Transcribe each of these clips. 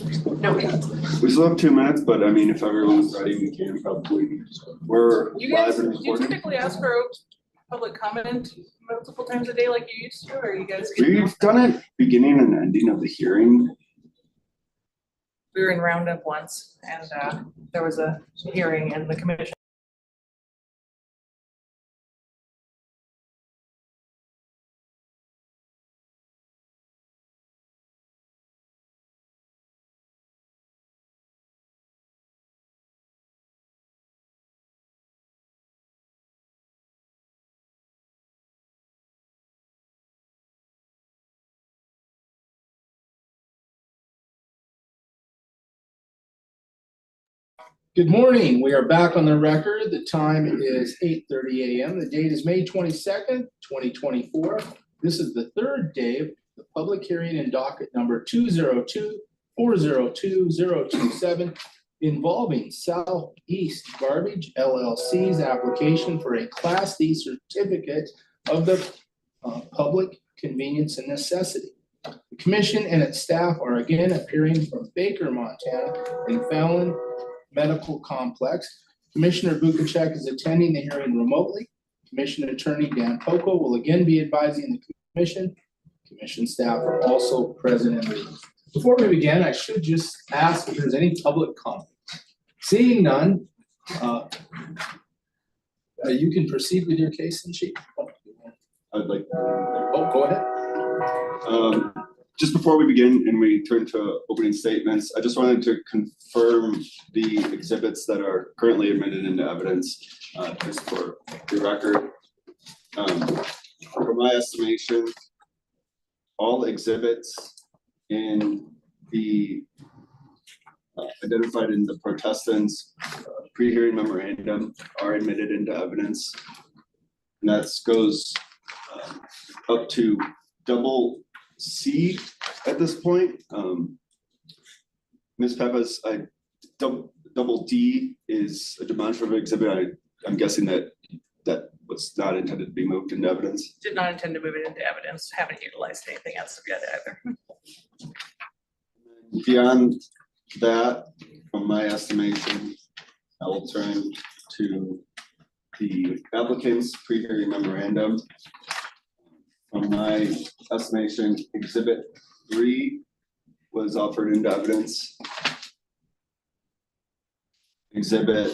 No. We still have 2 minutes, but I mean, if everyone's ready, we can probably. We're You guys, live and do you recording. typically ask for public comment multiple times a day like you used to, or are you guys? We've done it beginning and ending of the hearing. We were in roundup once, and there was a hearing, and the commission. Good morning. We are back on the record. The time is 8:30 a.m. The date is May 22nd, 2024. This is the third day of the public hearing in docket number 202-402-027 involving Southeast Garbage LLC's application for a Class D certificate of the public convenience and necessity. The commission and its staff are again appearing from Baker, Montana and Fallon Medical Complex. Commissioner Bukacek is attending the hearing remotely. Commission Attorney Dan Poco will again be advising the commission. Commission staff are also present in the room. Before we begin, I should just ask if there's any public comment. Seeing none, you can proceed with your case and sheet. I'd like. Oh, go ahead. Just before we begin and we turn to opening statements, I just wanted to confirm the exhibits that are currently admitted into evidence, just for the record. For my estimation, all exhibits in the identified in the protestants' pre-hearing memorandum are admitted into evidence. And that goes up to double C at this point. Ms. Peppas, double D is a demonstrative exhibit. I'm guessing that was not intended to be moved into evidence. Did not intend to move it into evidence. Haven't utilized anything else yet either. Beyond that, from my estimation, I will turn to the applicant's pre-hearing memorandum. From my estimation, exhibit 3 was offered into evidence. Exhibit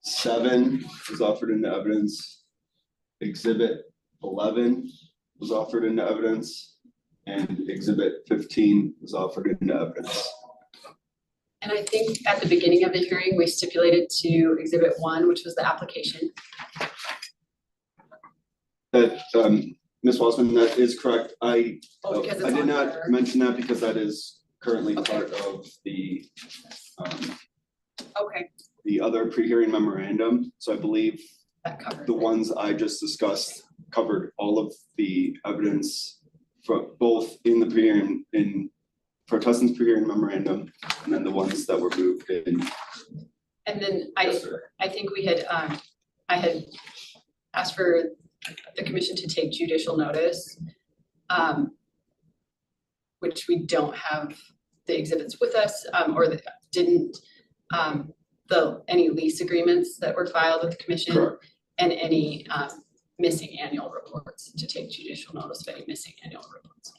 7 was offered into evidence. Exhibit 11 was offered into evidence. And exhibit 15 was offered into evidence. And I think at the beginning of the hearing, we stipulated to exhibit 1, which was the application. That Ms. Wasserman, that is correct. I did not there. mention that because that is currently part of the the other pre-hearing memorandum. So I believe that covered the ones I just discussed covered all of the evidence for both in the pre-hearing in protestants' pre-hearing memorandum and then the ones that were moved in. And then I think we had I had asked for the commission to take judicial notice, which we don't have the exhibits with us, or didn't any lease agreements that were filed with the commission. Correct. And any missing annual reports, to take judicial notice of any missing annual reports.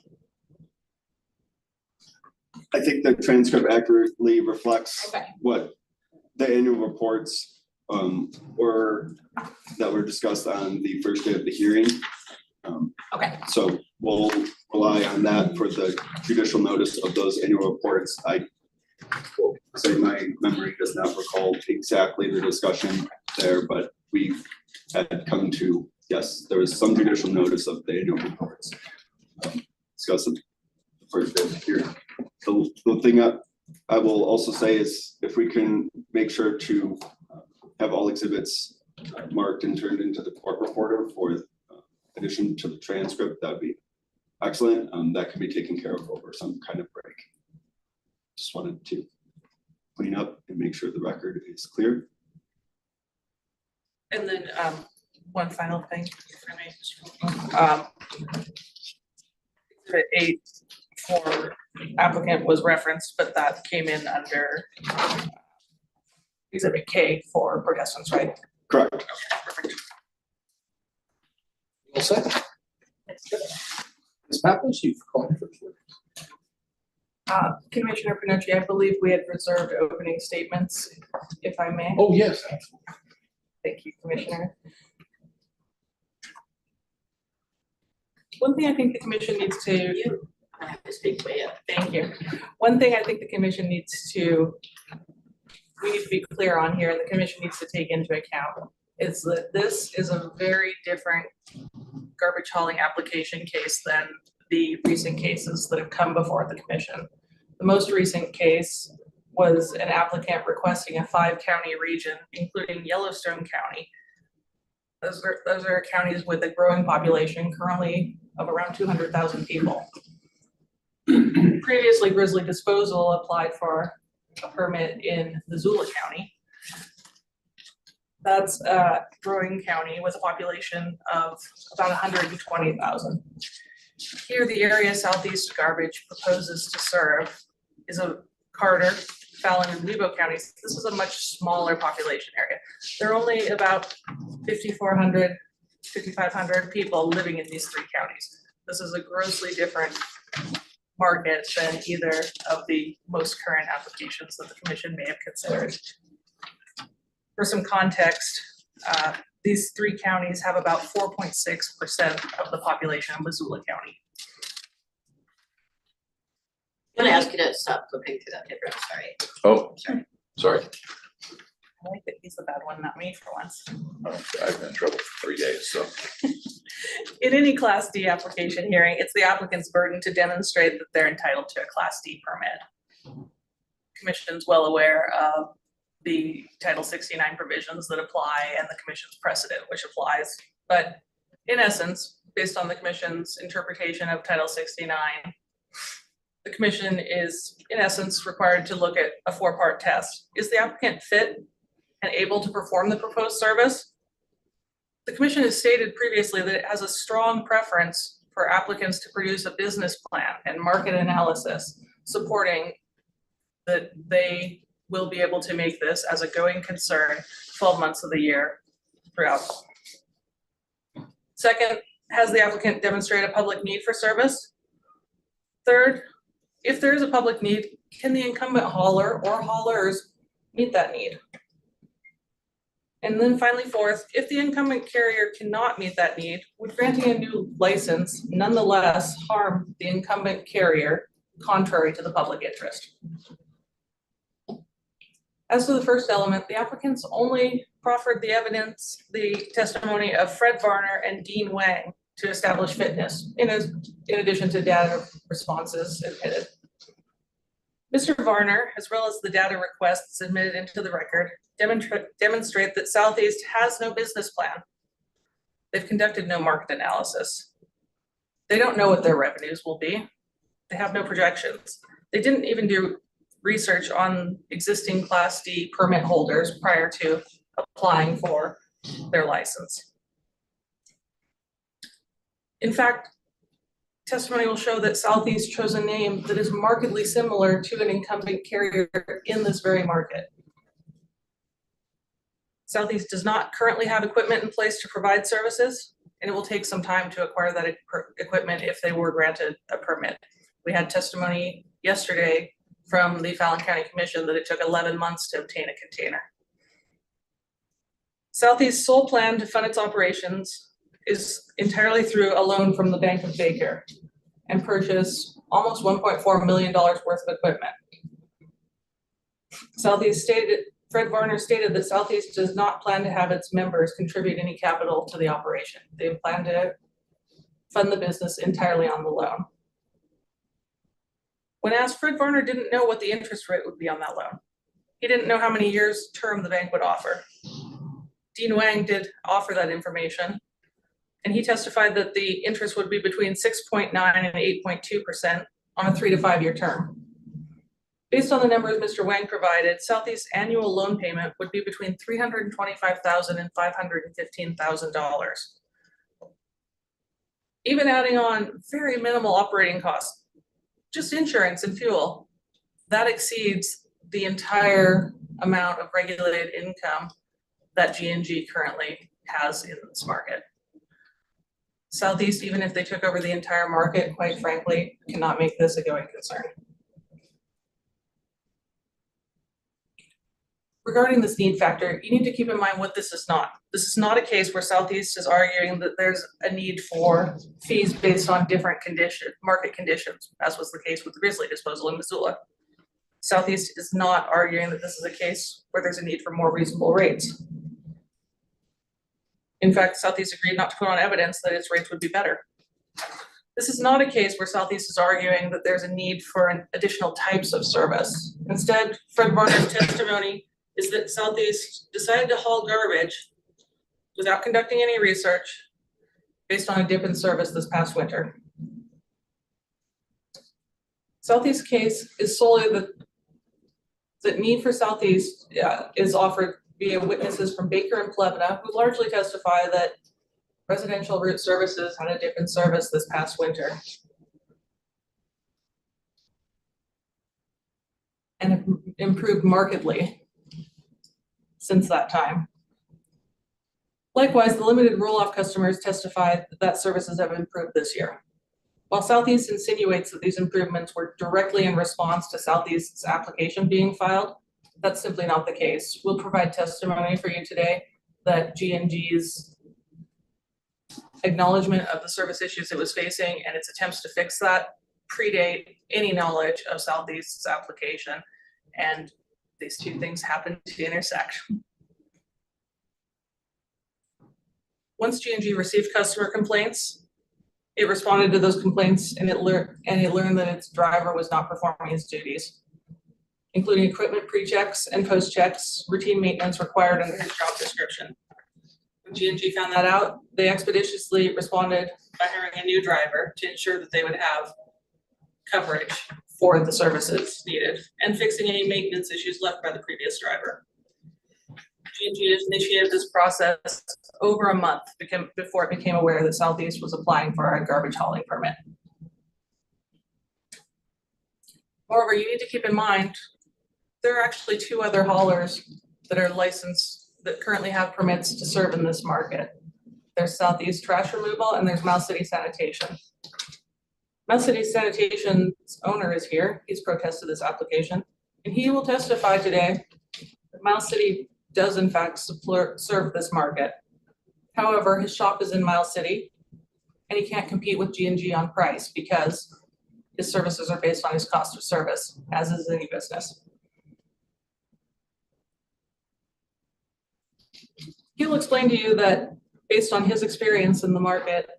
I think the transcript accurately reflects what the annual reports were that were discussed on the first day of the hearing. So we'll rely on that for the judicial notice of those annual reports. I will say my memory does not recall exactly the discussion there, but we had come to, yes, there was some judicial notice of the annual reports discussed the first day of the hearing. The thing I will also say is if we can make sure to have all exhibits marked and turned into the court reporter for addition to the transcript, that would be excellent. That can be taken care of over some kind of break. Just wanted to clean up and make sure the record is clear. And then one final thing for me. Exhibit for applicant was referenced, but that came in under Exhibit K for protestants, right? Correct. All set? Ms. Pappas, you've called for the Commissioner Panucci, I believe we had reserved opening statements, if I may. Oh, yes. Thank you, Commissioner. One thing I think the commission needs to. I have to speak way up. Thank you. One thing I think the commission needs to, we need to be clear on here, and the commission needs to take into account, is that this is a very different garbage hauling application case than the recent cases that have come before the commission. The most recent case was an applicant requesting a 5-county region, including Yellowstone County. Those are counties with a growing population currently of around 200,000 people. Previously, Grizzly Disposal applied for a permit in Missoula County. That's a growing county with a population of about 120,000. Here, the area Southeast Garbage proposes to serve is a Carter, Fallon, and Lebo counties. This is a much smaller population area. There are only about 5,400, 5,500 people living in these 3 counties. This is a grossly different market than either of the most current applications that the commission may have considered. For some context, these 3 counties have about 4.6% of the population of Missoula County. I'm gonna ask you to stop flipping through that paper, I'm sorry. Oh, Sorry. sorry. I like that he's the bad one, not me for once. I've been in trouble for 3 days, so. In any Class D application hearing, it's the applicant's burden to demonstrate that they're entitled to a Class D permit. Commission's well aware of the Title 69 provisions that apply and the commission's precedent which applies. But in essence, based on the commission's interpretation of Title 69, the commission is in essence required to look at a 4-part test. Is the applicant fit and able to perform the proposed service? The commission has stated previously that it has a strong preference for applicants to produce a business plan and market analysis supporting that they will be able to make this as a going concern 12 months of the year throughout. Second, has the applicant demonstrated a public need for service? Third, if there is a public need, can the incumbent hauler or haulers meet that need? And then finally, fourth, if the incumbent carrier cannot meet that need, would granting a new license nonetheless harm the incumbent carrier contrary to the public interest? As to the first element, the applicants only proffered the evidence, the testimony of Fred Varner and Dean Wang to establish fitness, in addition to data responses admitted. Mr. Varner, as well as the data requests submitted into the record, demonstrate that Southeast has no business plan. They've conducted no market analysis. They don't know what their revenues will be. They have no projections. They didn't even do research on existing Class D permit holders prior to applying for their license. In fact, testimony will show that Southeast chose a name that is markedly similar to an incumbent carrier in this very market. Southeast does not currently have equipment in place to provide services, and it will take some time to acquire that equipment if they were granted a permit. We had testimony yesterday from the Fallon County Commission that it took 11 months to obtain a container. Southeast's sole plan to fund its operations is entirely through a loan from the Bank of Baker and purchase almost $1.4 million worth of equipment. Fred Varner stated that Southeast does not plan to have its members contribute any capital to the operation. They plan to fund the business entirely on the loan. When asked, Fred Varner didn't know what the interest rate would be on that loan. He didn't know how many years term the bank would offer. Dean Wang did offer that information, and he testified that the interest would be between 6.9 and 8.2% on a 3 to 5 year term. Based on the numbers Mr. Wang provided, Southeast's annual loan payment would be between $325,000 and $515,000. Even adding on very minimal operating costs, just insurance and fuel, that exceeds the entire amount of regulated income that G&G currently has in this market. Southeast, even if they took over the entire market, quite frankly, cannot make this a going concern. Regarding this need factor, you need to keep in mind what this is not. This is not a case where Southeast is arguing that there's a need for fees based on different market conditions, as was the case with the Grizzly disposal in Missoula. Southeast is not arguing that this is a case where there's a need for more reasonable rates. In fact, Southeast agreed not to put on evidence that its rates would be better. This is not a case where Southeast is arguing that there's a need for additional types of service. Instead, Fred Varner's testimony is that Southeast decided to haul garbage without conducting any research based on a dip in service this past winter. Southeast's case is solely that need for Southeast is offered via witnesses from Baker and Plevna, who largely testify that residential route services had a dip in service this past winter and have improved markedly since that time. Likewise, the limited roll-off customers testified that services have improved this year. While Southeast insinuates that these improvements were directly in response to Southeast's application being filed, that's simply not the case. We'll provide testimony for you today that G&G's acknowledgement of the service issues it was facing and its attempts to fix that predate any knowledge of Southeast's application, and these two things happen to intersect. Once G&G received customer complaints, it responded to those complaints and it learned that its driver was not performing his duties, including equipment pre-checks and post-checks, routine maintenance required under his job description. When G&G found that out, they expeditiously responded by hiring a new driver to ensure that they would have coverage for the services needed and fixing any maintenance issues left by the previous driver. G&G initiated this process over a month before it became aware that Southeast was applying for a garbage hauling permit. Moreover, you need to keep in mind, there are actually two other haulers that are licensed that currently have permits to serve in this market. There's Southeast Trash Removal and there's Mouse City Sanitation. Mouse City Sanitation's owner is here. He's protested this application, and he will testify today that Mouse City does in fact serve this market. However, his shop is in Miles City, and he can't compete with G&G on price because his services are based on his cost of service, as is any business. He'll explain to you that based on his experience in the market,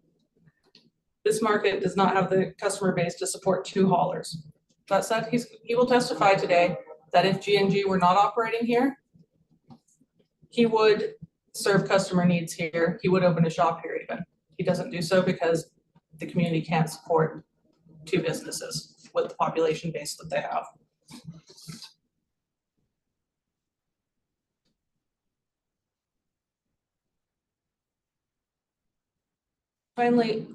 this market does not have the customer base to support two haulers. That said, he will testify today that if G&G were not operating here, he would serve customer needs here. He would open a shop here even. He doesn't do so because the community can't support two businesses with the population base that they have. Finally,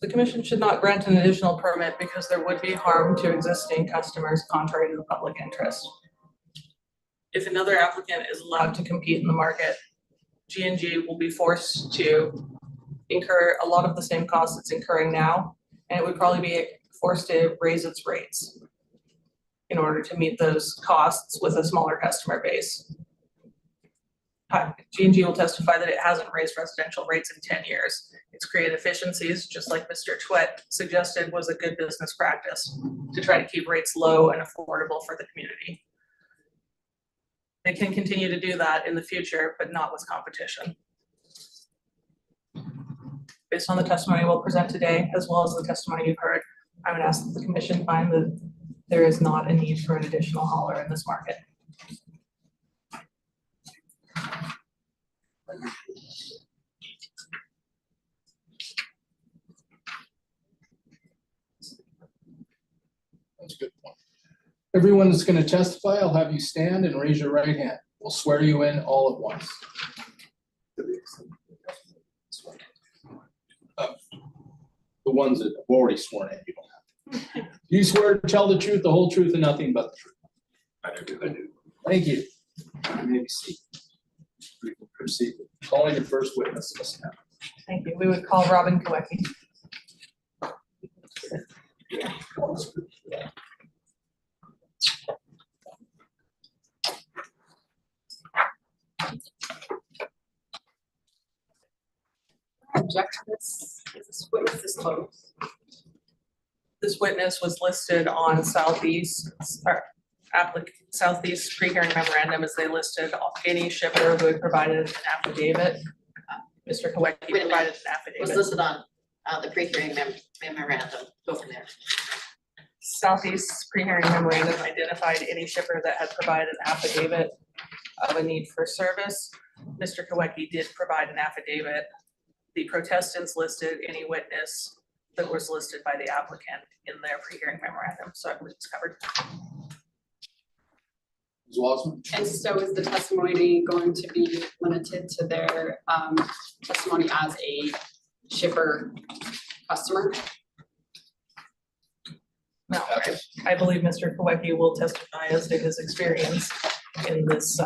the commission should not grant an additional permit because there would be harm to existing customers contrary to the public interest. If another applicant is allowed to compete in the market, G&G will be forced to incur a lot of the same costs it's incurring now, and it would probably be forced to raise its rates in order to meet those costs with a smaller customer base. G&G will testify that it hasn't raised residential rates in 10 years. It's created efficiencies, just like Mr. Twett suggested was a good business practice, to try to keep rates low and affordable for the community. They can continue to do that in the future, but not with competition. Based on the testimony we'll present today, as well as the testimony you've heard, I would ask that the commission find that there is not a need for an additional hauler in this market. That's a good point. Everyone that's going to testify, I'll have you stand and raise your right hand. We'll swear you in all at once. the ones that have already sworn in, you don't have to. Do you swear to tell the truth, the whole truth, and nothing but the truth? I do. Thank you. You may be seated. We will proceed with calling your first witness, Ms. Knapp. Thank you. We would call Robin Kowecki. Object to this, is this witness disclosed? This witness was listed on Southeast pre-hearing memorandum as they listed any shipper who had provided an affidavit. Mr. Kowecki Wait a minute. provided an Was affidavit. listed on the pre-hearing memorandum, go from there. Southeast pre-hearing memorandum identified any shipper that had provided an affidavit of a need for service. Mr. Kowecki did provide an affidavit. The protestants listed any witness that was listed by the applicant in their pre-hearing memorandum, so I believe it's covered. Ms. Wasserman? And so is the testimony going to be limited to their testimony as a shipper customer? No, I believe Mr. Kowecki will testify as to his experience in this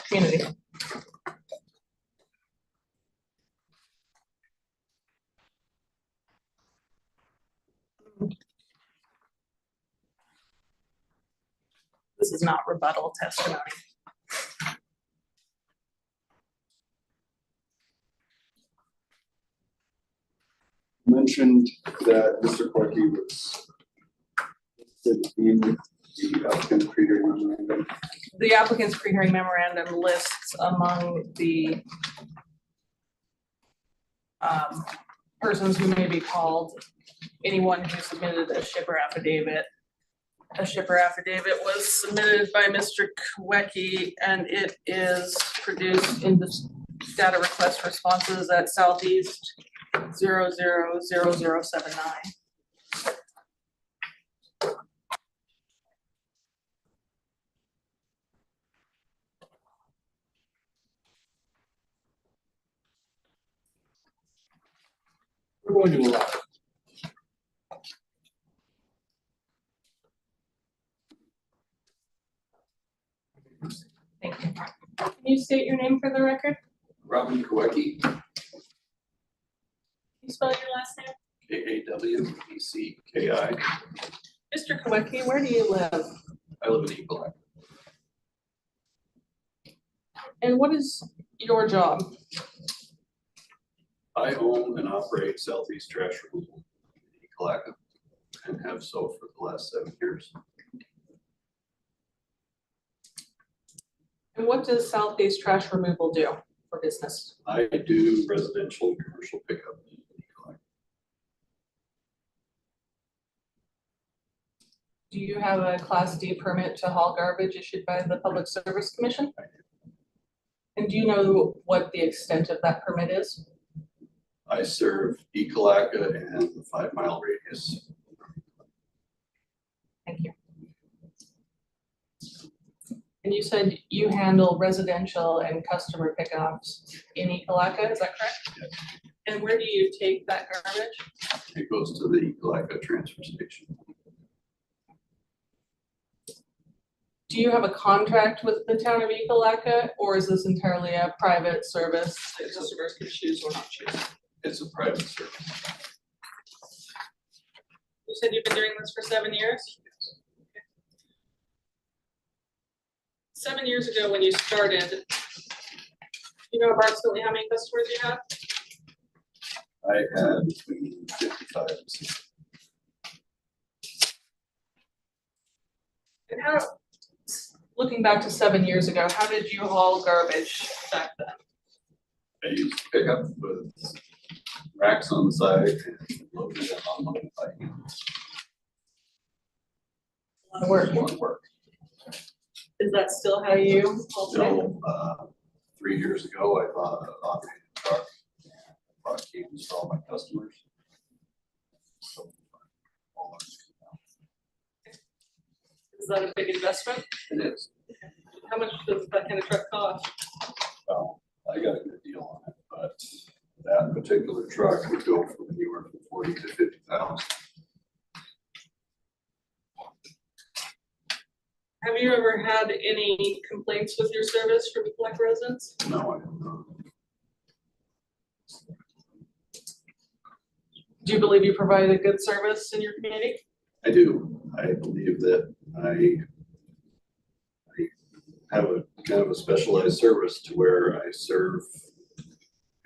community. This is not rebuttal testimony. Mentioned that Mr. Corky was listed in the applicant's pre-hearing memorandum. The applicant's pre-hearing memorandum lists among the persons who may be called anyone who submitted a shipper affidavit. A shipper affidavit was submitted by Mr. Kowecki and it is produced in the data request responses at Southeast 000079. We're going to allow it. Thank you. Can you state your name for the record? Robin Kowecki, Can you spell your last name? Kawecki. Mr. Kowecki, where do you live? I live in Eagle. And what is your job? I own and operate Southeast Trash Removal in Eagle and have so for the last 7 years. And what does Southeast Trash Removal do for business? I do residential and commercial pickup in Eagle. Do you have a Class D permit to haul garbage issued by the Public Service Commission? And do you know what the extent of that permit is? I serve Ekalaka and the 5 mile radius. Thank you. And you said you handle residential and customer pickups in Ekalaka, is that correct? Yes. And where do you take that garbage? It goes to the Ekalaka transfer station. Do you have a contract with the town of Ekalaka, or is this entirely a private service that customers can choose or not choose? It's a private service. You said you've been doing this for 7 years? 7 years ago when you started, you know approximately how many customers you have? I had between 55 and 60. And how, looking back to 7 years ago, how did you haul garbage back then? I used to pick up with racks on the side and loaded it on my bike. A lot of work. A lot of work. Is that still how you haul today? So, 3 years ago, I bought an automated truck. And I bought cables for all my customers. So, all Is that a big investment? it is. How much does that kind of truck cost? Well, I got a good deal on it, but that particular truck would go from anywhere from 40 to 50,000. Have you ever had any complaints with your service from Ecolak residents? No, I have not. Do you believe you provide a good service in your community? I do. I believe that I have a kind of a specialized service to where I serve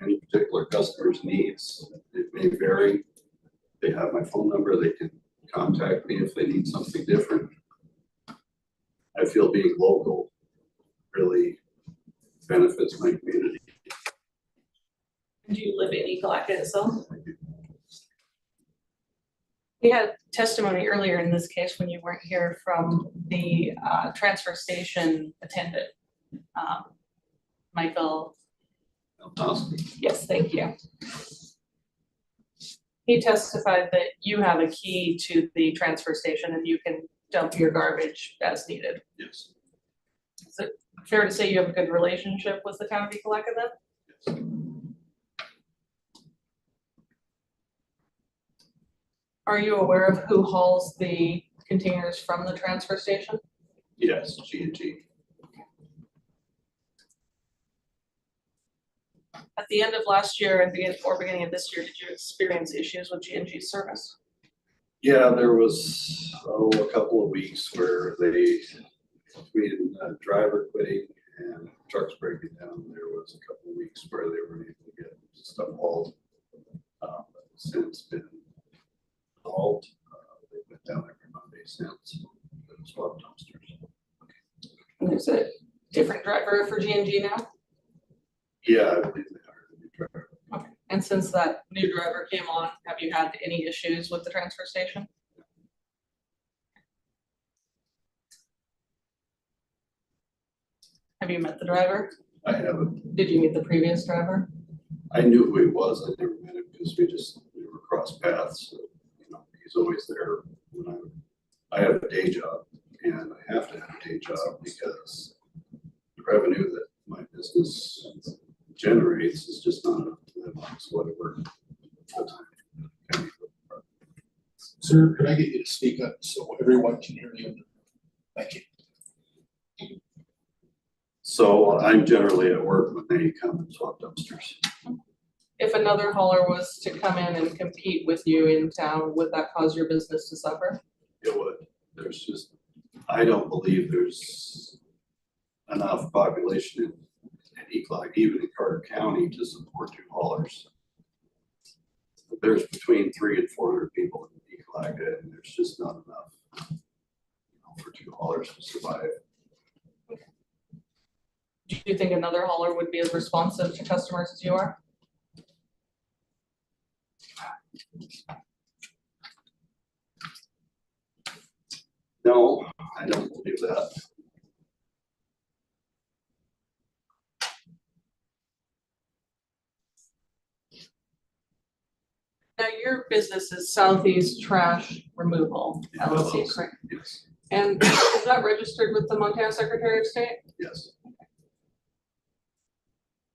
any particular customer's needs. It may vary. They have my phone number. They can contact me if they need something different. I feel being local really benefits my community. Do you live in Ecolak itself? I do. We had testimony earlier in this case when you weren't here from the transfer station attendant. Michael, Awesome. yes, thank you. He testified that you have a key to the transfer station and you can dump your garbage as needed. Yes. Is it fair to say you have a good relationship with the town of Ecolak then? Yes. Are you aware of who hauls the containers from the transfer station? Yes, G&G. At the end of last year and beginning of this year, did you experience issues with G&G service? Yeah, there was, a couple of weeks where we had a driver quitting and trucks breaking down. There was a couple of weeks where they weren't able to get stuff hauled. Since been hauled, they went down every Monday since, swap dumpsters. And there's a different driver for G&G now? Yeah, I believe they hired a new driver. Okay. And since that new driver came on, have you had any issues with the transfer station? Have you met the driver? I haven't, Did you meet the previous driver? I knew who he was. I never met him because we never crossed paths. So, he's always there when I have a day job and I have to have a day job because the revenue that my business generates is just not enough to live on. So I work full time. Sir, could I get you to speak up so everyone can hear you? Thank you. So I'm generally at work when they come and swap dumpsters. If another hauler was to come in and compete with you in town, would that cause your business to suffer? It would. I don't believe there's enough population in Ecolak, even in Carter County, to support two haulers. There's between 300 and 400 people in Ecolak, and there's just not enough for two haulers to survive. Do you think another hauler would be as responsive to customers as you are? No, I don't believe that. Now, your business is Southeast Trash Removal, LLC, correct? Yes, And is that registered with the Montana Secretary of State? yes.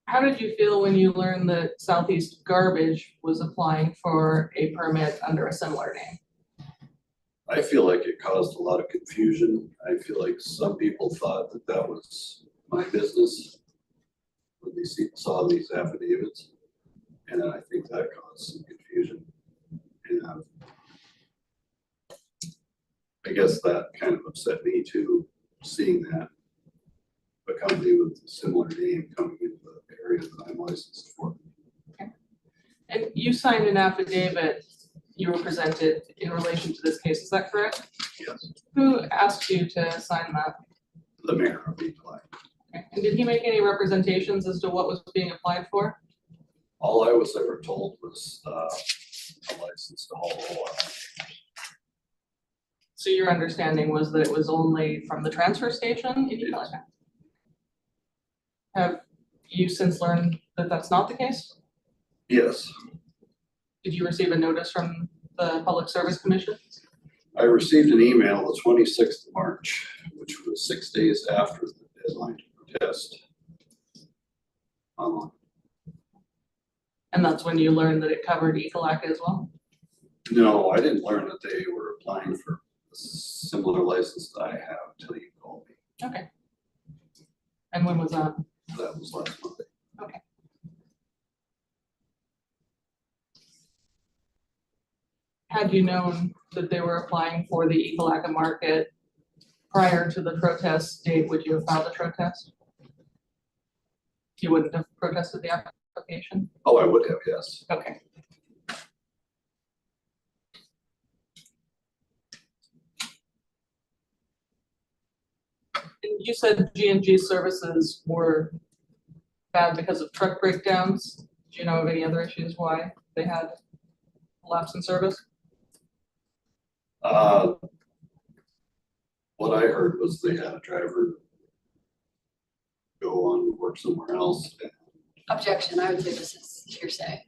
How did you feel when you learned that Southeast Garbage was applying for a permit under a similar name? I feel like it caused a lot of confusion. I feel like some people thought that that was my business when they saw these affidavits. And I think that caused some confusion. And I guess that kind of upset me too, seeing that a company with a similar name coming into the area that I'm licensed for. And you signed an affidavit you were presented in relation to this case, is that correct? Yes, Who asked you to sign that? the mayor of Ecolak. Okay. And did he make any representations as to what was being applied for? All I was ever told was a license to haul oil. So your understanding was that it was only from the transfer station in Ecolak? Have you since learned that that's not the case? Yes, Did you receive a notice from the Public Service Commission? I received an email the 26th of March, which was 6 days after the deadline to protest online. And that's when you learned that it covered Ecolak as well? No, I didn't learn that they were applying for a similar license that I have until you called me. Okay. And when was that? That was last Monday. Okay. Had you known that they were applying for the Ecolaka market prior to the protest date, would you have filed a protest? You wouldn't have protested the application? Oh, I would have, yes. Okay. And you said G&G services were bad because of truck breakdowns. Do you know of any other issues why they had a lapse in service? What I heard was they had a driver go on to work somewhere else. Objection, I would say this is hearsay.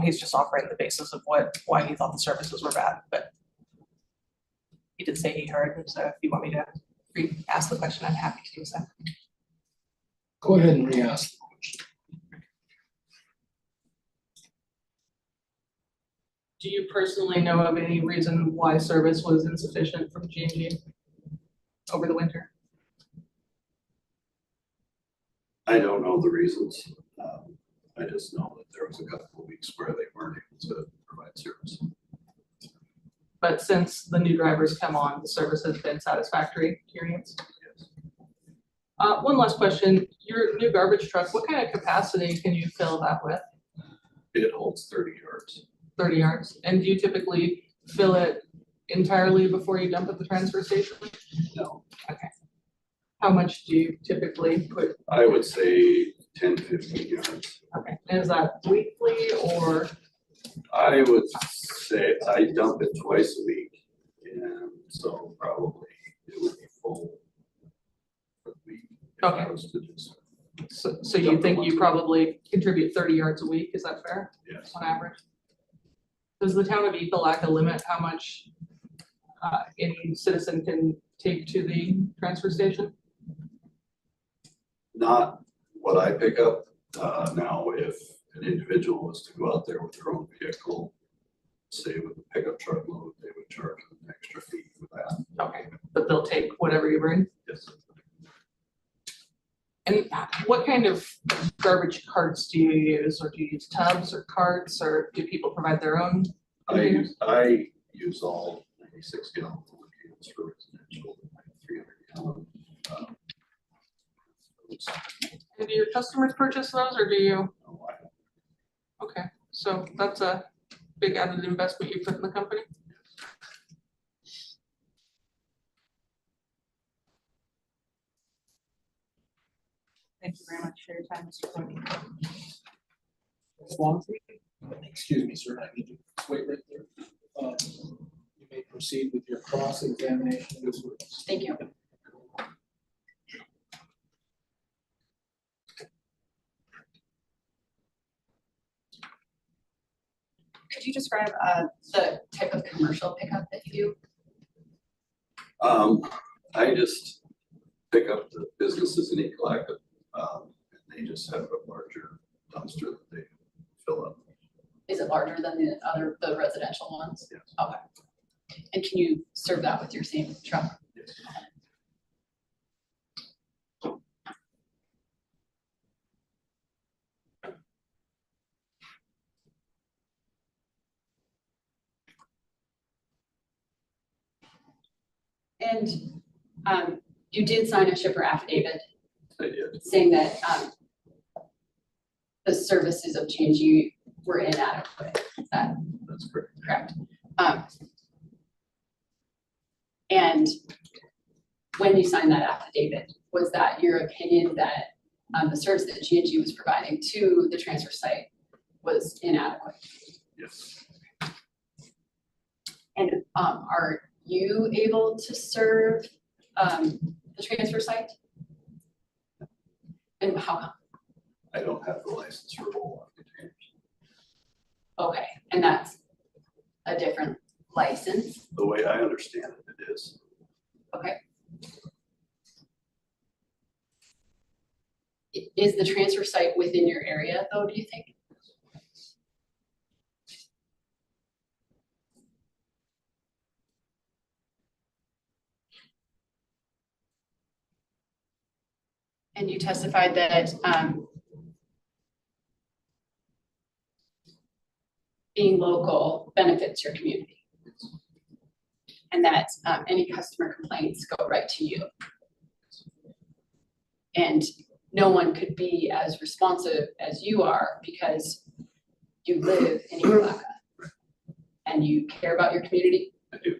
He's just offering the basis of why he thought the services were bad, but he did say he heard, and so if you want me to re-ask the question, I'm happy to do so. Go ahead and re-ask. Do you personally know of any reason why service was insufficient from G&G over the winter? I don't know the reasons. I just know that there was a couple of weeks where they weren't able to provide service. But since the new drivers come on, the service has been satisfactory, experience? Yes. One last question, your new garbage truck, what kind of capacity can you fill that with? It holds 30 yards. 30 yards, and do you typically fill it entirely before you dump at the transfer station? No, How much do you typically put? I would say 10, 15 yards. Okay, and is that weekly or? I would say I dump it twice a week, and so probably it would be full for the week. If I Okay. was to just, So you think you probably contribute 30 yards a week, is that fair, yes. on average? Does the town of Ecolaka limit how much any citizen can take to the transfer station? Not what I pick up. Now, if an individual was to go out there with their own vehicle, say with a pickup truck load, they would charge an extra fee for that. Okay, but they'll take whatever you bring? Yes. And what kind of garbage carts do you use, or do you use tubs or carts, or do people provide their own? I use all 96 gallon cans for residential, 300 gallon. And do your customers purchase those, or do you? No, I don't. Okay, so that's a big added investment you put in the company? Thank you very much for your time, Mr. Clerk. Swansea? Excuse me, sir, I need to wait right there. You may proceed with your cross-examination of this witness. Thank you. Could you describe the type of commercial pickup that you do? I just pick up the businesses in Ecolaka, and they just have a larger dumpster that they fill up. Is it larger than the residential ones? Yes. Okay. And can you serve that with your same truck? Yes. And you did sign a shipper affidavit I did. saying that the services of G&G were inadequate. Is that That's correct. correct? And when you signed that affidavit, was that your opinion that the service that G&G was providing to the transfer site was inadequate? Yes. And are you able to serve the transfer site? And how come? I don't have the license for roll-on containers. Okay, and that's a different license, The way I understand it, it is. okay? Is the transfer site within your area though, do you think? And you testified that being local benefits your community. And that any customer complaints go right to you. And no one could be as responsive as you are because you live in Eagle and you care about your community. I do.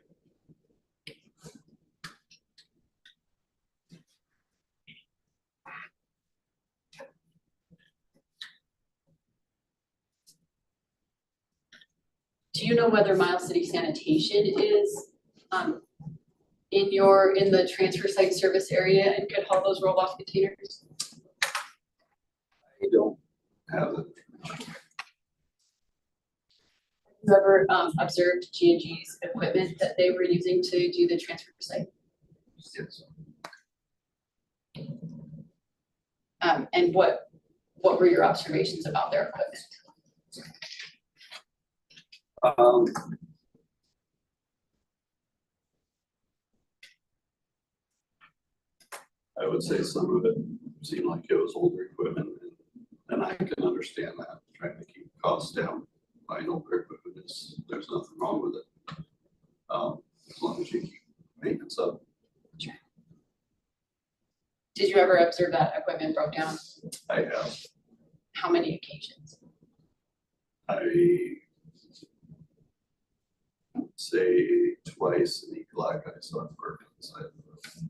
Do you know whether Miles City Sanitation is in the transfer site service area and could haul those roll-off containers? I don't have it. You ever observed G&G's equipment that they were using to do the transfer site? Yes. And what were your observations about their equipment? I would say some of it seemed like it was older equipment, and I can understand that, trying to keep costs down. I know their equipment there's nothing wrong with it. As long as you keep maintenance up. Did you ever observe that equipment broke down? I have, How many occasions? I would say twice in Eagle I saw it work inside of it.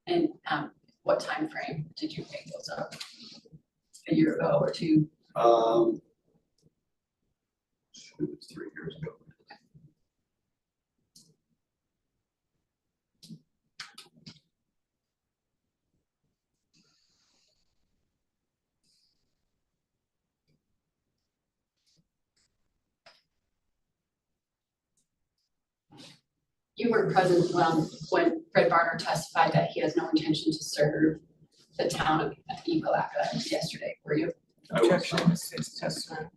And what time frame did you pick those up? A year ago or two? It was 3 years ago. You were present when Fred Varner testified that he has no intention to serve the town of Eagle yesterday, were you? I was Objection, not. Ms. State's testimony.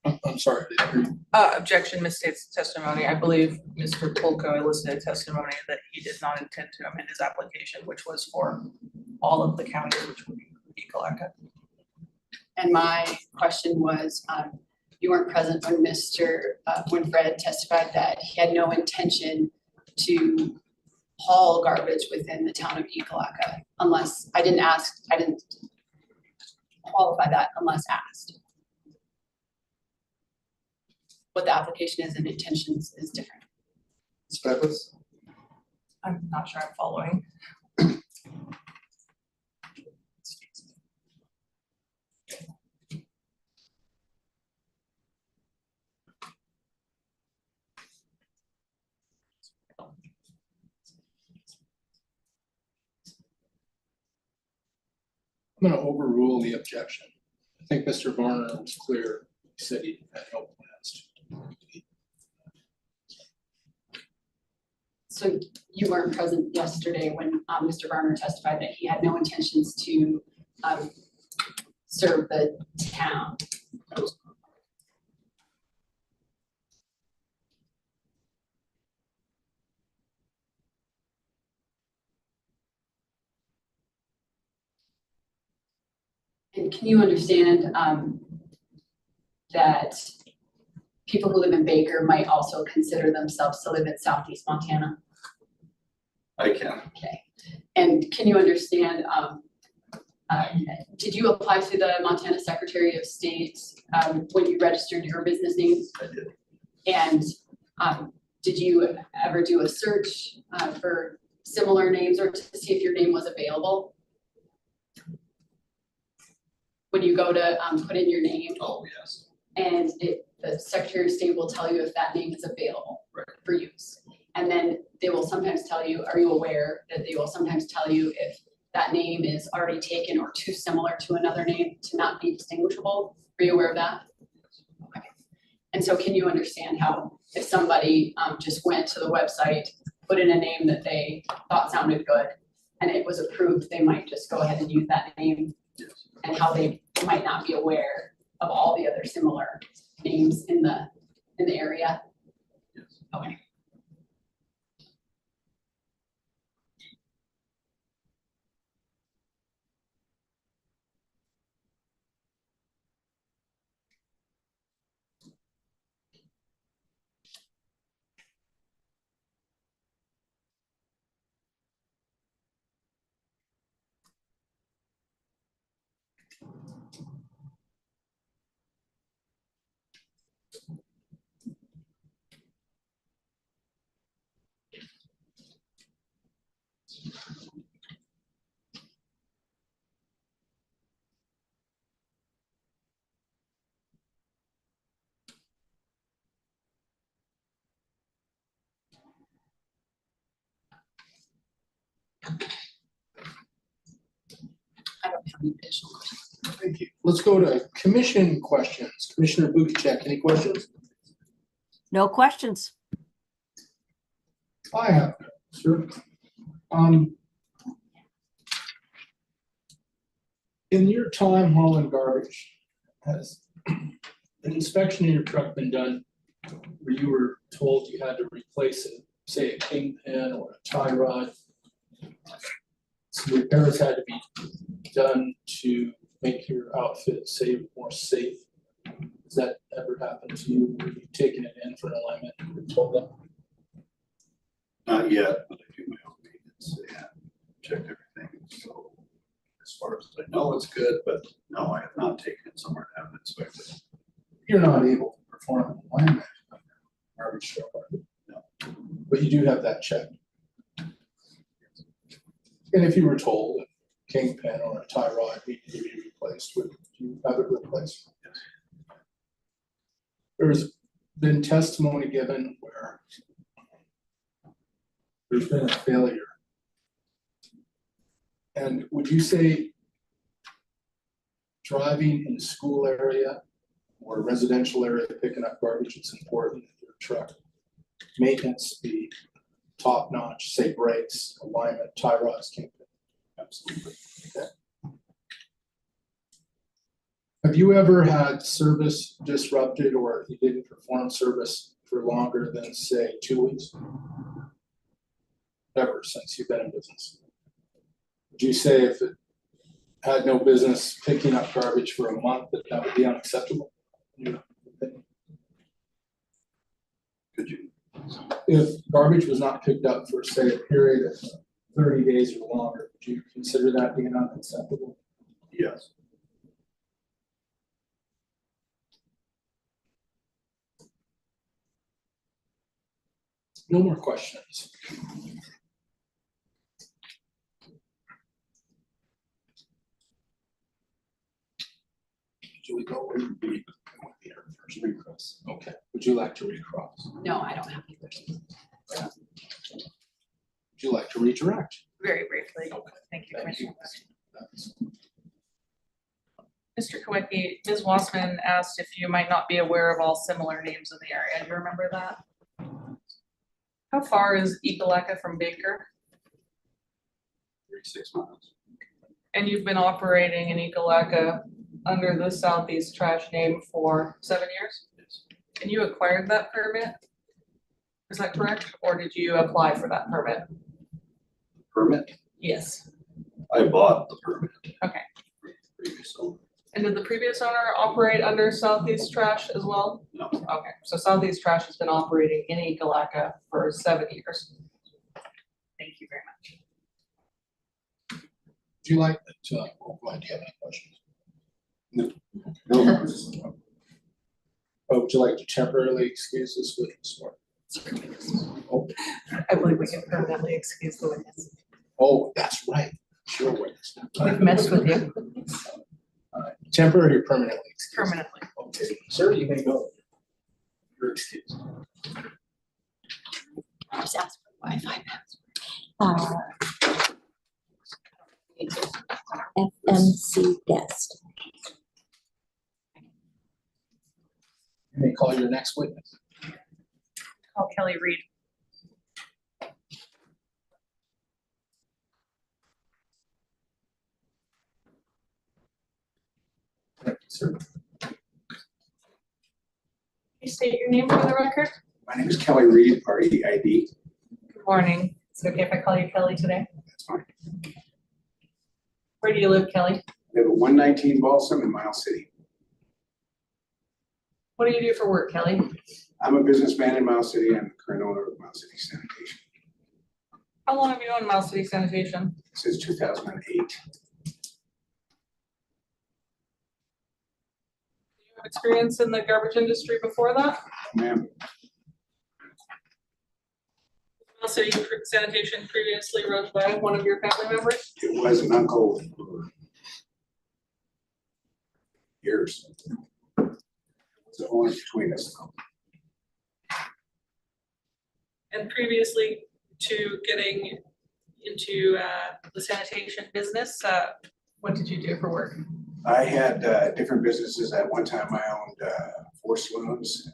I'm sorry. I didn't hear you. Objection, Ms. State's testimony. I believe Mr. Polko elicited testimony that he did not intend to amend his application, which was for all of the counties, which would include Ekalaka. And my question was, you weren't present when Fred testified that he had no intention to haul garbage within the town of Ekalaka unless, I didn't qualify that unless asked. What the application is and intentions is different. Ms. Pepis? I'm not sure I'm following. I'm gonna overrule the objection. I think Mr. Varner was clear. He said he had no plans to. So you weren't present yesterday when Mr. Varner testified that he had no intentions to serve the town. And can you understand that people who live in Baker might also consider themselves to live in Southeast Montana? I can. Okay. And can you understand, did you apply to the Montana Secretary of State when you registered your business name? I did. And did you ever do a search for similar names or to see if your name was available? When you go to put in your name? Oh, yes. And the Secretary of State will tell you if that name is available for use. And then they will sometimes tell you, are you aware that they will sometimes tell you if that name is already taken or too similar to another name to not be distinguishable? Are you aware of that? Okay. And so can you understand how if somebody just went to the website, put in a name that they thought sounded good and it was approved, they might just go ahead and use that name? Yes. And how they might not be aware of all the other similar names in the area? Yes. Okay. I don't have any additional questions. Thank you. Let's go to commission questions. Commissioner Bukacek, any questions? No questions. I have, sir. In your time hauling garbage, has an inspection of your truck been done where you were told you had to replace it, say a kingpin or a tie rod? So repairs had to be done to make your outfit more safe. Has that ever happened to you? Were you taking it in for an alignment and you were told that? Not yet, but I do my own maintenance and check everything, so as far as I know, it's good, but no, I have not taken it somewhere to have it inspected. You're not able to perform an alignment on your garbage truck, are you? No. But you do have that checked. And if you were told a kingpin or a tie rod needed to be replaced, would you have it replaced? Yes. There's been testimony given where there's been a failure. And would you say driving in a school area or a residential area picking up garbage, it's important that your truck maintenance be top notch, say brakes, alignment, tie rods, kingpin? Absolutely. Okay. Have you ever had service disrupted or you didn't perform service for longer than, say, 2 weeks? Ever since you've been in business? Would you say if it had no business picking up garbage for a month, that would be unacceptable? in your opinion? Could you? If garbage was not picked up for, say, a period of 30 days or longer, would you consider that being unacceptable? Yes. No more questions. Should we go or would we first recross? Okay. Would you like to recross? No, I don't have any questions. Would you like to redirect? Very briefly. Okay. Thank you, Thank you. Commissioner. Mr. Kowicki, Ms. Wassman asked if you might not be aware of all similar names in the area. Do you remember that? How far is Ekalaka from Baker? 36 miles. And you've been operating in Ekalaka under the Southeast Trash name for 7 years? Yes. And you acquired that permit? Is that correct? Or did you apply for that permit? Permit? Yes. I bought the permit. Okay. from the previous owner. And did the previous owner operate under Southeast Trash as well? No. Okay, so Southeast Trash has been operating in Ekalaka for 7 years. Thank you very much. Would you like to, oh, go ahead, do you have any questions? No. Oh, would you like to temporarily excuse this witness? Oh, I believe we can permanently excuse the witness. oh, that's right. Sure witness. We've messed with you All right. Temporary or permanently excused? permanently. Okay, sir, you may go. You're excused. Just ask for Wi-Fi password. FMC guest. You may call your next witness. Call Kelly Reed. Thank you, sir. Please state your name for the record. My name is Kelly Reed, R-E-I-D. Good morning. Is it okay if I call you Kelly today? That's fine. Where do you live, Kelly? We have a 119 Balsam in Miles City. What do you do for work, Kelly? I'm a businessman in Miles City. I'm the current owner of Miles City Sanitation How long have you owned Miles City Sanitation? since 2008. Do you have experience in the garbage industry before that? Ma'am, Miles City Sanitation previously run by one of your family members? it was an uncle for years. It was the owner between us. And previously to getting into the sanitation business. What did you do for work? I had different businesses. At one time, I owned 4 saloons.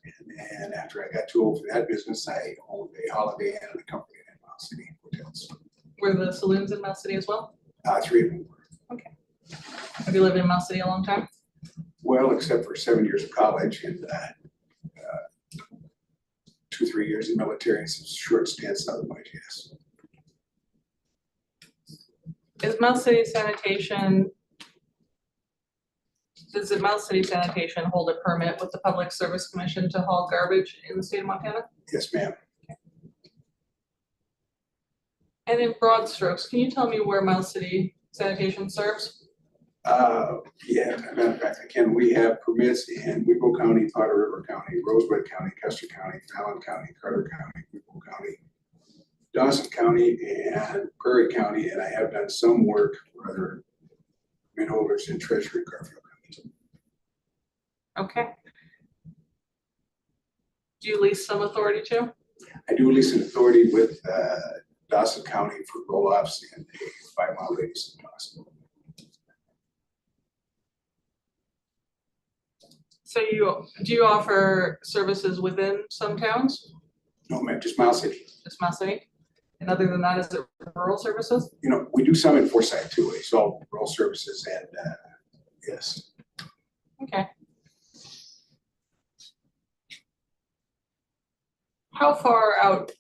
And after I got too old for that business, I owned a Holiday Inn and a Company Inn in Mound City hotels. Were the saloons in Mound City as well? 3 of them were. Okay. Have you lived in Mound City a long time? Well, except for 7 years of college and 2-3 years in military and some short stints otherwise, yes. Is Mound City Sanitation, does the Mound City Sanitation hold a permit with the Public Service Commission to haul garbage in the state of Montana? Yes, ma'am. And in broad strokes, can you tell me where Mound City Sanitation serves? Yeah, as a matter of fact, I can. We have permits in Weaver County, Powder River County, Rosebud County, Custer County, Fallon County, Carter County, Weaver County, Dawson County, and Prairie County, and I have done some work for other permit holders in Treasury and Garfield County. Okay. Do you lease some authority too? I do lease an authority with Dawson County for roll-offs and a 5-mile radius in Dawson. So do you offer services within some towns, No, ma'am, just Mile City. just Mound City? And other than that, is it rural services? You know, we do some in Forsyth too. It's all rural services and yes. Okay. How far out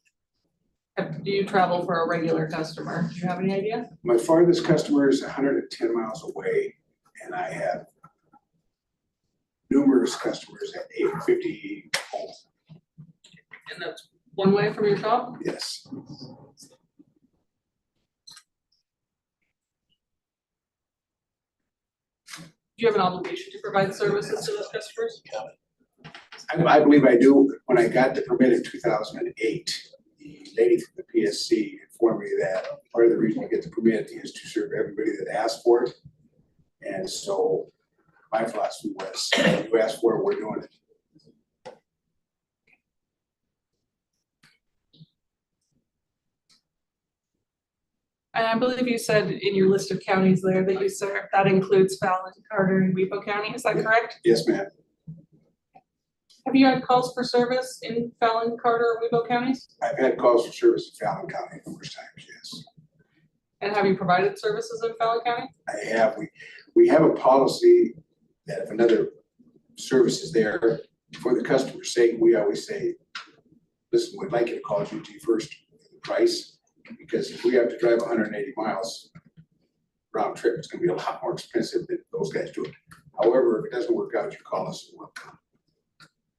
do you travel for a regular customer? Do you have any idea? My farthest customer is 110 miles away, and I have numerous customers at 850 home. And that's one way from your shop? Yes. Do you have an obligation to provide services to those customers? I believe I do. When I got the permit in 2008, the lady from the PSC informed me that part of the reason you get the permit is to serve everybody that asks for it. And so my philosophy was, you ask for it, we're doing it. And I believe you said in your list of counties there that you serve, that includes Fallon, Carter, and Weepo County, is that correct? Yes, ma'am. Have you had calls for service in Fallon, Carter, or Weepo counties? I've had calls for service in Fallon County numerous times, yes. And have you provided services in Fallon County? I have, we have a policy that if another service is there, for the customer's sake, we always say, listen, we'd like you to call GT first for the price, because if we have to drive 180 miles round trip, it's gonna be a lot more expensive than those guys do it. However, if it doesn't work out, you call us and we'll come.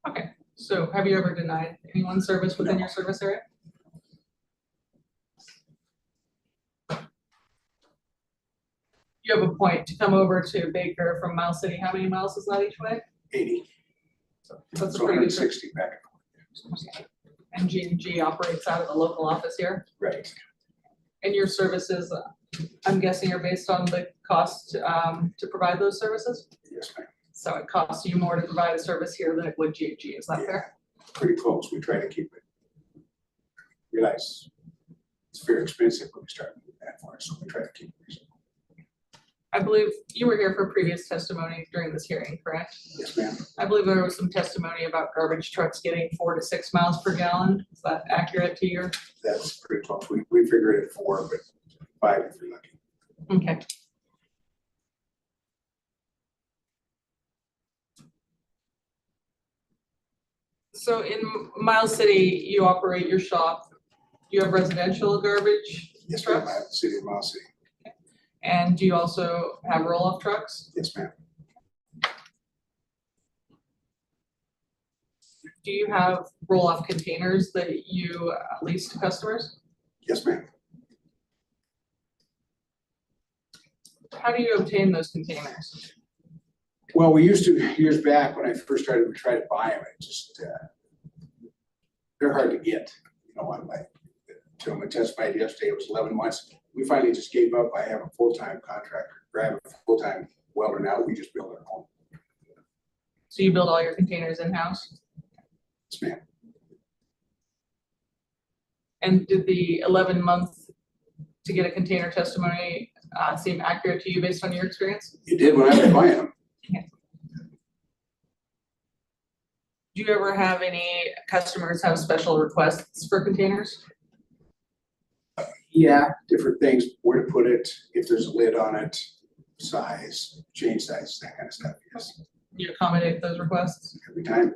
Okay, so have you ever denied anyone service within No. your service area? You have a point to come over to Baker from Miles City. How many miles is that each way? 80, That's a so pretty good trip. 160 back and forth. And G&G operates out of the local office here. Right. And your services, I'm guessing, are based on the cost to provide those services? Yes, ma'am. So it costs you more to provide a service here than it would G&G, is that fair? Pretty close. We try to keep it. Realize it's very expensive when we start moving that far, so we try to keep it reasonable. I believe you were here for previous testimony during this hearing, correct? Yes, ma'am. I believe there was some testimony about garbage trucks getting 4 to 6 miles per gallon. Is that accurate to your? That's pretty close. We figured it at 4, but 5 if you're lucky. Okay. So in Miles City, you operate your shop. You have residential garbage Yes, ma'am. trucks? I have the city of Mouse City. And do you also have roll-off trucks? Yes, ma'am. Do you have roll-off containers that you lease to customers? Yes, ma'am. How do you obtain those containers? Well, we used to, years back when I first started, we tried to buy them. It just, they're hard to get. You know, I'm like, until I testified yesterday, it was 11 months. We finally just gave up. I have a full-time contractor, grab a full-time welder now. We just build our own. So you build all your containers in-house? Yes, ma'am. And did the 11 months to get a container testimony seem accurate to you based on your experience? It did when I was buying them. Do you ever have any customers have special requests for containers? Yeah, different things, where to put it, if there's a lid on it, size, change size, that kind of stuff, yes, Do you accommodate those requests? every time,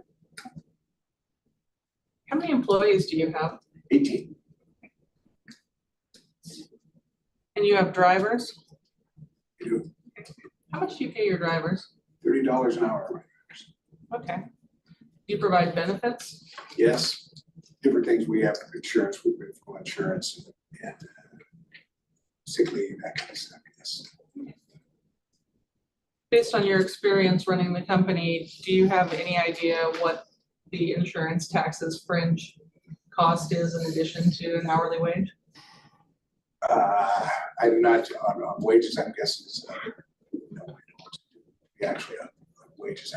How many employees do you have? 18. And you have drivers? You do How much do you pay your drivers? $30 an hour. Okay. Do you provide benefits? Yes, different things we have, insurance, we have full insurance and sick leave, that kind of stuff, yes. Based on your experience running the company, do you have any idea what the insurance taxes fringe cost is in addition to an hourly wage? I'm not, on wages, I'm guessing it's, no, I don't. Actually, on wages,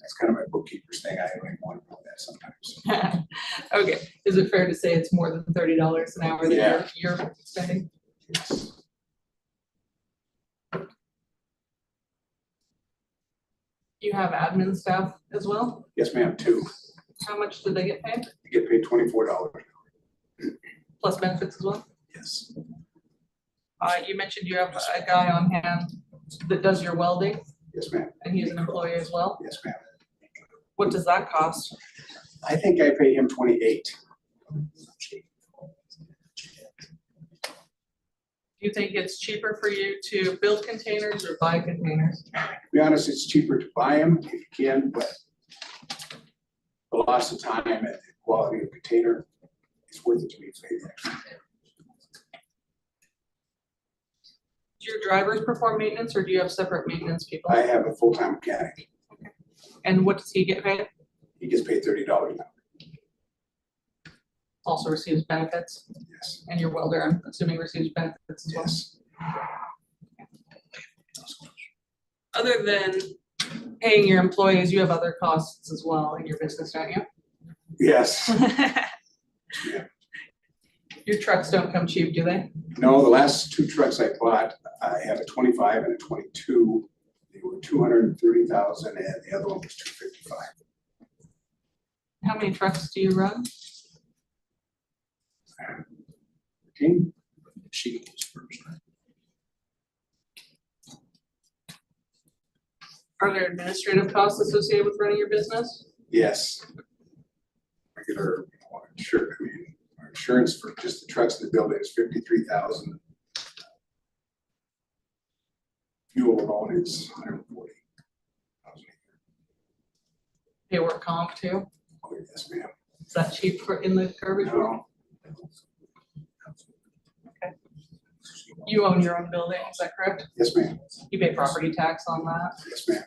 that's kind of my bookkeeper's thing, I don't even want to know that sometimes. Okay, is it fair to say it's more than $30 an hour that Yeah. you're spending? Yes. You have admin staff as well? Yes, ma'am, 2. How much do they get paid? You get paid $24. Plus benefits as well? Yes. You mentioned you have a guy on hand that does your welding Yes, ma'am. and he's an employee as well. Yes, ma'am. What does that cost? I think I pay him 28. Do you think it's cheaper for you to build containers or buy containers? To be honest, it's cheaper to buy them if you can, but the loss of time and the quality of container, it's worth it to me. Do your drivers perform maintenance or do you have separate maintenance people? I have a full-time mechanic. And what does he get paid? He gets paid $30 an hour. Also receives benefits? Yes, And your welder, I'm assuming, receives benefits as well? yes. Other than paying your employees, you have other costs as well in your business, don't you? Yes. Your trucks don't come cheap, do they? No, the last 2 trucks I bought, I have a 25 and a 22. They were 230,000 and the other one was 255. How many trucks do you run? 13? She goes first. Are there administrative costs associated with running your business? Yes. Regular, sure, I mean, our insurance for just the trucks in the building is 53,000. Fuel alone is 140,000. Pay work comp too? Oh, yes, ma'am. Is that cheap for in the garbage? No. You own your own building, is that correct? Yes, ma'am. You pay property tax on that, Yes, ma'am.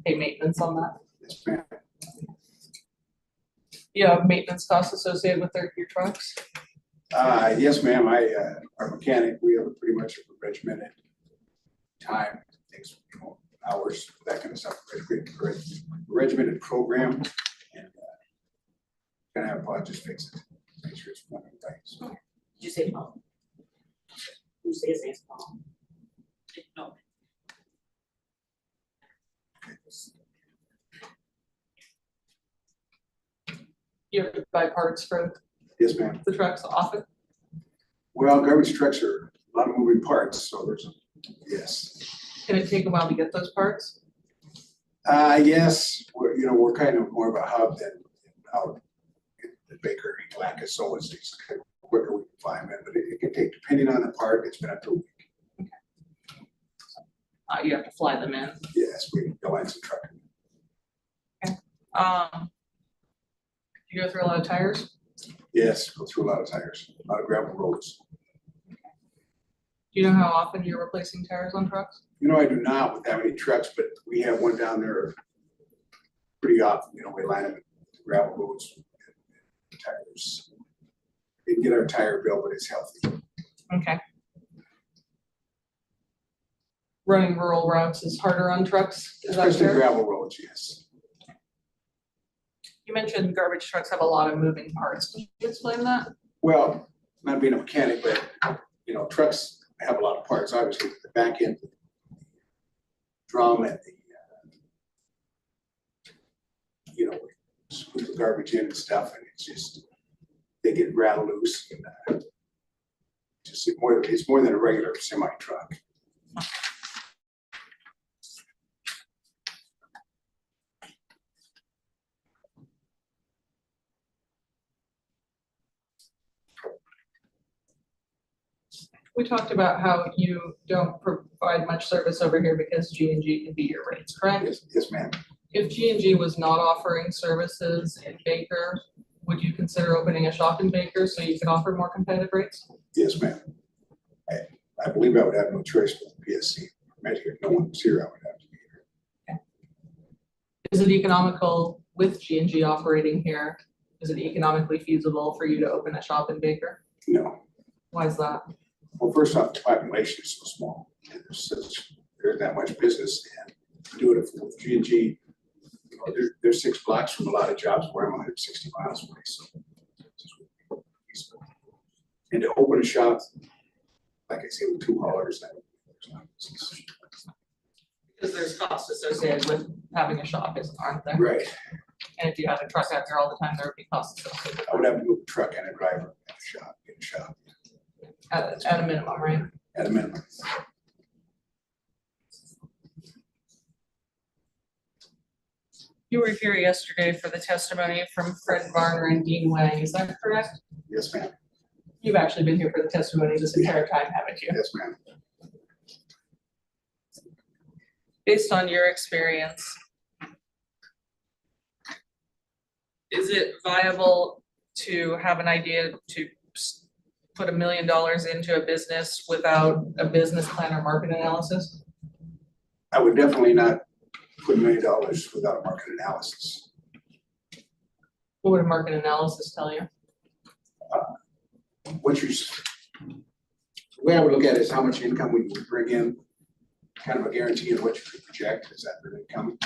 pay maintenance on that? Yes, ma'am. You have maintenance costs associated with your trucks? Yes, ma'am. Our mechanic, we have a pretty much a regimented time, things, hours, that kind of stuff, regimented program. And gonna have Bob just fix it, make sure it's running right. So, Did you say Paul? You say his name's Paul? No. You have to buy parts for yes, ma'am. the trucks often? Well, garbage trucks are a lot of moving parts, so there's, yes. Can it take a while to get those parts? Yes, we're kind of more of a hub than out in the Baker, Ekalaka, so it's kind of quicker we can find them, but it can take, depending on the part, it's been up to a week. You have to fly them in. Yes, we go line some trucking. You go through a lot of tires? Yes, go through a lot of tires, a lot of gravel roads. Do you know how often you're replacing tires on trucks? I do not with that many trucks, but we have one down there pretty often, we line up gravel roads, tires. We can get our tire bill, but it's healthy. Okay. Running rural routes is harder on trucks, is that Especially fair? gravel roads, yes. You mentioned garbage trucks have a lot of moving parts. Can you explain that? Well, not being a mechanic, but you know, trucks have a lot of parts, obviously, the back end, drum and the, you know, put the garbage in and stuff, and it's just, they get rattled loose. And, just it's more than a regular semi truck. We talked about how you don't provide much service over here because G&G can be your rates, correct? Yes, ma'am. If G&G was not offering services in Baker, would you consider opening a shop in Baker so you could offer more competitive rates? Yes, ma'am. I believe I would have no choice with the PSC. If no one was here, I would have to be here. Is it economical with G&G operating here? Is it economically feasible for you to open a shop in Baker? No. Why is that? Well, first off, the population is so small, and there's that much business, and to do it with G&G, you know, they're 6 blocks from a lot of jobs where I'm 160 miles away, so. And to open a shop, like I say, with 2 haulers, Because there's costs associated with having a shop, aren't there? right, And if you had a truck out there all the time, there would be costs associated I would have to move a truck and a driver at the shop, in a shop, at a minimum, right? at a minimum. You were here yesterday for the testimony from Fred Varner and Dean Wang, is that correct? Yes, ma'am. You've actually been here for the testimony this entire time, haven't you? Yes, ma'am. Based on your experience, is it viable to have an idea to put $1 million into a business without a business plan or market analysis? I would definitely not put $1 million without a market analysis. What would a market analysis tell you? The way I would look at it is how much income we would bring in, kind of a guarantee of what you could project, is that their income,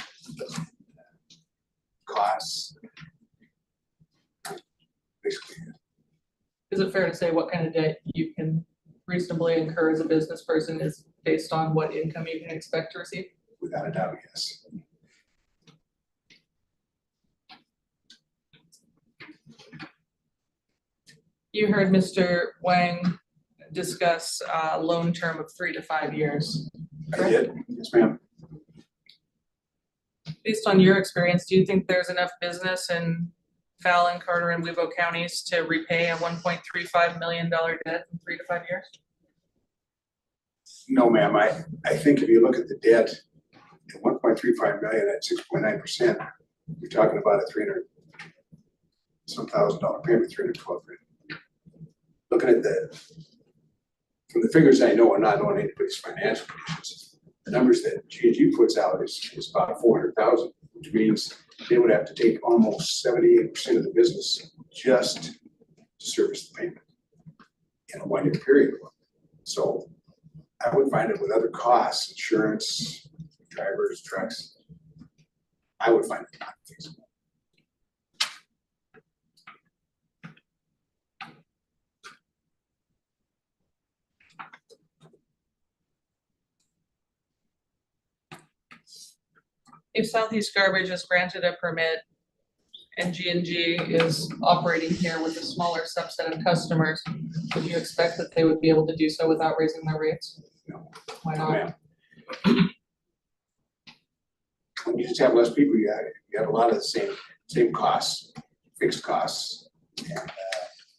costs. Basically, Is it fair to say what kind of debt you can reasonably incur as a business person is based on what income you can expect to receive? without a doubt, yes. You heard Mr. Wang discuss a loan term of 3 to 5 years. I did, yes, ma'am. Based on your experience, do you think there's enough business in Fallon, Carter, and Weebo counties to repay a $1.35 million debt in 3 to 5 years? No, ma'am, I think if you look at the debt, at 1.35 million at 6.9%, you're talking about a $300-some thousand payment, $312,000. Looking at from the figures I know, and not knowing anybody's financial conditions, the numbers that G&G puts out is about 400,000, which means they would have to take almost 78% of the business just to service the payment in a 1-year period. So I would find it with other costs, insurance, drivers, trucks, I would find it not feasible. If Southeast Garbage is granted a permit and G&G is operating here with a smaller subset of customers, would you expect that they would be able to do so without raising their rates? No. Why No, not? ma'am. When you just have less people, you have a lot of the same costs, fixed costs, and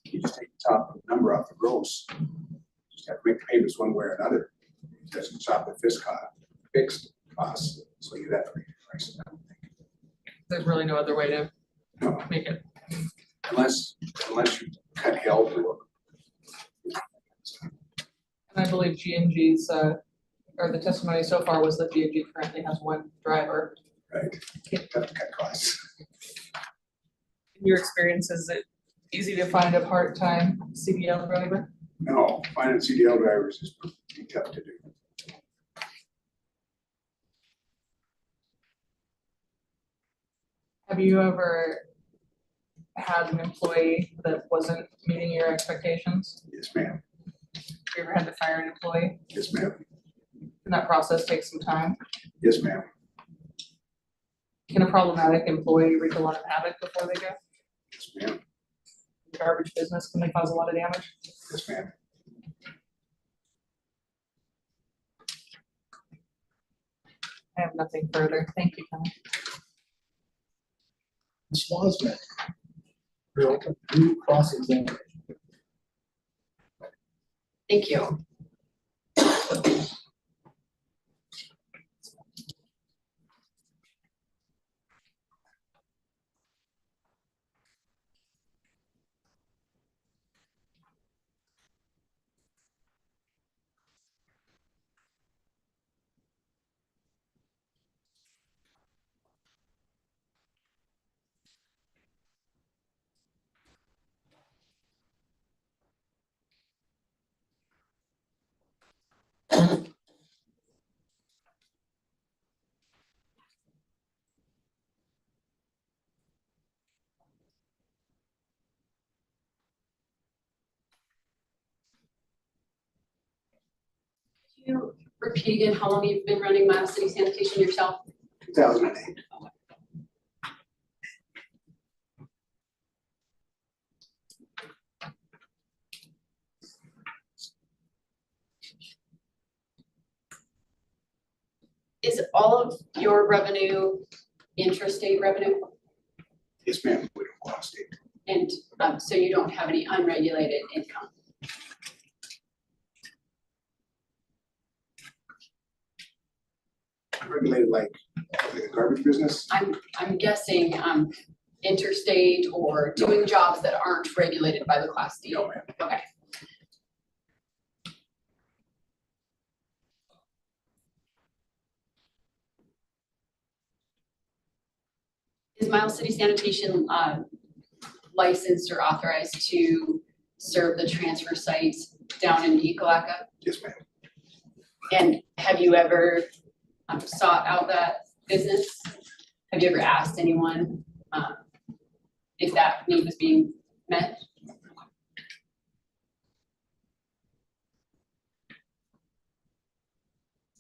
you just take the top number off the gross. You just have to make the payments one way or another. It doesn't stop the fixed costs, so you have to make the price. There's really no other way to No, make it. unless you cut help or. And I believe G&G's, or the testimony so far was that G&G currently has 1 driver. Right, have to cut costs. In your experience, is it easy to find a part-time CDL driver? No, finding CDL drivers is pretty tough to do. Have you ever had an employee that wasn't meeting your expectations? Yes, ma'am. you ever had to fire an employee? Yes, ma'am. Can that process take some time? Yes, ma'am. Can a problematic employee wreak a lot of havoc before they go? Yes, ma'am. Garbage business, can they cause a lot of damage? Yes, ma'am. I have nothing further. Thank you, Kelly. Ms. Wasman. You're welcome. You cross-examine. Thank you. Can you repeat again how long you've been running Miles City Sanitation yourself? 2008. Is all of your revenue intrastate revenue? Yes, ma'am. We don't go out of state. And so you don't have any unregulated income? Regulated like the garbage business. I'm guessing interstate or doing jobs that aren't regulated by the Class D. No, ma'am. Okay. Is Miles City Sanitation licensed or authorized to serve the transfer site down in Ekalaka? Yes, ma'am. And have you ever sought out that business? Have you ever asked anyone if that need was being met?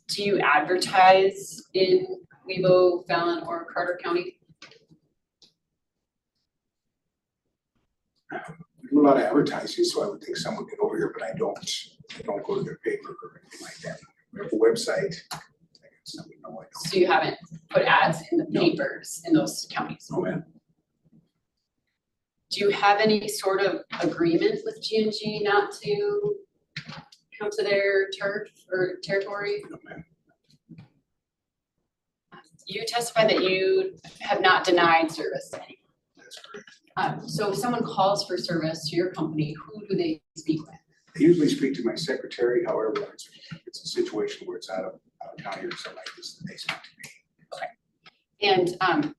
Do you advertise in Lebo, Fallon, or Carter County? We do a lot of advertising, so I would think someone get over here, but I don't go to their paper or anything like that. We have a website. I guess no, I don't. So you haven't put ads in the papers in those counties? No, ma'am. Do you have any sort of agreement with G&G not to come to their turf or territory? No, ma'am. You testified that you have not denied service to anyone. That's correct. So if someone calls for service to your company, who do they speak with? I usually speak to my secretary, however, it's a situation where it's out of county or something like this, they speak to me. And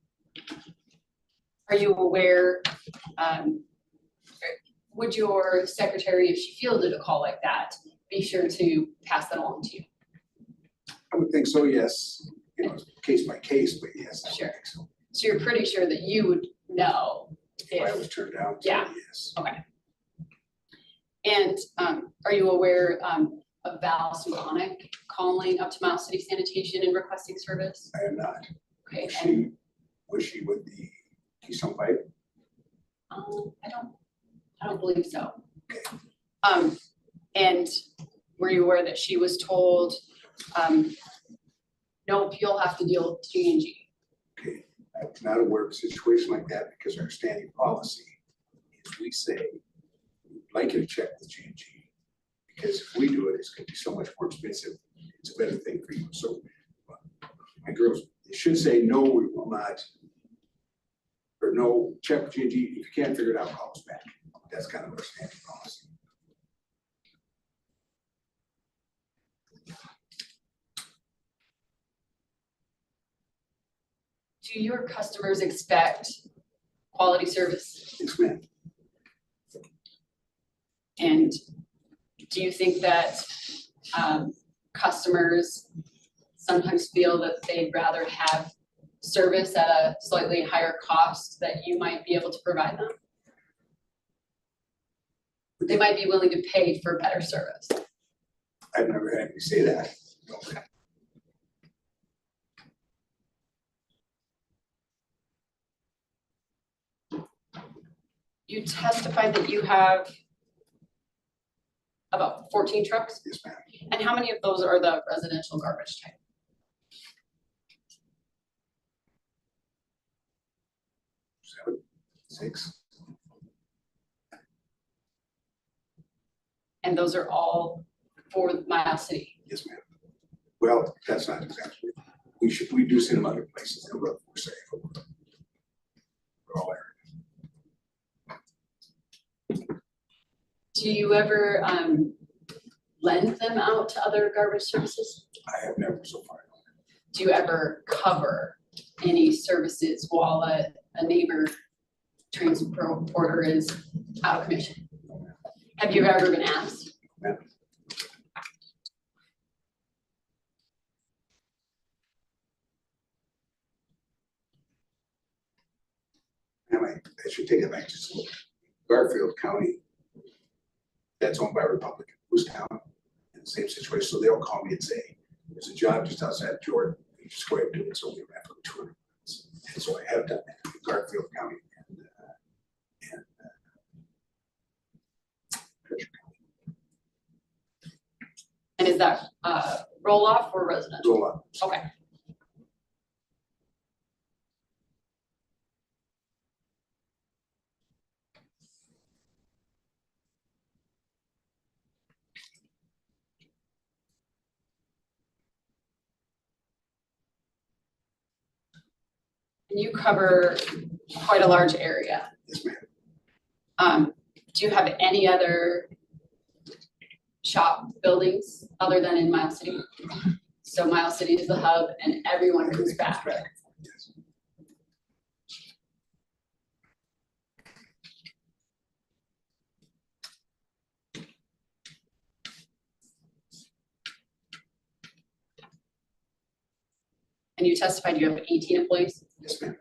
are you aware, would your secretary, if she fielded a call like that, be sure to pass that along to you? I would think so, yes. You know, case by case, but yes, I would Sure. think so. So you're pretty sure that you would know If I if, was turned down, Yeah. yes. okay. And are you aware of Val Suhanic calling up to Miles City Sanitation and requesting service? I am not. Okay, Was she with the Keystone Pipe? I don't believe so. And were you aware that she was told, nope, you'll have to deal with G&G? Okay, I'm not aware of a situation like that because our standing policy is we say, we'd like you to check with G&G. Because if we do it, it's gonna be so much more expensive. It's a better thing for you. So my girls, they should say, no, we will not. Or no, check with G&G. If you can't figure it out, call us back. That's kind of our standing policy. Do your customers expect quality service? Yes, ma'am. And do you think that customers sometimes feel that they'd rather have service at a slightly higher cost that you might be able to provide them? They might be willing to pay for better service. I've never had anybody say that. You testified that you have about 14 trucks, Yes, ma'am. and how many of those are the residential garbage type? 7, 6. And those are all for Miles City? Yes, ma'am. Well, that's not exactly. We do send them other places. They'll look for safe. We're all there. Do you ever lend them out to other garbage services? I have never so far. Do you ever cover any services while a neighbor transporter is out of commission? Have you ever been asked? Ma'am. I should take it back just a little. Garfield County, that's owned by Republican, Moose County, in the same situation, so they'll call me and say, there's a job just outside Jordan, you just go ahead and do it, so we have for 200 miles. And so I have done that in Garfield County and Treasure County. And is that roll off or residential? Roll up. Okay. And you cover quite a large area. Yes, ma'am. Do you have any other shop buildings other than in Miles City? So Miles City is the hub and everyone comes Everything back. Yes. And you testified you have 18 employees? Yes, ma'am.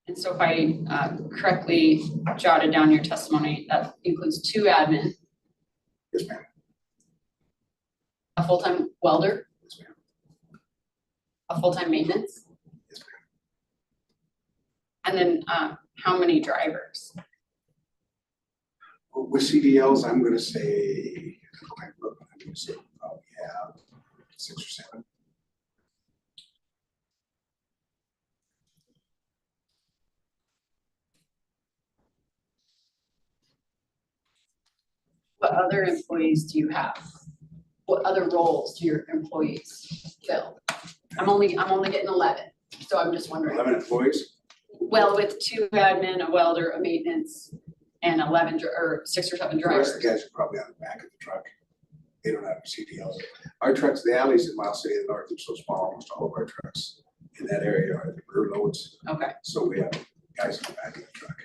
And so if I correctly jotted down your testimony, that includes 2 admin, Yes, ma'am. a full-time welder, Yes, ma'am. a full-time maintenance, Yes, ma'am. and then how many drivers? With CDLs, I'm gonna say, I'm gonna say probably have 6 or 7. What other employees do you have? What other roles do your employees fill? I'm only getting 11, so I'm just wondering. 11 employees? Well, with 2 admin, a welder, a maintenance, and 11 or 6 or 7 The rest of drivers. the guys are probably on the back of the truck. They don't have CDLs. Our trucks, the alleys in Miles City, the north are so small, almost all of our trucks in that area are the rear loads. Okay, So we have guys in the back of the truck.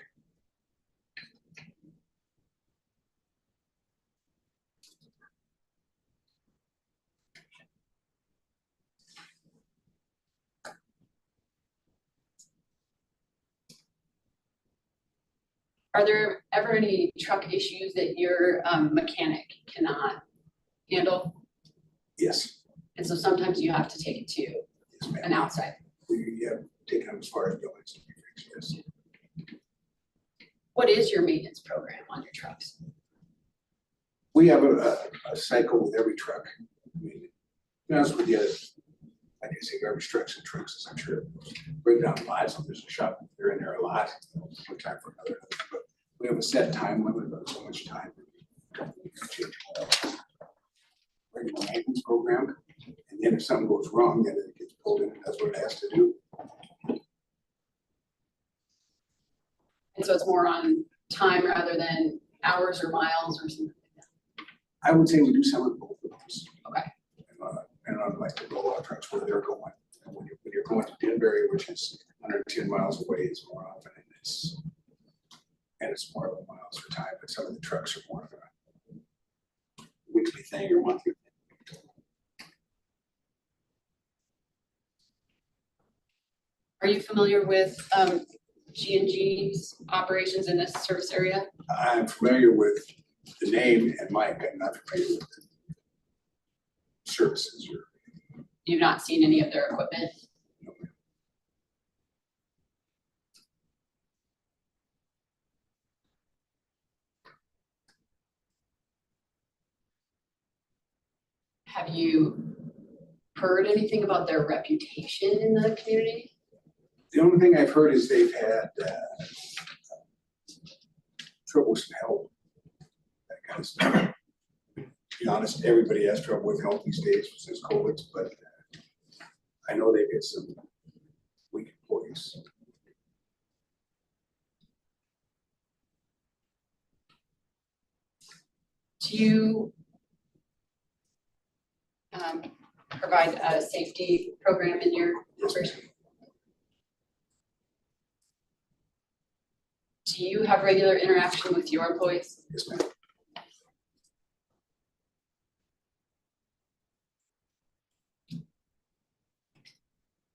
are there ever any truck issues that your mechanic cannot handle? Yes, And so sometimes you have to take it to yes, ma'am. an outside. We have taken them as far as buildings to be fixed, yes. What is your maintenance program on your trucks? We have a cycle with every truck. I mean, to be honest with you, like I say, garbage trucks and trucks, as I'm sure, break down lots, so there's a shop, they're in there a lot, one time for another. But we have a set time limit of so much time. We can change oil. Regular maintenance program, and then if something goes wrong, then it gets pulled in, and that's what it has to do. And so it's more on time rather than hours or miles or something like that. I would say we do some of both of those. Okay. And on like the roll-out trucks where they're going. And when you're going to Denbury, which is 110 miles away, it's more often, and it's more of a miles for time, but some of the trucks are more of a weekly thing or monthly thing. Are you familiar with G&G's operations in this service area? I'm familiar with the name and Mike, I'm not familiar with the services or. You've not seen any of their equipment? Have you heard anything about their reputation in the community? The only thing I've heard is they've had trouble with some help. That kind of stuff. To be honest, everybody has trouble with help these days since COVID, but I know they get some weak employees. Do you provide a safety program in your operation? Do you have regular interaction with your employees? Yes, ma'am.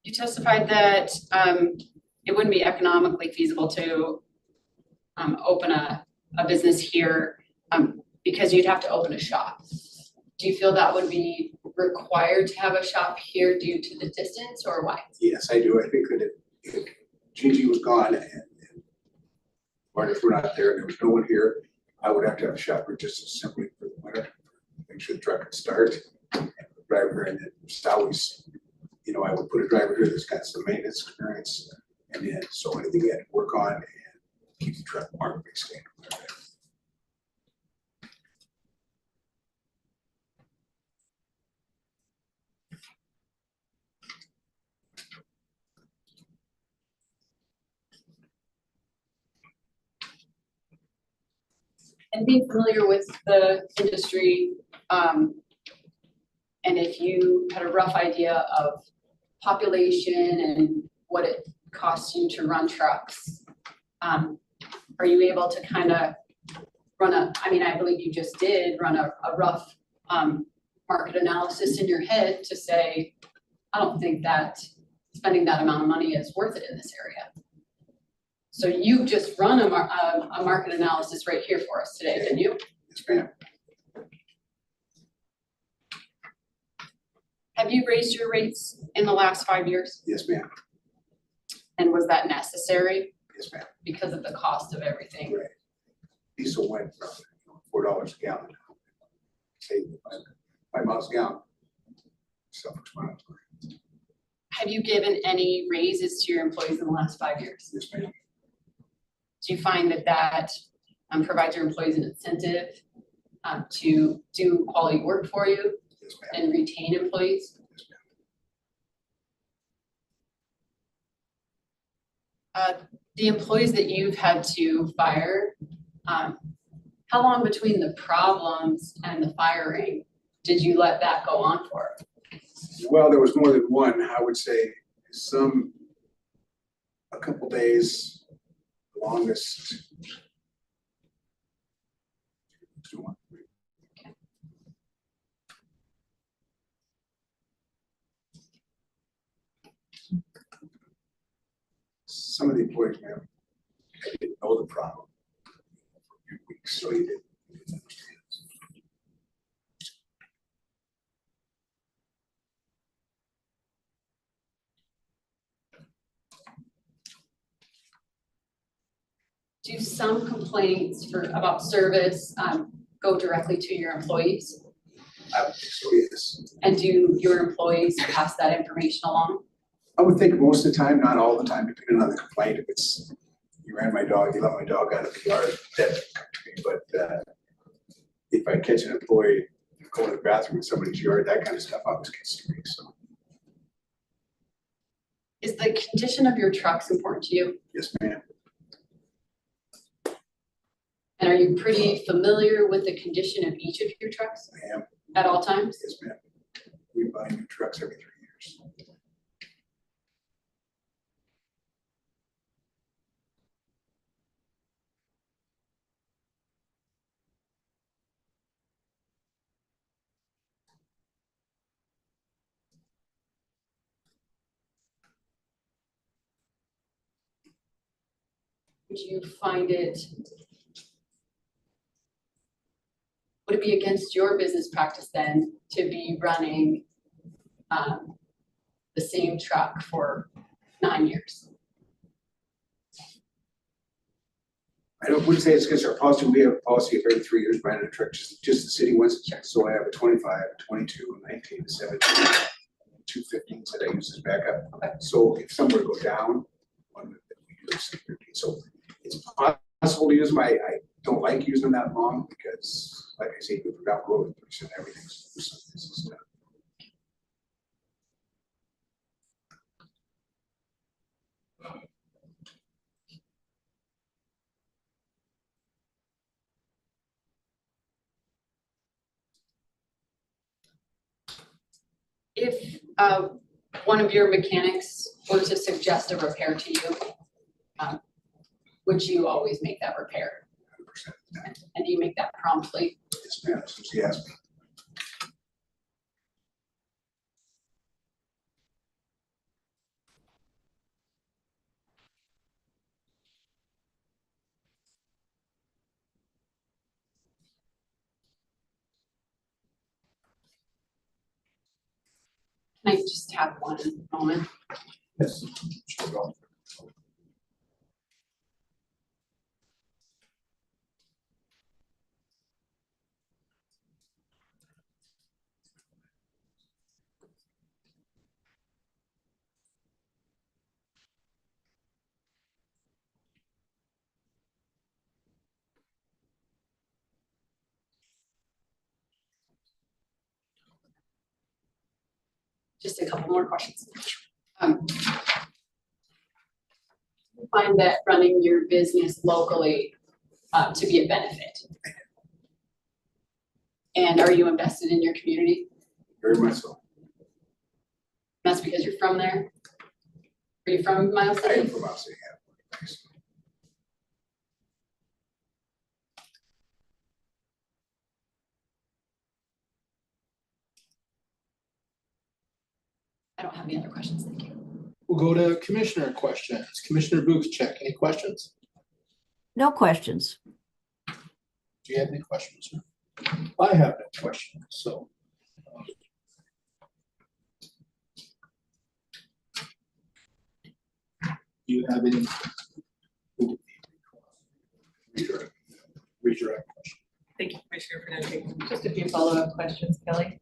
You testified that it wouldn't be economically feasible to open a business here because you'd have to open a shop. Do you feel that would be required to have a shop here due to the distance, or why? Yes, I do. I think that if Gigi was gone and Marty were not there and there was no one here, I would have to have a shop here just as simply for the winter. Make sure the truck could start and the driver, and then it's always, you know, I would put a driver here that's got some maintenance experience, and then so anything he had to work on and keep the truck marked basically. And being familiar with the industry, and if you had a rough idea of population and what it costs you to run trucks, are you able to kind of run I mean, I believe you just did run a rough market analysis in your head to say, I don't think that spending that amount of money is worth it in this area. So you just run a market analysis right here for us today, didn't you? Yes, ma'am. Have you raised your rates in the last 5 years? Yes, ma'am. And was that necessary Yes, ma'am. because of the cost of everything? Right. Diesel went from $4 a gallon. Say $5 a gallon. Self-explanatory. Have you given any raises to your employees in the last 5 years? Yes, ma'am. Do you find that provides your employees an incentive to do quality work for you Yes, ma'am. and retain employees? Yes, ma'am. The employees that you've had to fire, how long between the problems and the firing did you let that go on for? Well, there was more than one. I would say a couple days, the longest. Some of the employees, ma'am, didn't know the problem for a few weeks, so he didn't understand. Do some complaints about service go directly to your employees? I would think so, yes. And do your employees pass that information along? I would think most of the time, not all the time, depending on the complaint. If it's, you ran my dog, you let my dog out of the yard, that would come to me. But if I catch an employee going to the bathroom in somebody's yard, that kind of stuff always gets to me, so. Is the condition of your trucks important to you? Yes, ma'am. And are you pretty familiar with the condition of each of your trucks I am. at all times? Yes, ma'am. We buy new trucks every 3 years. would you find it? Would it be against your business practice then to be running the same truck for 9 years? wouldn't say it's against our policy. We have a policy of every 3 years buying a truck, just the city wants to check. So I have a 25, a 22, a 19, a 17, 2 15s that I use as backup. So if some were to go down, one would we use 15. So it's possible to use them. I don't like using them that long because, like I say, if we're down the road, everything's just If one of your mechanics were to suggest a repair to you, would you always make that repair? 100%. And do you make that promptly? Yes, ma'am. So she asked me. Can I just have one moment? Yes. Sure, go. Just a couple more questions. I find that running your business locally to be a benefit. And are you invested in your community? Very much so. That's because you're from there? Are you from Miles I am City? from Miles City. Yeah. Thanks. I don't have any other questions, thank you. We'll go to commissioner questions. Commissioner Buchcheck, any questions? No questions. Do you have any questions, sir? I have no questions, so. Do you have any? Redirect question. Thank you, Commissioner Pernod. Just a few follow-up questions, Kelly.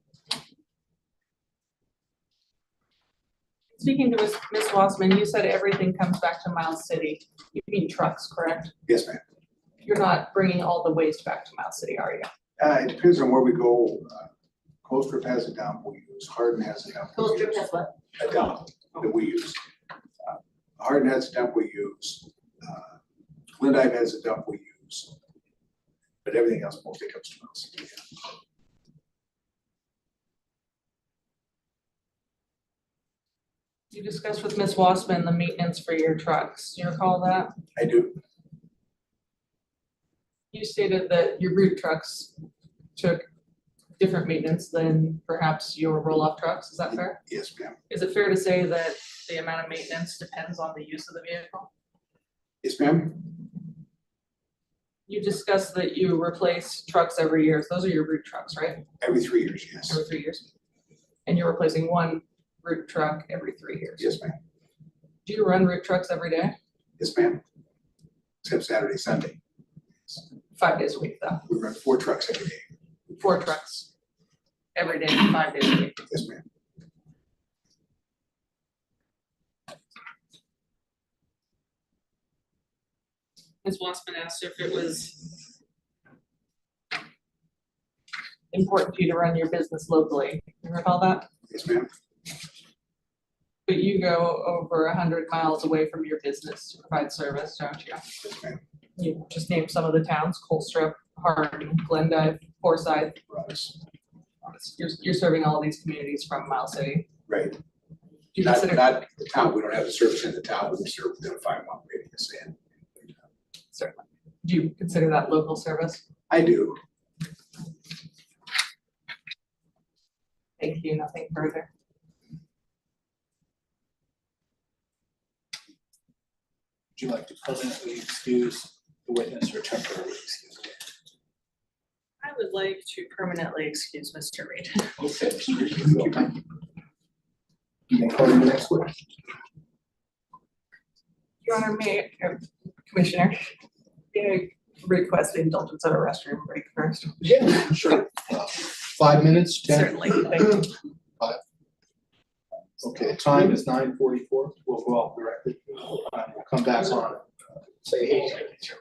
Speaking to Ms. Wassman, you said everything comes back to Miles City. You mean trucks, correct? Yes, ma'am. You're not bringing all the waste back to Miles City, are you? It depends on where we go. Colstrip has a dump we use. Hardin has a dump. we Colstrip use. has what? A dump that we use. Hardin has a dump we use. Glendive has a dump we use. But everything else mostly comes to us. You discussed with Ms. Wassman the maintenance for your trucks. Do you recall that? I do. You stated that your root trucks took different maintenance than perhaps your roll-off trucks. Is that fair? Yes, ma'am. Is it fair to say that the amount of maintenance depends on the use of the vehicle? Yes, ma'am. You discussed that you replace trucks every year. So those are your root trucks, right? Every 3 years, yes. Every 3 years. And you're replacing one root truck every 3 years. Yes, ma'am. Do you run root trucks every day? Yes, ma'am. Except Saturday, Sunday. 5 days a week though. We run 4 trucks every day. 4 trucks every day, 5 days a week. Yes, ma'am. Ms. Wassman asked if it was important to you to run your business locally. You recall that? Yes, ma'am. But you go over 100 miles away from your business to provide service, don't you? Yes, ma'am. You just named some of the towns: Colstrip, Hardin, Glendive, Forsyth. Promise. You're serving all of these communities from Miles City. Right. Do you Not consider? the town. We don't have the service in the town. We serve within a 5-mile radius. And Certainly. Do you consider that local service? I do. Thank you. Nothing further. you like to permanently excuse the witness or temporarily excuse the witness? I would like to permanently excuse Mr. Reed. Okay. Mr. Reed, you will. Thank you. You may call your next witness. Your Honor, Commissioner, may I request the indulgence of a restroom break first? Yeah, sure. 5 minutes, 10? Certainly, thank you. Okay, the time is 9:44. We'll go off directly. We'll come back on, say 8.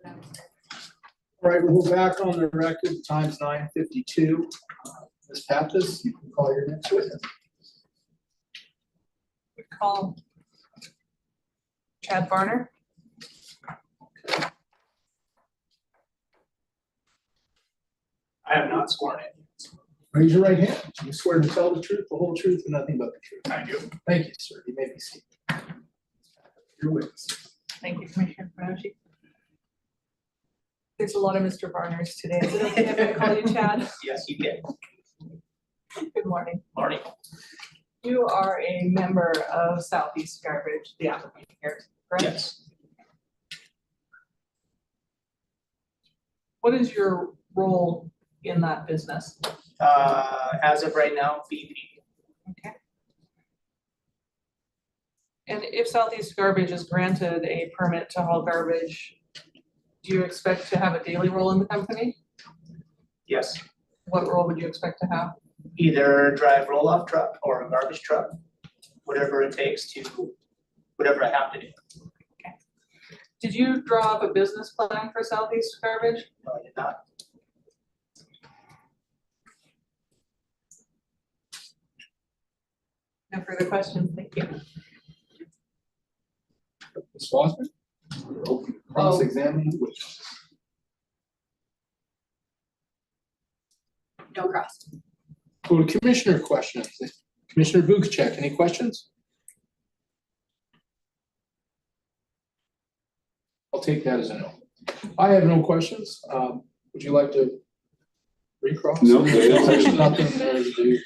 All right, we'll go back on the record, time's 9:52. Ms. Pappas, you can call your next witness. We call Chad Varner. I have not sworn in. Raise your right hand. Do you swear to tell the truth, the whole truth, and nothing but the truth? I do. Thank you, sir. You may be seated. Your witness. Thank you, Commissioner Bernacchi. There's a lot of Mr. Varners today. Is it okay if I call you Chad? Yes, you can. Good morning. Morning. You are a member of Southeast Garbage, the applicant here, correct? Yes. What is your role in that business? As of right now, BP. Okay. And if Southeast Garbage is granted a permit to haul garbage, do you expect to have a daily role in the company? Yes. What role would you expect to have? Either drive roll-off truck or a garbage truck, whatever it takes to, whatever I have to do. Did you draw up a business plan for Southeast Garbage? No, I did not. No further questions, thank you. Ms. Wasserman? Cross-examine the witness. No cross. Go to commissioner questions. Commissioner Vukuchek, any questions? I'll take that as a no. I have no questions. Would you like to recross? No. There's nothing there to do.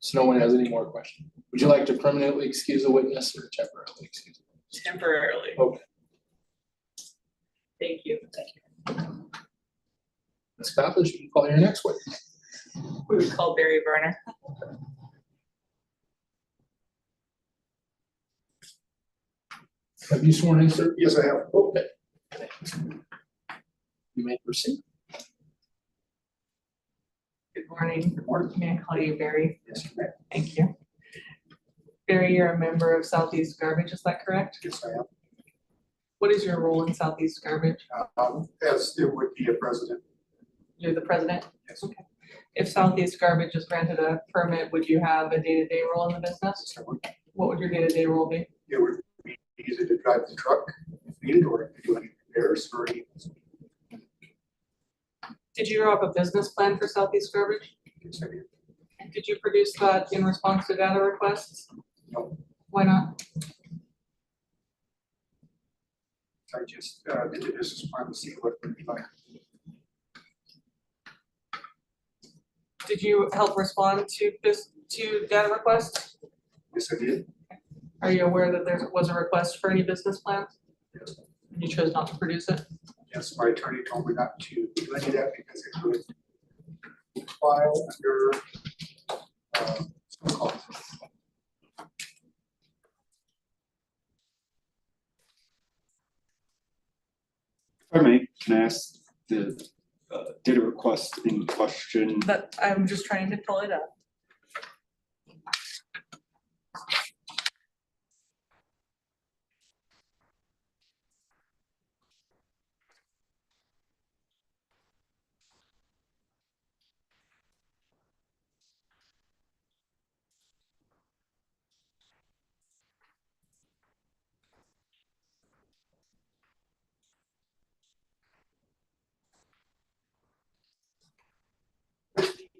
So no one has any more questions. Would you like to permanently excuse the witness or temporarily excuse? Temporarily. Okay. Thank you. Ms. Pappas, you can call your next witness. We would call Barry Varner. Have you sworn in, sir? Yes, I have. Okay. You may proceed. Good morning. May I call you Barry? Yes, ma'am. Thank you. Barry, you're a member of Southeast Garbage, is that correct? Yes, I am. What is your role in Southeast Garbage? As it would be a president. You're the president? Yes. Okay. If Southeast Garbage is granted a permit, would you have a day-to-day role in the business? What would your day-to-day role be? It would be easy to drive the truck if needed or do any repairs or any. Did you draw up a business plan for Southeast Garbage? Yes, I did. And did you produce that in response to data requests? No. Why not? I just did the business plan to see what it would be like. Did you help respond to data requests? Yes, I did. Are you aware that there was a request for any business plans? Yes. And you chose not to produce it? Yes, my attorney told me not to do any of that because it would file under so-called. If I may, can I ask the data request in question? That, I'm just trying to pull it up.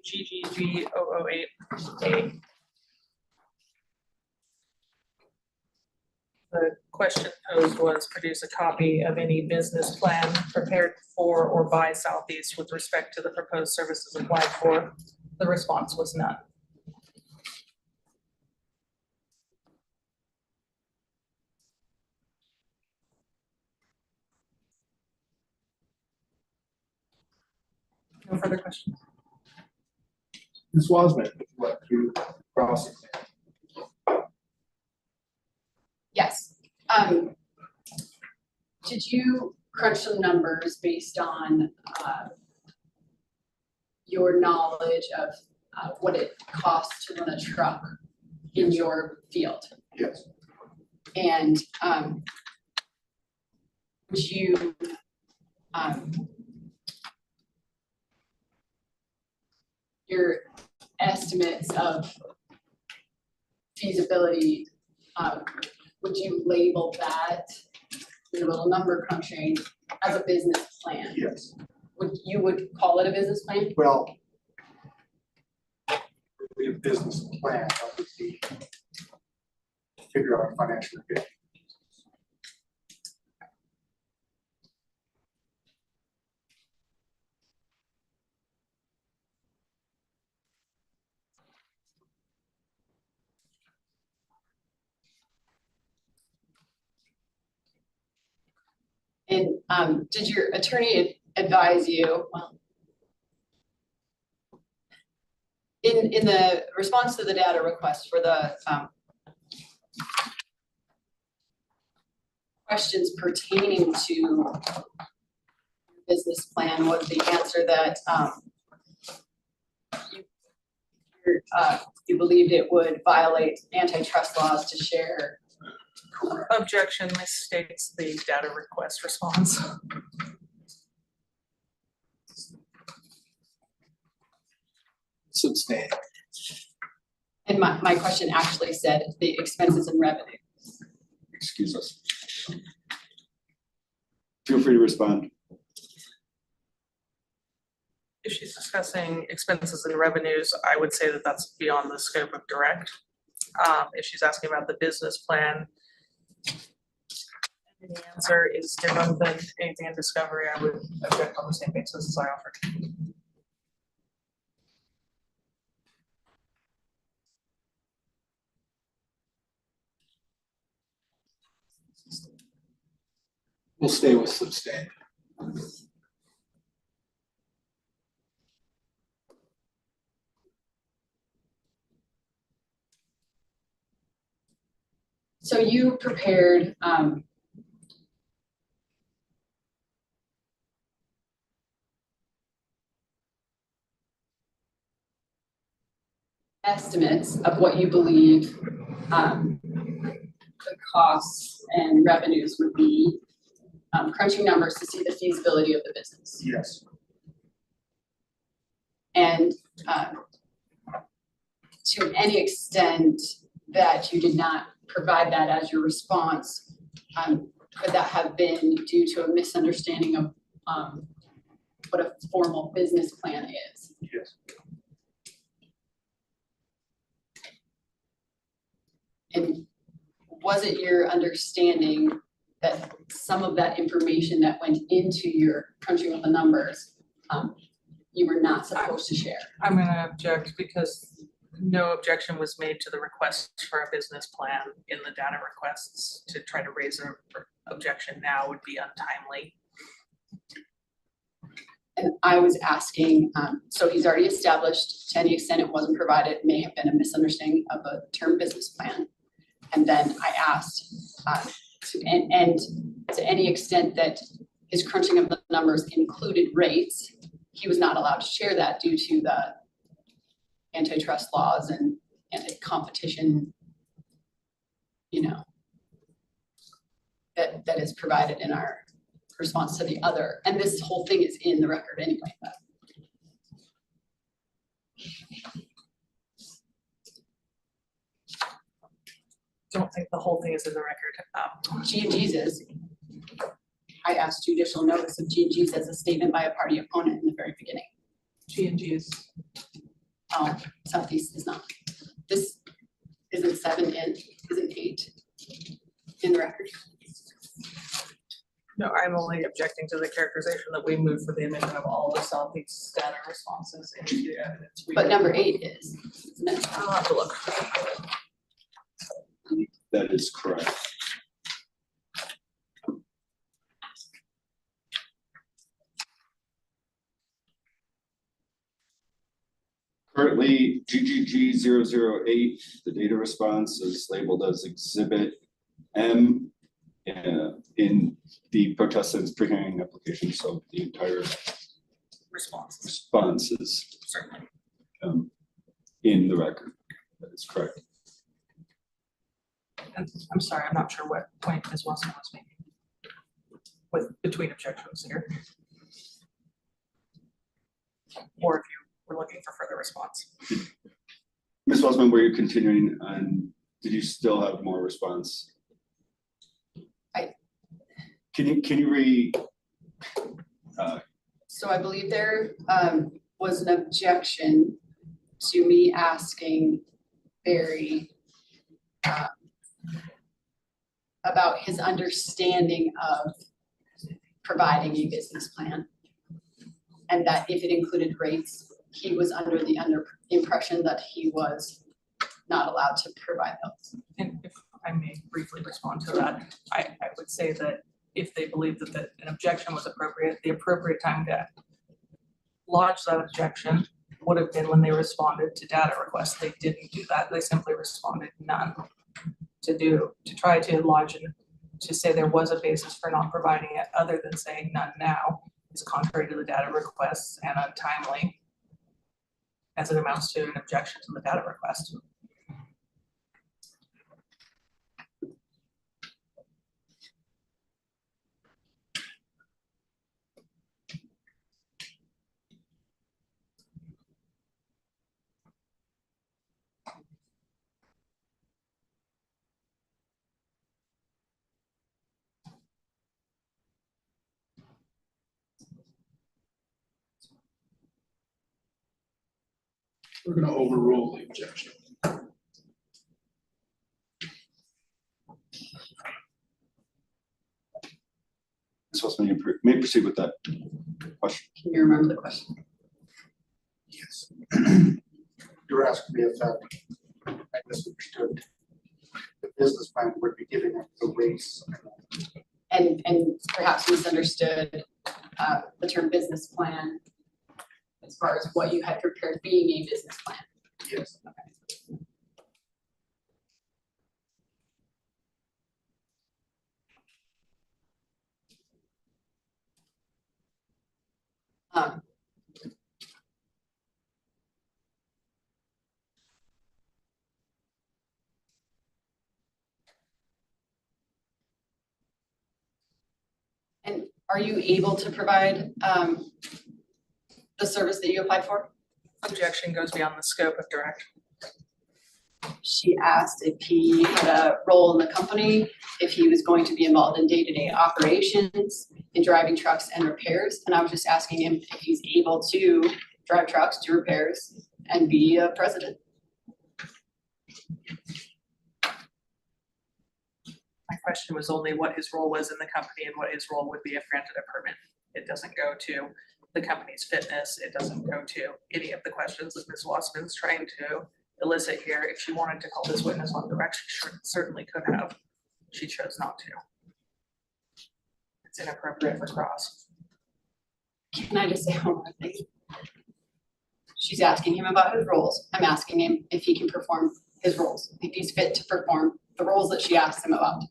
GGG 008A. The question posed was produce a copy of any business plan prepared for or by Southeast with respect to the proposed services applied for. The response was none. No further questions. Ms. Wasman, would you like to cross-examine? Yes. Did you crunch some numbers based on your knowledge of what it costs to run a truck in your field? Yes. And would you, your estimates of feasibility, would you label that, your little number crunching, as a business plan? Yes. You would call it a business plan? Well, we have business plan, that would be figure out financial fit. And did your attorney advise you, well, in the response to the data request for the questions pertaining to business plan, was the answer that you believed it would violate antitrust laws to share? Objection misstates the data request response. Substain. And my question actually said the expenses and revenue. Excuse us. Feel free to respond. If she's discussing expenses and revenues, I would say that that's beyond the scope of direct. If she's asking about the business plan, and the answer is different than anything in discovery, I would object on the same basis as I offered. We'll stay with substain. So you prepared estimates of what you believe the costs and revenues would be, crunching numbers to see the feasibility of the business. Yes. And to any extent that you did not provide that as your response, could that have been due to a misunderstanding of what a formal business plan is? Yes. And was it your understanding that some of that information that went into your crunching of the numbers, you were not supposed to share? I'm gonna object because no objection was made to the request for a business plan in the data requests. To try to raise an objection now would be untimely. And I was asking, so he's already established, to any extent it wasn't provided, may have been a misunderstanding of a term business plan. And then I asked, and to any extent that his crunching of the numbers included rates, he was not allowed to share that due to the antitrust laws and competition, that is provided in our response to the other. And this whole thing is in the record anyway, but. Don't think the whole thing is in the record. G&G's is. I asked judicial notice of G&G's as a statement by a party opponent in the very beginning. G&G is. Southeast is not. This isn't 7 in, isn't 8 in the record. No, I'm only objecting to the characterization that we moved for the admission of all the Southeast data responses into the evidence. But number 8 is, isn't it? I'll have to look. That is correct. Currently, GGG 008, the data response is labeled as Exhibit M in the protestant's pre-hearing application, so the entire response is Certainly. In the record. That is correct. I'm sorry, I'm not sure what point Ms. Wilson was making. between objections here. Or if you were looking for further response. Ms. Welsman, were you continuing on, did you still have more response? Can you So I believe there was an objection to me asking Barry about his understanding of providing a business plan. And that if it included rates, he was under the impression that he was not allowed to provide those. And if I may briefly respond to that, I would say that if they believed that an objection was appropriate, the appropriate time to lodge that objection would have been when they responded to data requests. They didn't do that. They simply responded none. To try to lodge and to say there was a basis for not providing it other than saying none now is contrary to the data requests and untimely as it amounts to an objection to the data request. We're gonna overrule the objection. Ms. Welsman, you may proceed with that question. Can you remember the question? Yes. You're asking me if I misunderstood. The business plan would be giving us the rates. And perhaps misunderstood the term business plan as far as what you had prepared being a business plan. Yes. And are you able to provide the service that you applied for? Objection goes beyond the scope of direction. She asked if he had a role in the company, if he was going to be involved in day-to-day operations, in driving trucks and repairs. And I was just asking him if he's able to drive trucks, do repairs, and be a president. My question was only what his role was in the company and what his role would be if granted a permit. It doesn't go to the company's fitness. It doesn't go to any of the questions that Ms. Wassman's trying to elicit here. If she wanted to call this witness on direct, she certainly could have. She chose not to. It's inappropriate for cross. Can I just say one more thing? She's asking him about his roles. I'm asking him if he can perform his roles, if he's fit to perform the roles that she asked him about.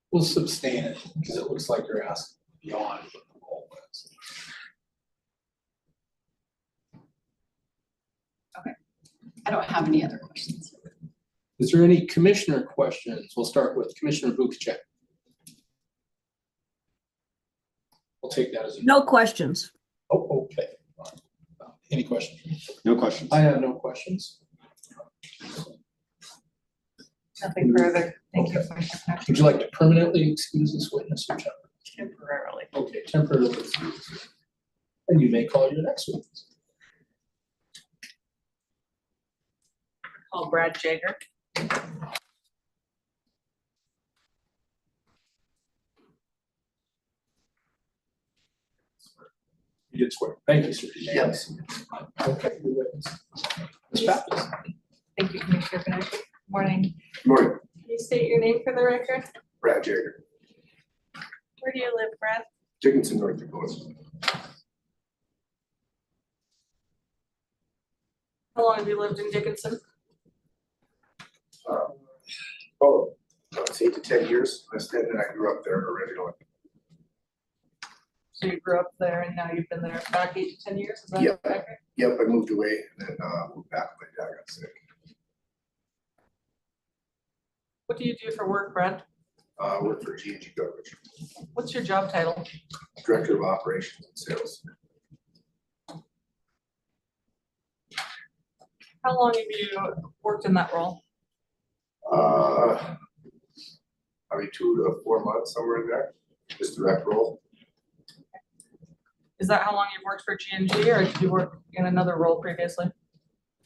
We'll sustain it because it looks like you're asking beyond what the role was. I don't have any other questions. Is there any commissioner questions? We'll start with Commissioner Vukacek. We'll take that as a. No questions. Oh, okay. Any questions? No questions. I have no questions. Nothing further. Thank you. Would you like to permanently excuse this witness or Temporarily. okay, temporarily excuse. And you may call your next witness. Call Brad Jager. You did swear. Thank you, sir. Yes. Okay. Your witness. Ms. Pappas. Thank you, Commissioner Knapp. Morning. Morning, Can you state your name for the record? Brad Jagger, Where do you live, Brad? Dickinson, North Dakota. How long have you lived in Dickinson? It's 8 to 10 years. And I grew up there originally. So you grew up there and now you've been there back 8 to 10 years, is that Yeah. accurate? Yep, I moved away and then moved back when my dad got sick. What do you do for work, Brad? Worked for G&G Coverage, What's your job title? Director of Operations and Sales. How long have you worked in that role? Probably 2 to 4 months, somewhere in there, just direct role. Is that how long you've worked for G&G or did you work in another role previously?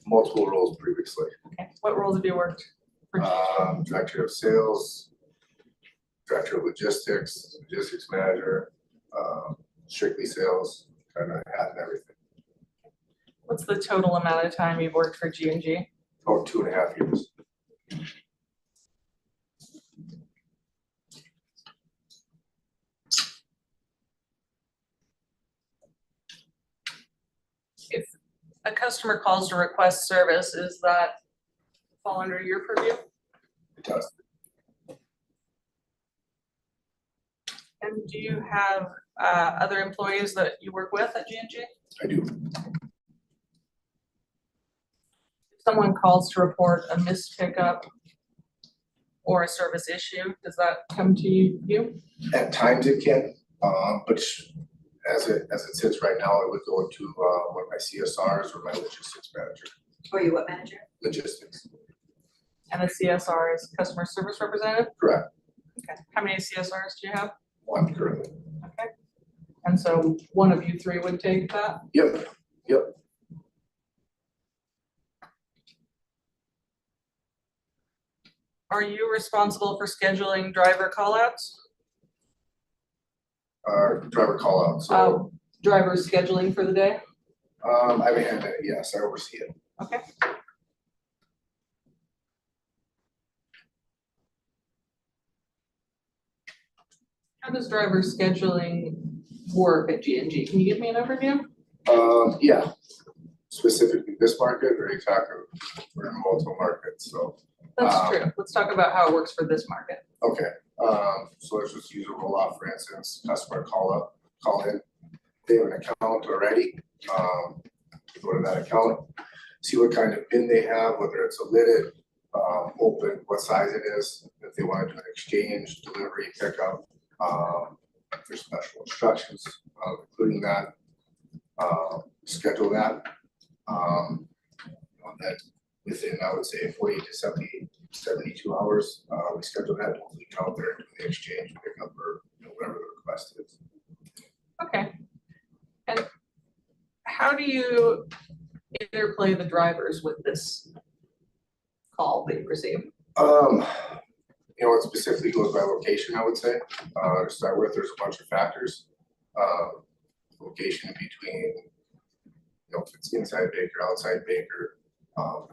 Multiple roles previously. Okay, what roles have you worked for G&G? Director of Sales, Director of Logistics, Logistics Manager, strictly sales, kind of had everything. What's the total amount of time you've worked for G&G? About 2.5 years. If a customer calls to request service, is that fall under your purview? It does. And do you have other employees that you work with at G&G? I do. If someone calls to report a missed pickup or a service issue, does that come to you? At times it can, but as it sits right now, it would go to one of my CSRs or my logistics manager. Or you what manager? Logistics, And the CSR is customer service representative? correct. Okay. How many CSRs do you have? One currently. Okay. And so one of you three would take that? Yep. Are you responsible for scheduling driver callouts? Driver call out. So Driver scheduling for the day? I haven't had it. Yes, I oversee it. Okay. How does driver scheduling work at G&G? Can you give me an overview? Yeah. Specifically this market, or are you talking, we're in multiple markets, so. That's true. Let's talk about how it works for this market. Okay, so let's just use a roll off, for instance, customer call in. They have an account already, go to that account, see what kind of bin they have, whether it's a lidded, open, what size it is, if they want to do an exchange, delivery, pickup. There's special instructions, including that, schedule that. That within, I would say, 40 to 72 hours, we schedule that, we count there, do the exchange, pickup, or whatever the request is. Okay. And how do you interplay the drivers with this call that you receive? It specifically goes by location, I would say. To start with, there's a bunch of factors. Location between, if it's inside Baker, outside Baker,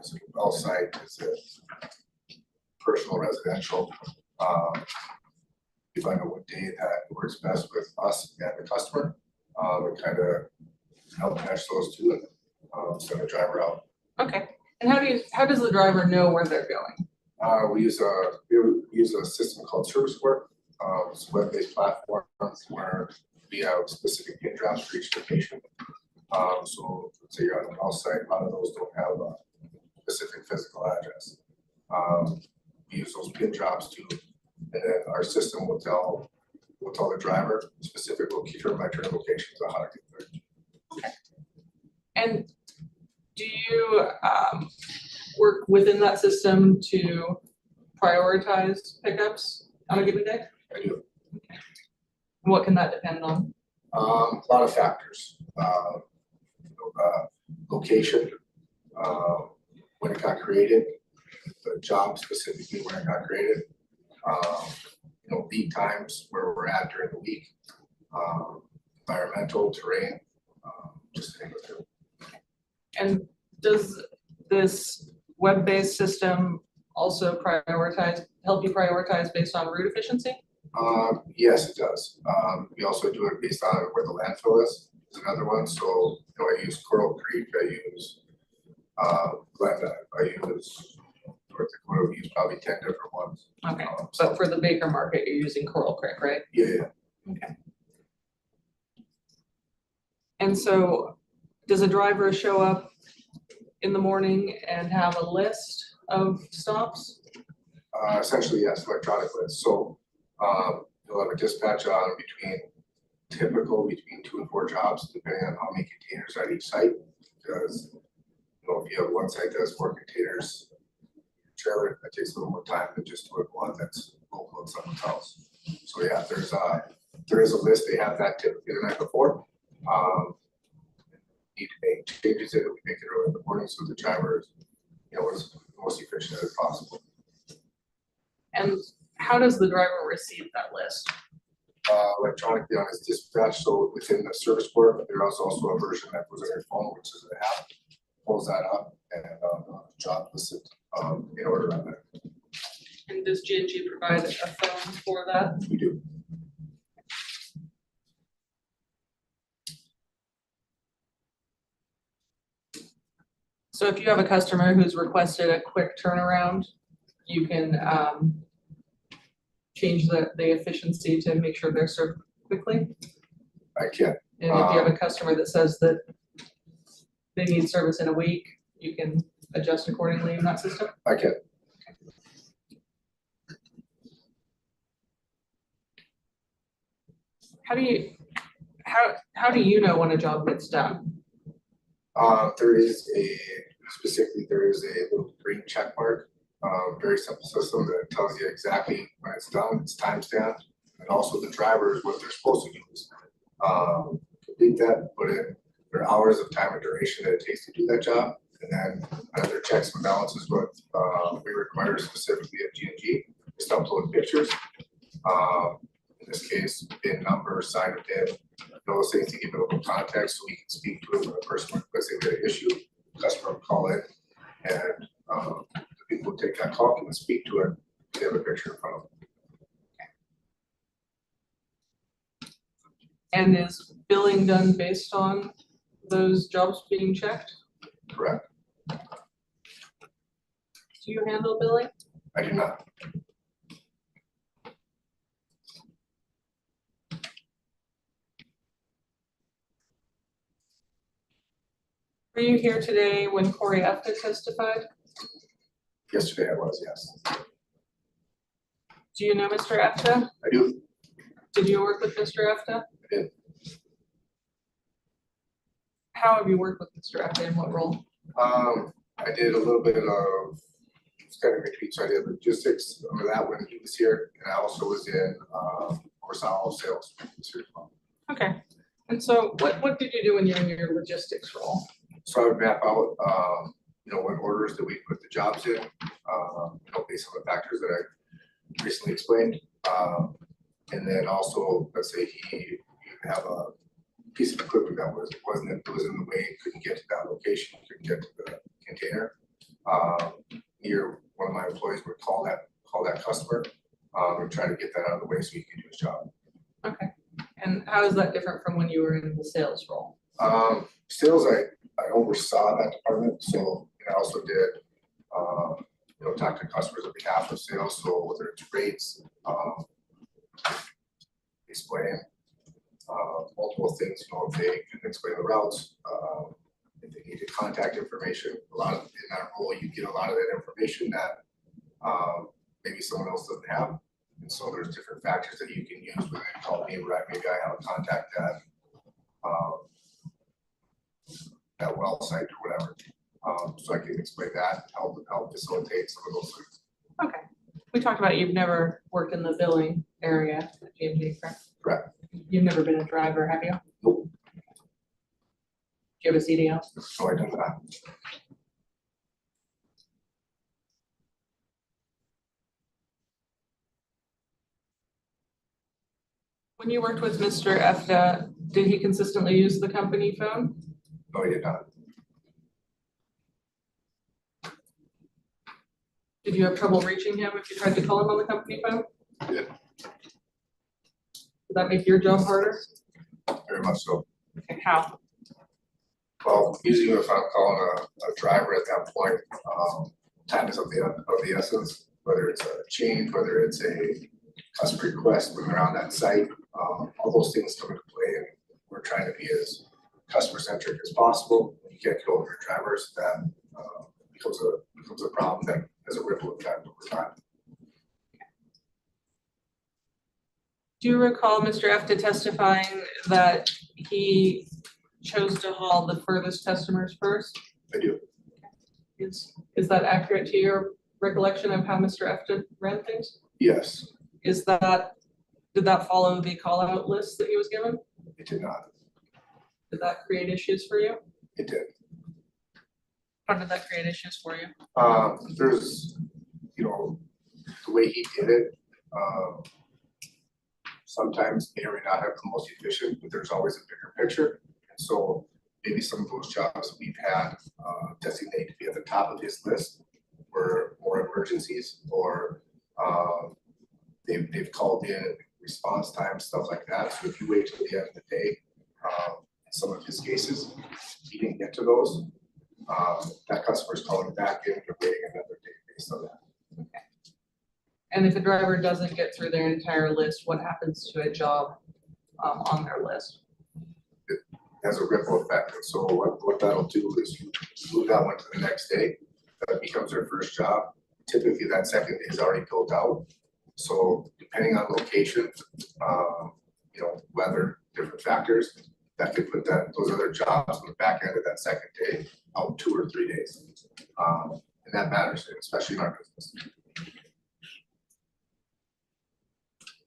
is it outside, is it personal, residential? We find out what day that works best with us and the customer. We kind of help match those two and send a driver out. Okay. And how does the driver know where they're going? We use a system called Service Work. It's a web-based platform where we have specific pin drops for each location. So let's say you're on the south side, a lot of those don't have a specific physical address. We use those pin drops too, and then our system will tell the driver specific location, return locations of how to get there. Okay. And do you work within that system to prioritize pickups on a given day? I do. What can that depend on? A lot of factors. Location, when it got created, the job specifically when it got created, lead times where we're at during the week, environmental terrain, just to name a few. And does this web-based system also help you prioritize based on route efficiency? Yes, it does. We also do it based on where the landfill is another one. So, I use Coral Creek, I use Glenda, I use North Dakota, we use probably 10 different ones. Okay, but for the Baker Market, you're using Coral Creek, right? Yeah. Okay. And so does a driver show up in the morning and have a list of stops? Essentially, yes, electronic list. So, you'll have a dispatch on between 2 and 4 jobs, depending on how many containers at each site. Because, if you have one site that has 4 containers, trailer, that takes a little more time than just doing one that's local in someone's house. So yeah, there is a list. They have that typically the night before. Need to make changes in it. We make it early in the morning so the driver is, as most efficient as possible. And how does the driver receive that list? Electronically on his dispatch. So within the service port, there's also a version that goes on your phone, which is an app, pulls that up and job listed in order on that. And does G&G provide a phone for that? We do. So if you have a customer who's requested a quick turnaround, you can change the efficiency to make sure they're served quickly? I can. And if you have a customer that says that they need service in a week, you can adjust accordingly in that system? I can. How do you know when a job gets done? There is a little green check mark, very simple system that tells you exactly when it's done, it's timestamped, and also the drivers what they're supposed to use. Complete that, put in their hours of time and duration that it takes to do that job, and then other checks and balances what we require specifically at G&G, just upload pictures. In this case, PIN number, sign a PIN, those things to give it a little context so we can speak to it when a person requests an issue. Customer will call in, and the people who take that call can speak to it. They have a picture in front of them. And is billing done based on those jobs being checked? Correct. Do you handle billing? I do not. Were you here today when Corey Efka testified? Yesterday I was, yes. Do you know Mr. Efka? I do. Did you work with Mr. Efka? I did. How have you worked with Mr. Efka, in what role? I did a little bit of, it's kind of between, so I did logistics under that when he was here, and I also was in horizontal sales. Okay, and so what did you do when you're in your logistics role? So I would map out, what orders that we put the jobs in, based on the factors that I recently explained. And then also, let's say you have a piece of equipment that was in the way, couldn't get to that location, couldn't get to the container. One of my employees would call that customer and try to get that out of the way so he could do his job. Okay, and how is that different from when you were in the sales role? Sales, I oversaw that department, so I also did, talk to customers on behalf of sales. So whether it's rates, explain multiple things, if they can explain the routes, if they needed contact information, a lot of in that role, you get a lot of that information that maybe someone else doesn't have. And so there's different factors that you can use when they call me, right? Maybe I have a contact that well site or whatever. So I can explain that, help facilitate some of those things. Okay, we talked about you've never worked in the billing area at G&G, correct? Correct. You've never been a driver, have you? Nope. Do you have a CDL? So I did that. When you worked with Mr. Efka, did he consistently use the company phone? No, I did not. Did you have trouble reaching him if you tried to call him on the company phone? Yeah. Did that make your job harder? Very much so. Okay, how? Well, usually if I'm calling a driver at that point, time is of the essence, whether it's a change, whether it's a customer request when they're on that site, all those things come into play, and we're trying to be as customer centric as possible. When you can't get over your drivers, that becomes a problem that has a ripple effect over time. Do you recall Mr. Efta testifying that he chose to haul the furthest customers first? I do. Is that accurate to your recollection of how Mr. Efta ran things? Yes, Did that follow the call out list that he was given? it did not. Did that create issues for you? It did. How did that create issues for you? There's, the way he did it, sometimes may or may not have the most efficient, but there's always a bigger picture. And so maybe some of those jobs we've had designated to be at the top of his list were more emergencies, or they've called in response time, stuff like that. So if you wait till the end of the day, in some of his cases, he didn't get to those. That customer's calling back in, you're waiting another day based on that. Okay. And if a driver doesn't get through their entire list, what happens to a job on their list? It has a ripple effect. And so what that'll do is you move that one to the next day, that becomes their first job. Typically that second day is already built out. So depending on location, weather, different factors, that could put those other jobs on the back end of that second day out 2 or 3 days. And that matters, especially in our business.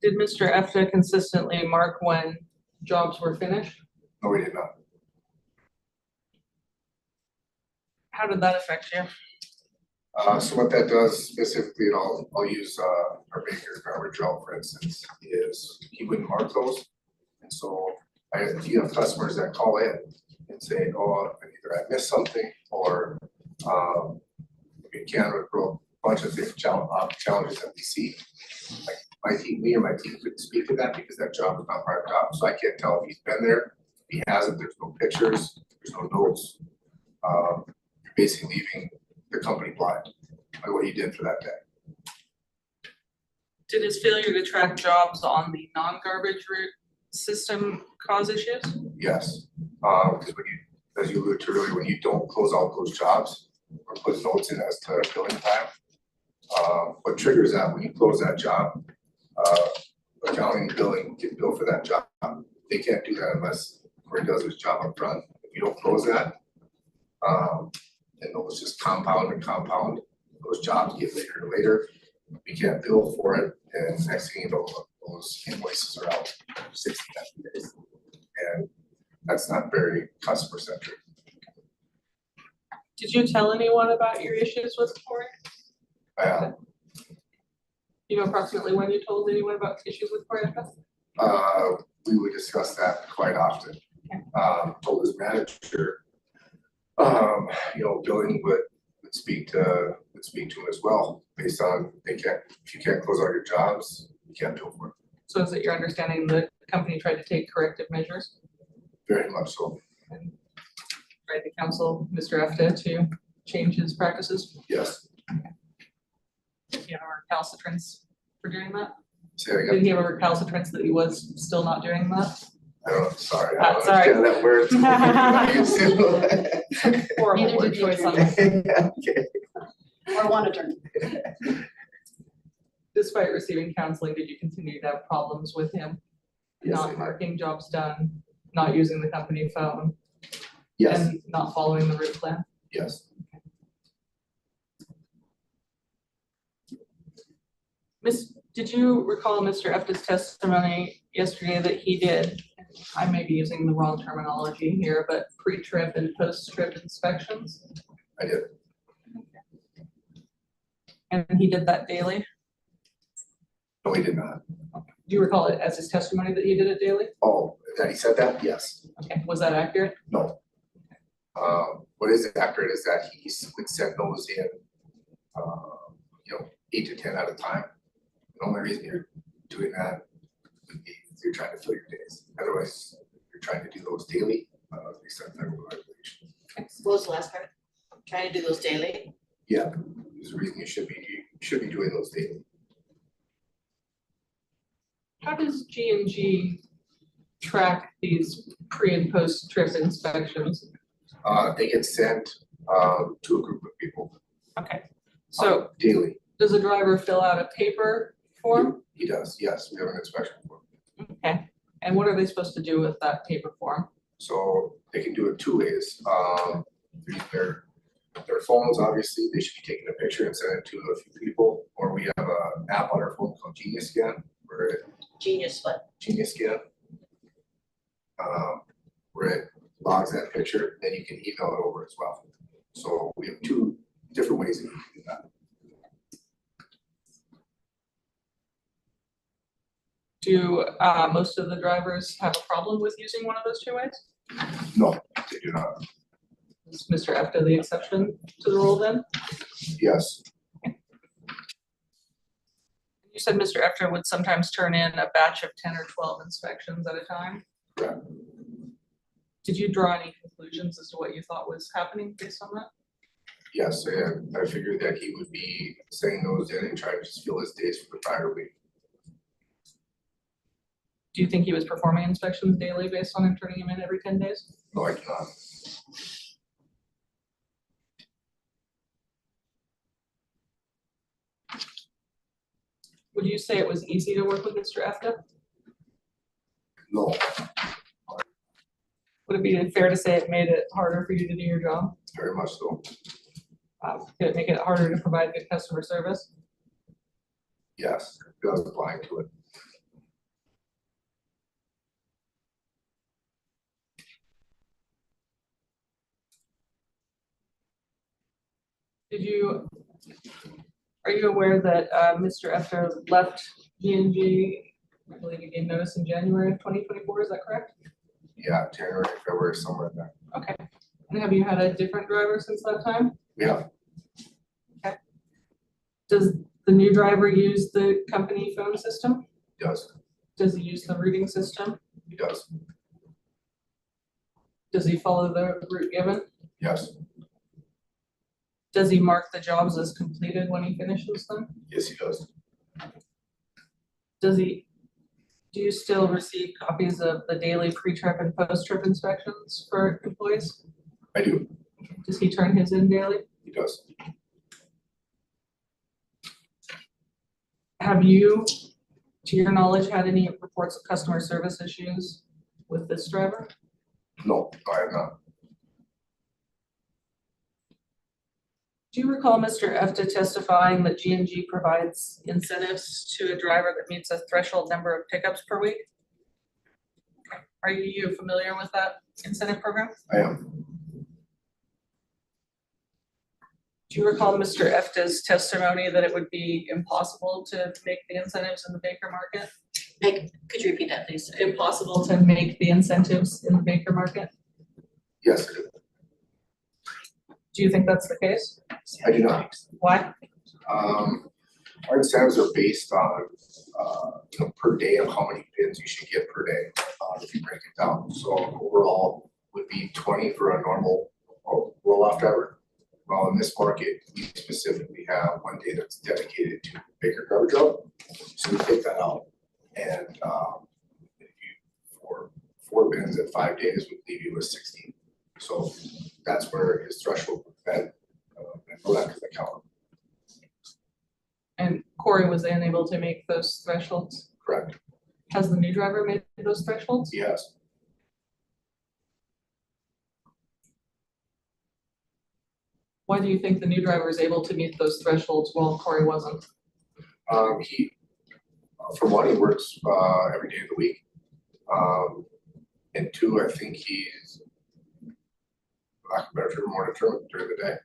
Did Mr. Efta consistently mark when jobs were finished? No, we did not. How did that affect you? So what that does specifically, and I'll use our Baker garbage route, for instance, is he wouldn't mark those. And so if you have customers that call in and say, oh, either I missed something, or Canada broke a bunch of different challenges that we see. Like my team, me or my team couldn't speak to that because that job was not my job. So I can't tell if he's been there. If he hasn't, there's no pictures, there's no notes. You're basically leaving the company blind by what he did for that day. Did his failure to track jobs on the non-garbage route system cause issues? Yes, because as you alluded to earlier, when you don't close out those jobs or put notes in as to billing time, what triggers that when you close that job, accounting and billing get billed for that job. They can't do that unless Corey does his job up front. If you don't close that, then those just compound and compound. Those jobs get later and later. We can't bill for it, and next thing you know, those invoices are out 60 days. And that's not very customer centric. Did you tell anyone about your issues with Corey? You know approximately when you told anyone about issues with Corey? We would discuss that quite often. Okay. Told his manager, billing would speak to him as well, based on if you can't close out your jobs, you can't bill for it. So is it your understanding the company tried to take corrective measures? Very much so. And tried to counsel Mr. Efta to change his practices? Yes. Did he have a recalcitrance for doing that? Say that again. Did he have a recalcitrance that he was still not doing that? I don't know, sorry. I don't Sorry. understand that word. Horrible Neither word did the choice on attorney. this. Okay. Or one attorney. Despite receiving counseling, did you continue to have problems with him? Yes, I Not did. marking jobs done, not using the company phone, Yes, and not following the route plan? yes. Did you recall Mr. Efta's testimony yesterday that he did, I may be using the wrong terminology here, but pre-trip and post-trip inspections? I did. And he did that daily? No, he did not. Do you recall it as his testimony that he did it daily? Oh, that he said that? Yes. Okay, was that accurate? No. What is accurate is that he would send those in, 8 to 10 at a time. The only reason you're doing that would be if you're trying to fill your days. Otherwise, you're trying to do those daily, they set that regulation. What was the last part? Trying to do those daily? Yeah, there's a reason you should be doing those daily. How does G&G track these pre and post trip inspections? They get sent to a group of people Okay, so daily. does a driver fill out a paper form? He does, yes, we have an inspection form. Okay, and what are they supposed to do with that paper form? So they can do it 2 ways. Their phones, obviously, they should be taking a picture and send it to a few people, or we have an app on our phone called Genius Scan, where it Genius what? Genius Scan. Where it logs that picture, then you can email it over as well. So we have 2 different ways that you can do that. Do most of the drivers have a problem with using one of those 2 ways? No, they do not. Is Mr. Efta the exception to the rule then? Yes, You said Mr. Efta would sometimes turn in a batch of 10 or 12 inspections at a time. correct. Did you draw any conclusions as to what you thought was happening based on that? Yes, and I figured that he would be sending those in and trying to just fill his days for the prior week. Do you think he was performing inspections daily based on him turning them in every 10 days? No, I do not. Would you say it was easy to work with Mr. Efta? No, Would it be fair to say it made it harder for you to do your job? very much so. Did it make it harder to provide good customer service? Yes, I was applying to it. Are you aware that Mr. Efta left G&G, I believe he gave notice in January of 2024, is that correct? Yeah, January, February, somewhere in there. Okay, and have you had a different driver since that time? Yeah, Does the new driver use the company phone system? he does, Does he use the routing system? he does, Does he follow the route given? yes, Does he mark the jobs as completed when he finishes them? yes, he does. Do you still receive copies of the daily pre-trip and post-trip inspections for employees? I do, Does he turn his in daily? he does. Have you, to your knowledge, had any reports of customer service issues with this driver? No, I have not. Do you recall Mr. Efta testifying that G&G provides incentives to a driver that meets a threshold number of pickups per week? Are you familiar with that incentive program? I am, Do you recall Mr. Efta's testimony that it would be impossible to make the incentives in the Baker market? Could you repeat that, please? Impossible to make the incentives in the Baker market? yes, I do. Do you think that's the case? I do not. Why? Our incentives are based on, per day of how many pins you should get per day, if you break it down. So overall would be 20 for a normal roll-off driver. Well, in this market, we specifically have one day that's dedicated to Baker garbage out. So we take that out and, if you, for 4 bins at 5 days, would leave you with 16. So that's where his threshold was met. I know that because I count them. And Corey was unable to make those thresholds. Correct. Has the new driver made those thresholds? Yes. Why do you think the new driver is able to meet those thresholds while Corey wasn't? He, for one, he works every day of the week. And 2, I think he's, for lack of a better term, more determined during the day.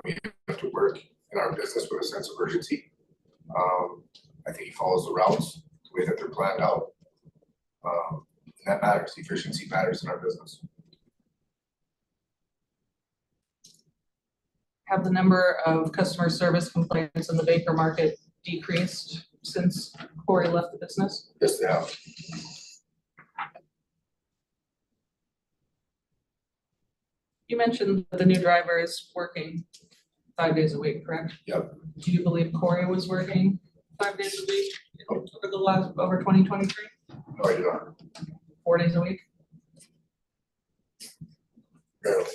We have to work in our business with a sense of urgency. I think he follows the routes the way that they're planned out. And that matters. Efficiency matters in our business. Have the number of customer service complaints in the Baker Market decreased since Corey left the business? Yes, they have. You mentioned that the new driver is working 5 days a week, correct? Yep. Do you believe Corey was working 5 days a week over 2023? No, I do not. 4 days a week? Barely.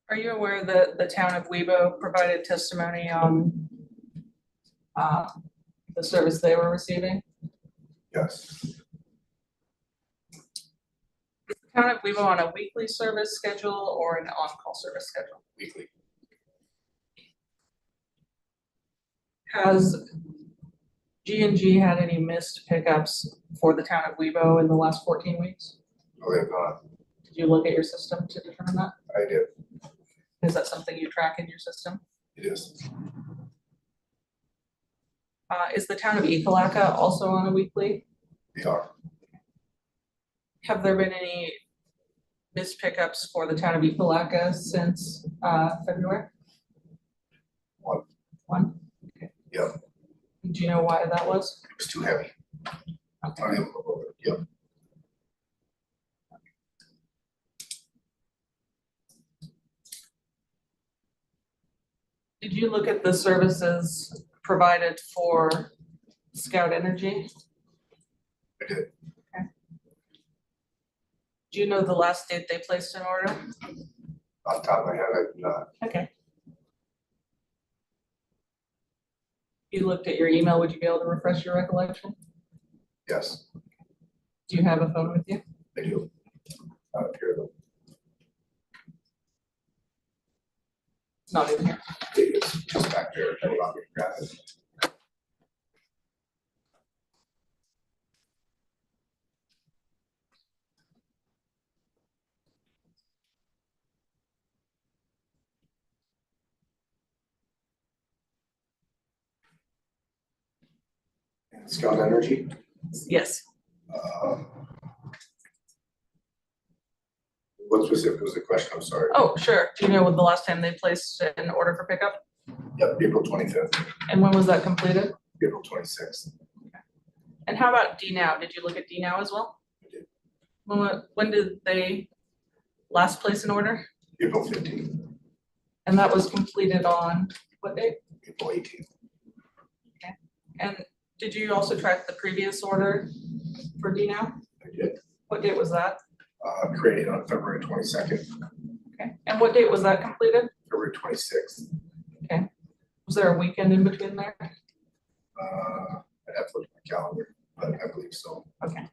Are you aware that the town of Webo provided testimony on the service they were receiving? Yes. Is the town of Webo on a weekly service schedule or an on-call service schedule? Weekly. Has G&G had any missed pickups for the town of Webo in the last 14 weeks? No, they have not. Did you look at your system to determine that? I did. Is that something you track in your system? It is. Is the town of Ekalaka also on a weekly? They are. Have there been any missed pickups for the town of Ekalaka since February? One. One? Okay. Yep. Do you know why that was? It was too heavy. Okay. I am, yep. Did you look at the services provided for Scout Energy? I did. Okay. Do you know the last date they placed an order? Off the top of my head, I do not. Okay. You looked at your email, would you be able to refresh your recollection? Yes, Do you have a phone with you? I do. Not up here though. It's not in here. It's just back there. I will not grab it. And Scout Energy, Yes. what specific was the question? I'm sorry. Oh, sure. Do you know when the last time they placed an order for pickup? Yep, April 25th, And when was that completed? April 26th. And how about D Now? Did you look at D Now as well? I did. When did they last place an order? April 15th, And that was completed on what date? April 18th. And did you also track the previous order for D Now? I did. What date was that? Created on February 22nd, Okay. And what date was that completed? February 26th. Was there a weekend in between there? I'd have to look at my calendar, but I believe so. Okay.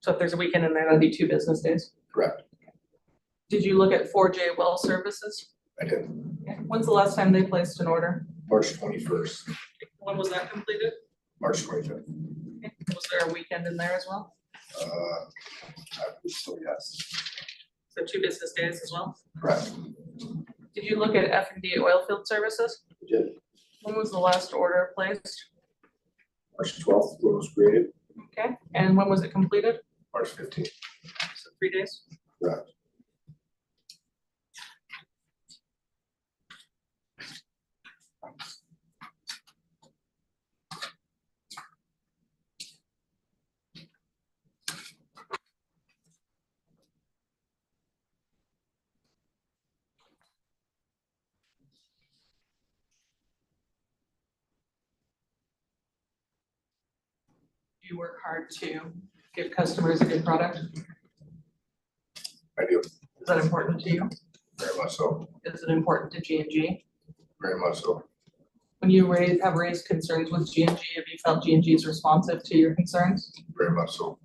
So if there's a weekend in there, that'd be 2 business days. Correct. Did you look at 4J Well Services? I did. Okay. When's the last time they placed an order? March 21st, When was that completed? March 25th. Okay. Was there a weekend in there as well? I believe so, yes. So 2 business days as well? Correct. Did you look at F&D Oilfield Services? I did. When was the last order placed? March 12th, when it was created, Okay. And when was it completed? March 15th. So 3 days? Correct. Do you work hard to give customers a good product? I do, Is that important to you? very much so, Is it important to G&G? very much so. When you have raised concerns with G&G, have you felt G&G is responsive to your concerns? Very much so.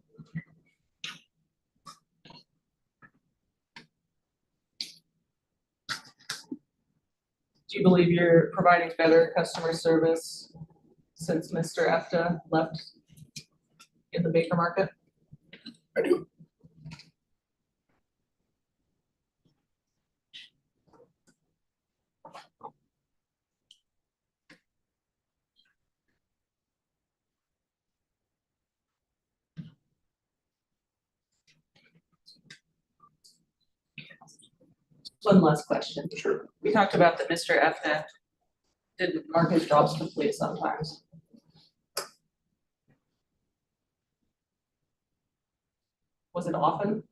Do you believe you're providing better customer service since Mr. Efta left in the Baker Market? I do. One last question. Sure. We talked about that Mr. Efta didn't mark his jobs complete sometimes. Was it often?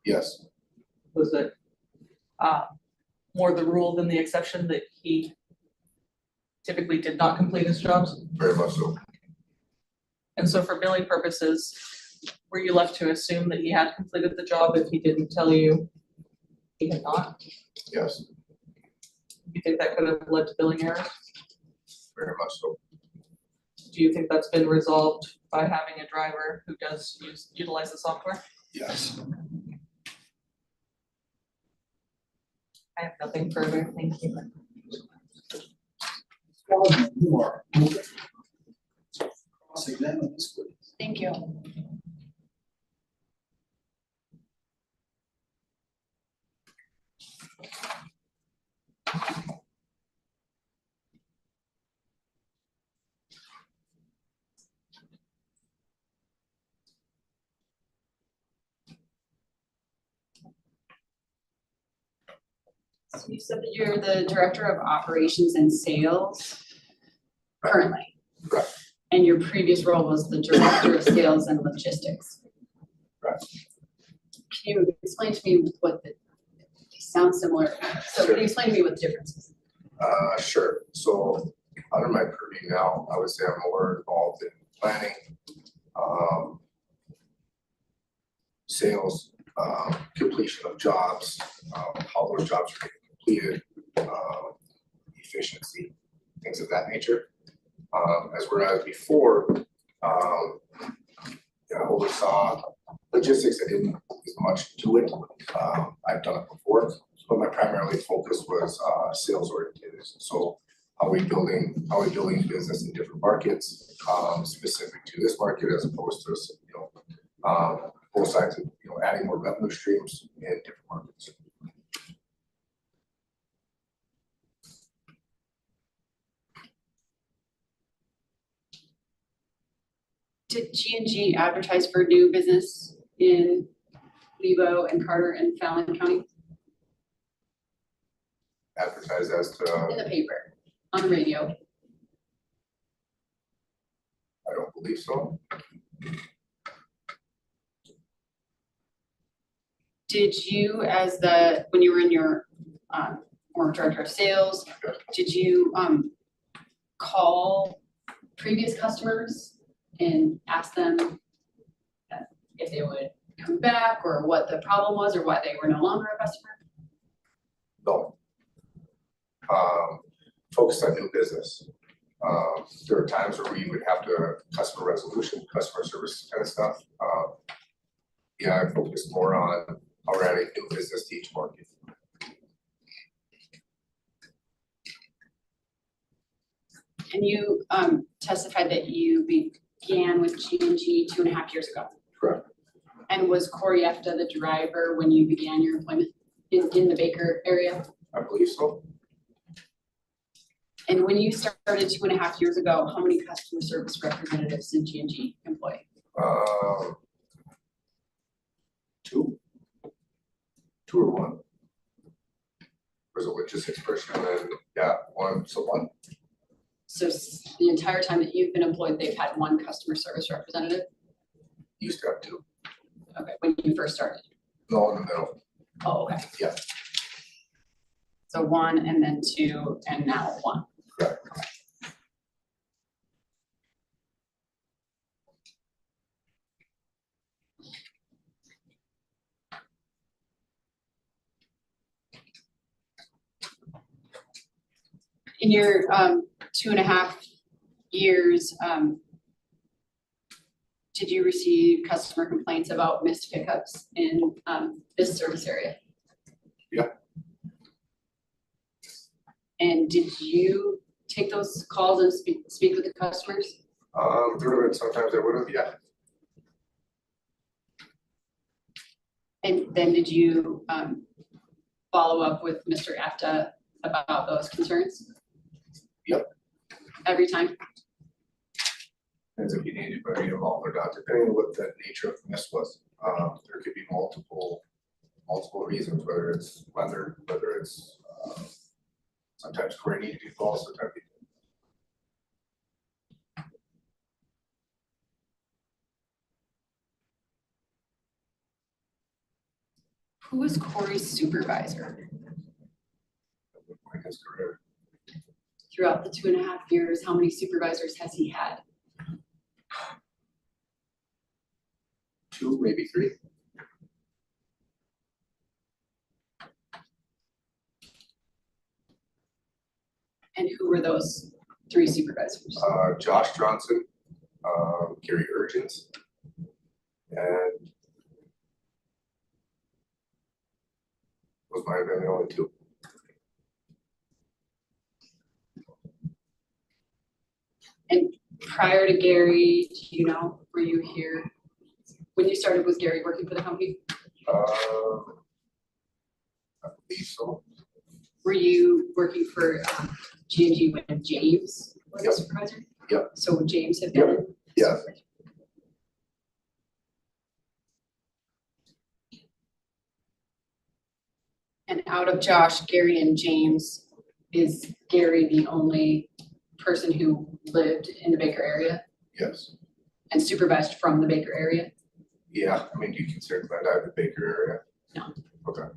Yes, Was it more the rule than the exception that he typically did not complete his jobs? very much so. And so for billing purposes, were you left to assume that he had completed the job if he didn't tell you he had not? Yes, You think that could have led to billing errors? very much so. Do you think that's been resolved by having a driver who does utilize the software? Yes. I have nothing further, thank you. You are. Cross-examine this, please. Thank you. So you said that you're the director of operations and sales currently? Correct. And your previous role was the director of sales and logistics? Correct. Can you explain to me what they sound similar, so can you explain to me what the difference is? Sure. So under my purview now, I would say I'm more involved in planning, sales, completion of jobs, how those jobs are getting completed, efficiency, things of that nature. As whereas before, I oversaw logistics. I didn't as much do it. I've done it before, but my primary focus was sales oriented. So are we building business in different markets, specific to this market as opposed to, both sides of, adding more revenue streams in different markets. Did G&G advertise for new business in Lebo and Carter and Fallon County? Advertise as to, In the paper, on the radio? I don't believe so. Did you, when you were in your former director of sales, did you call previous customers and ask them if they would come back or what the problem was or why they were no longer a customer? No. Focused on new business. There are times where we would have to customer resolution, customer service kind of stuff. I focused more on how we're adding new business to each market. And you testified that you began with G&G 2.5 years ago. Correct. And was Corey Efta the driver when you began your employment in the Baker area? I believe so. And when you started 2.5 years ago, how many customer service representatives did G&G employ? 2 or 1. There's a logistics person and one. So the entire time that you've been employed, they've had 1 customer service representative? Used to have 2. Okay, when you first started? No, in the middle. Oh, okay. Yeah. So 1 and then 2 and now 1. Correct. In your 2.5 years, did you receive customer complaints about missed pickups in this service area? Yeah. And did you take those calls and speak with the customers? There would have been sometimes I would have, yeah. And then did you follow up with Mr. Efta about those concerns? Yep. Every time? Depends if you need anybody involved or not, depending on what the nature of the miss was. There could be multiple multiple reasons, whether it's weather, whether it's, sometimes Corey needed to do both, sometimes he didn't. Who was Corey's supervisor In his career. throughout the 2.5 years? How many supervisors has he had? 2, maybe 3. And who were those 3 supervisors? Josh Johnson, Gary Urgens, and those might have been the only 2. And prior to Gary, do you know, were you here? When you started, was Gary working for the company? I believe so. Were you working for G&G when James was Yep. a supervisor? Yep. So would James have been? Yeah. And out of Josh, Gary, and James, is Gary the only person who lived in the Baker area Yes. and supervised from the Baker area? Yeah, I mean, do you consider that out of the Baker area? No. Okay.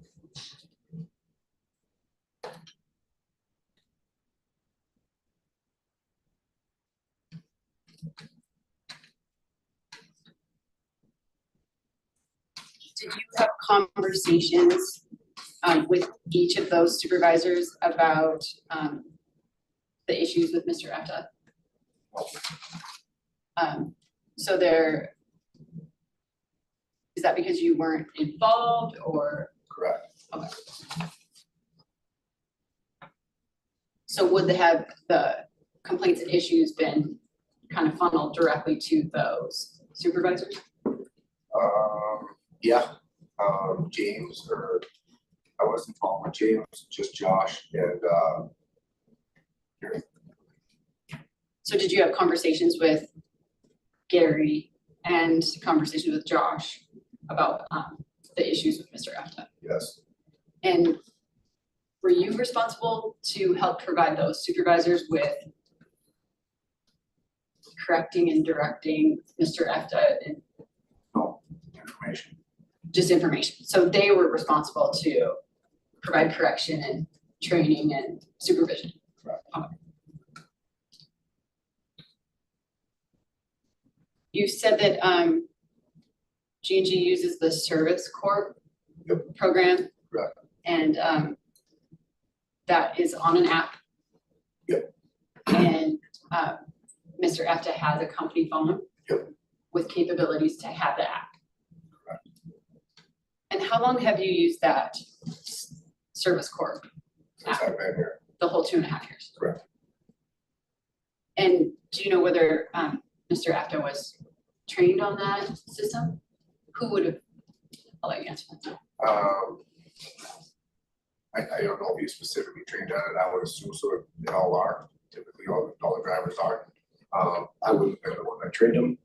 Did you have conversations with each of those supervisors about the issues with Mr. Etta? So there, is that because you weren't involved or? Correct. Okay. So would the complaints and issues been kind of funneled directly to those supervisors? Yeah, James, or I wasn't involved with James, just Josh and Gary. So did you have conversations with Gary and conversations with Josh about the issues with Mr. Etta? Yes. And were you responsible to help provide those supervisors with correcting and directing Mr. Etta and No, information. just information? So they were responsible to provide correction and training and supervision? Correct. Okay. You said that G&G uses the Service Corp Yep. program? Correct. And that is on an app? Yep. And Mr. Etta has a company phone? Yep. With capabilities to have the app? Correct. And how long have you used that Service Corp? Since I've been here. The whole 2.5 years? Correct. And do you know whether Mr. Etta was trained on that system? Who would have, I'll let you answer that. I don't know if you specifically trained on it, I would assume so, they all are, typically all the drivers are. I wouldn't have been the one that trained them,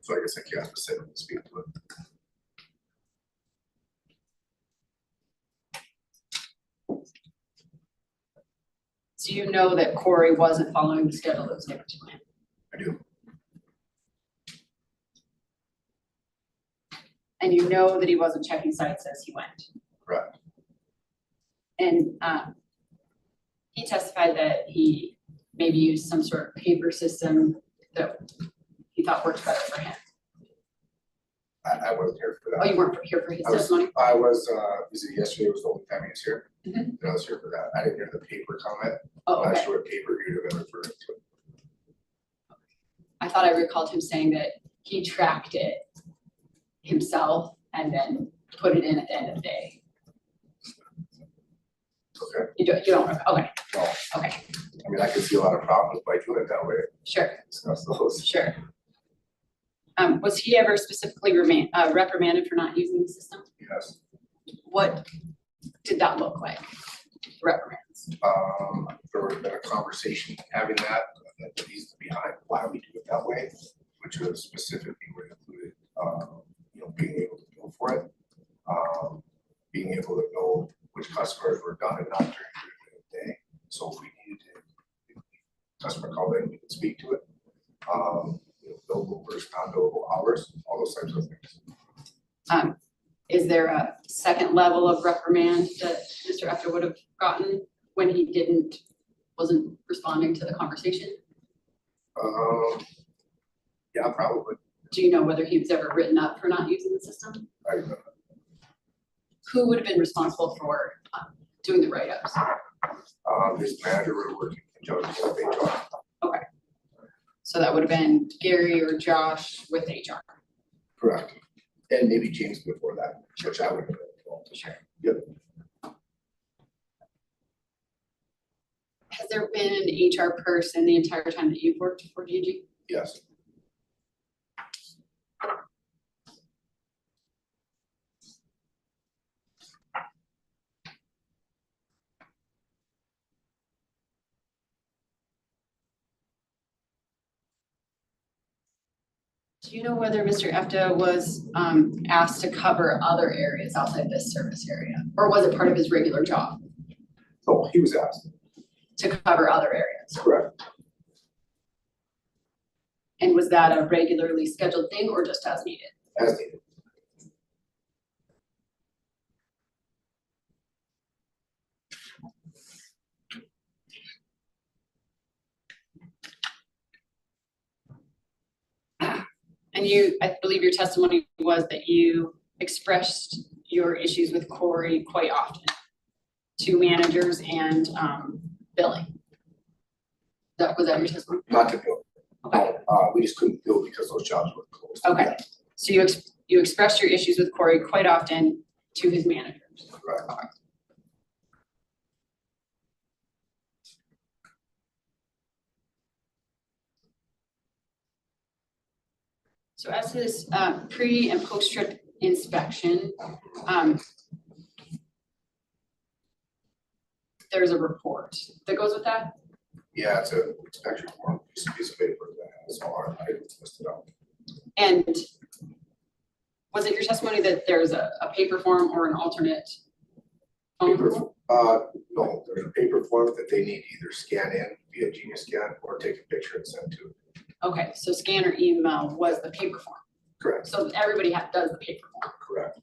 so I guess I can't specifically speak to it. So you know that Corey wasn't following the schedule that was given to him? I do. And you know that he wasn't checking sites as he went? Correct. And he testified that he maybe used some sort of paper system that he thought worked better for him. I wasn't here for Oh, that. you weren't here for his I was- testimony? I was, yesterday was the only time he was here, Mhm. and I was here for that, I didn't hear the paper comment, Oh, I'm not okay. sure what paper you'd have been referring to. I thought I recalled him saying that he tracked it himself and then put it in at the end of the day. Okay, You don't, okay, no, okay, I mean, I could see a lot of problems by doing it that way, sure, discuss those. sure. Was he ever specifically reprimanded for not using the system? Yes, What did that look like, reprimands? there would have been a conversation having that the reason behind why we do it that way, which was specifically would include, being able to bill for it. being able to know which customers were done and not during the day. So if we needed to, customer called in, we could speak to it. Billable versus non-billable hours, all those types of things. Is there a second level of reprimand that Mr. After would have gotten when he wasn't responding to the conversation? Yeah, probably. Do you know whether he was ever written up for not using the system? I don't know. Who would have been responsible for doing the write-ups? His manager would have worked in conjunction with HR. Okay. So that would have been Gary or Josh with HR. Correct. And maybe James before that, which I would have been involved. Sure. Yep. Has there been an HR person the entire time that you've worked for DG? Yes. Do you know whether Mr. Efta was asked to cover other areas outside this service area? Or was it part of his regular job Oh, he was asked. to cover other areas? Correct. And was that a regularly scheduled thing or just as needed? As needed. And I believe your testimony was that you expressed your issues with Corey quite often to managers and billing. Was that your testimony? Not to bill. Okay. We just couldn't bill because those jobs were closed. Okay. So you expressed your issues with Corey quite often to his managers. Correct. Okay. So as to this pre and post trip inspection, there's a report that goes with that. Yeah, it's a inspection form, just a piece of paper that has all our items listed out. And was it your testimony that there's a paper form or an alternate phone Paper, form? no, there's a paper form that they need to either scan in via Genius Scan or take a picture and send to. Okay, so scan or email was the paper form. Correct. So everybody does the paper form. Correct.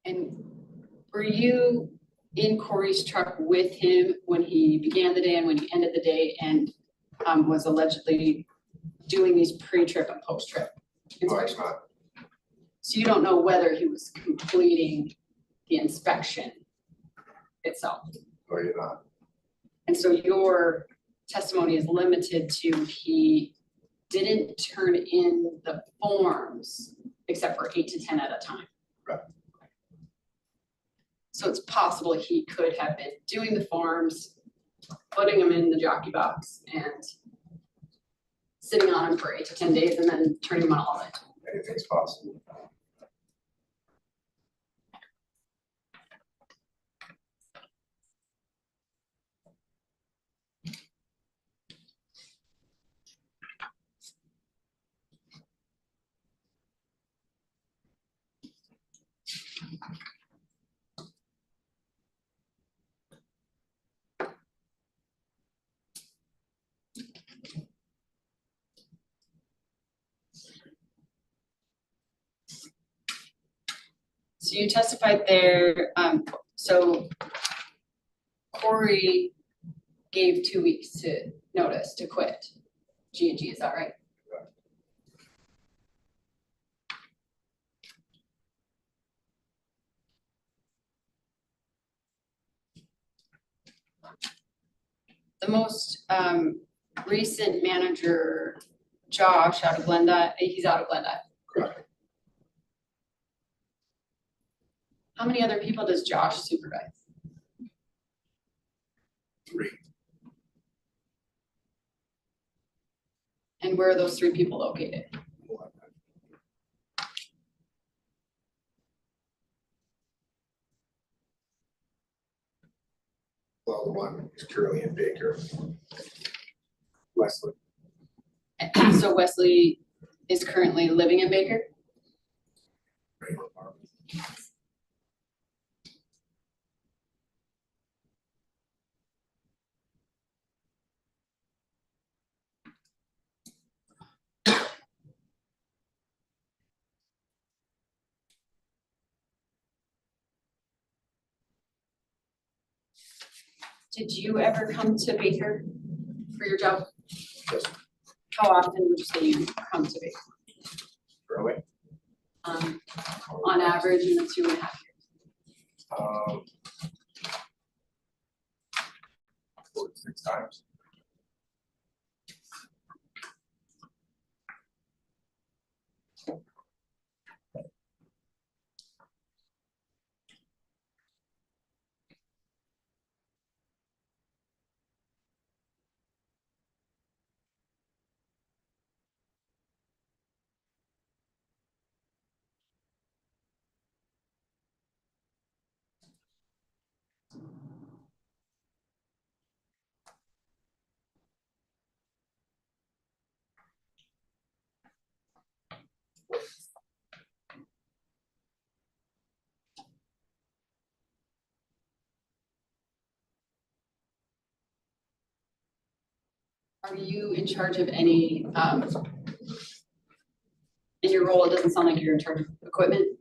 And were you in Corey's truck with him when he began the day and when he ended the day and was allegedly doing these pre-trip and post-trip No, it's inspections? not. So you don't know whether he was completing the inspection itself? No, you're not. And so your testimony is limited to he didn't turn in the forms except for 8 to 10 at a time. Right. So it's possible he could have been doing the forms, putting them in the jockey box and sitting on them for 8 to 10 days and then turning them all in. Anything's possible. So you testified there, so Corey gave 2 weeks to notice to quit G&G, is that right? The most recent manager, Josh, out of Glenda, he's out of Glenda. Correct. How many other people does Josh supervise? 3. And where are those 3 people located? Well, the one is currently in Baker. Wesley. So Wesley is currently living in Baker? regular apartment. Did you ever come to Baker for your job? Yes. How often would you say you come to Baker? Currently, On average in the 2.5 years? 4 to 6 times. Are you in charge of any, in your role, it doesn't sound like you're in charge of equipment?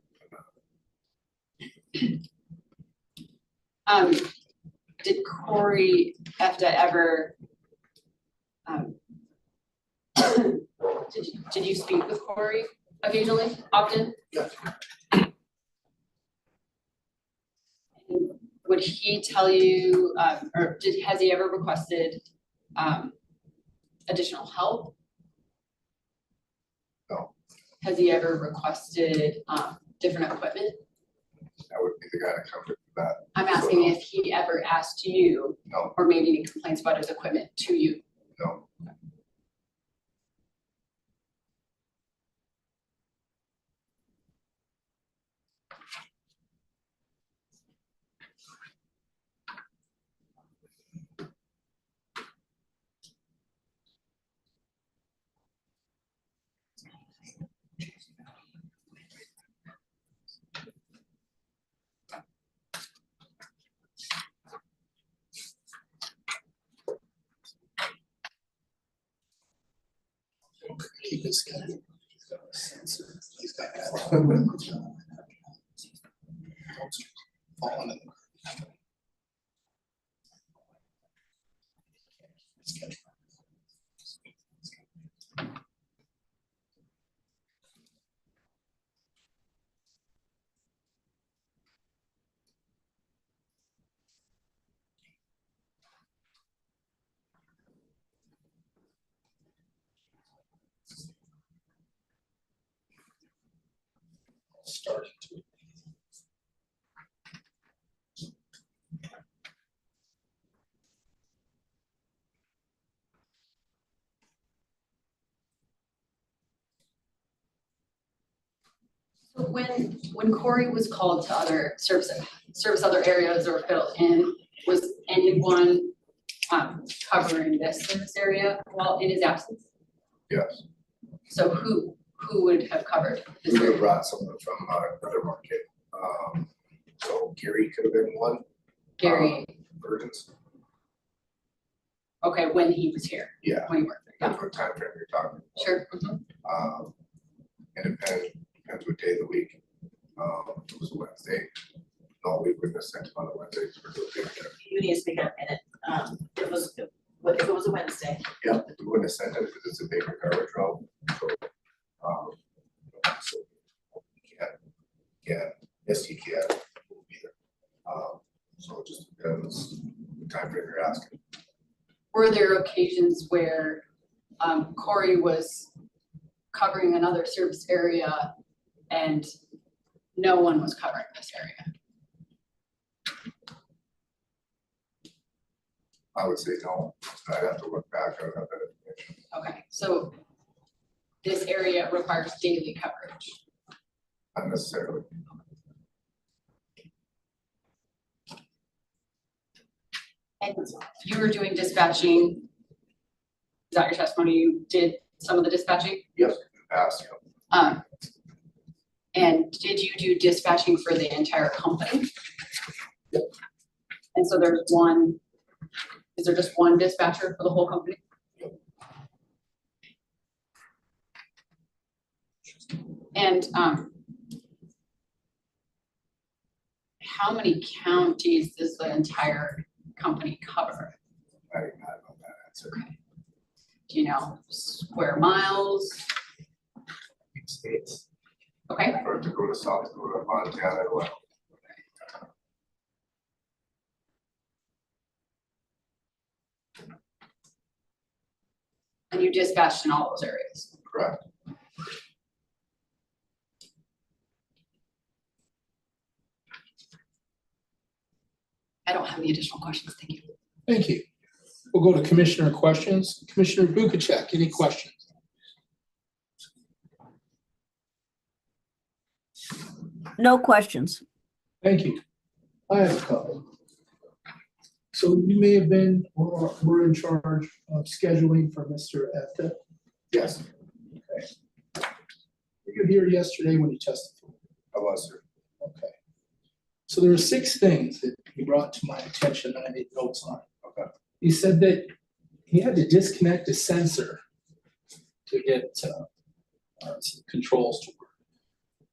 Did Corey have to ever, did you speak with Corey occasionally, often? Yes. Would he tell you, or has he ever requested, additional help? No. Has he ever requested, different equipment? That would be the guy that comes with that. I'm asking if he ever asked you, No, or made any complaints about his equipment to you. no. Keep his schedule. He's got a sensor. He's got that. Falling in. Schedule. Starting to. So when Corey was called to other service other areas or fill in, was anyone covering this service area while in his absence? Yes. So who would have covered this We would have area? brought someone from another market. So Gary could have been one. Gary, Virgins. okay, when he was here, Yeah. when he worked there, yeah, That's what time frame you're talking about. sure. Mhm. And it depends what day of the week. If it was a Wednesday, all week we're gonna send them on a Wednesday. So we're doing it. You need to speak up in it. If it was a Wednesday, Yeah, we wouldn't have sent it because it's a bigger garbage route. So you can, yes, you can. Either. So it just depends the time frame you're asking. Were there occasions where Corey was covering another service area and no one was covering this area? I would say no. I'd have to look back. I would have that information. Okay, so this area requires daily coverage. Not necessarily. And you were doing dispatching. Is that your testimony? You did some of the dispatching? Yes, pass, yeah. And did you do dispatching for the entire company? Yep. And so is there just one dispatcher for the whole company? Yep. And how many counties does the entire company cover? I didn't know about that answer. Okay. Do you know square miles? States. Okay. North Dakota, South Dakota, Montana, well, And you dispatched in all those areas? correct. I don't have any additional questions. Thank you. Thank you. We'll go to commissioner questions. Commissioner Bukacek, any questions? No questions. Thank you. I have a couple. So you may have been, or were in charge of scheduling for Mr. Efta. Yes, Were you here yesterday when you testified? I was, sir. Okay. So there are 6 things that he brought to my attention that I made notes on. Okay. He said that he had to disconnect a sensor to get some controls to work.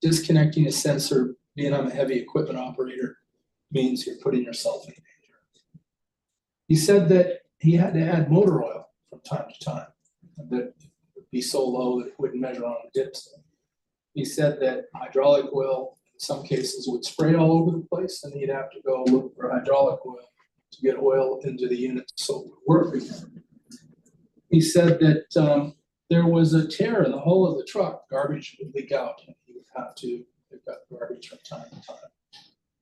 Disconnecting a sensor, being I'm a heavy equipment operator, means you're putting yourself in danger. He said that he had to add motor oil from time to time, and that it would be so low that it wouldn't measure on the dipstick. He said that hydraulic oil, in some cases, would spray all over the place, and he'd have to go look for hydraulic oil to get oil into the unit so it would work again. He said that there was a tear in the hull of the truck, garbage would leak out, and he would have to pick up garbage from time to time.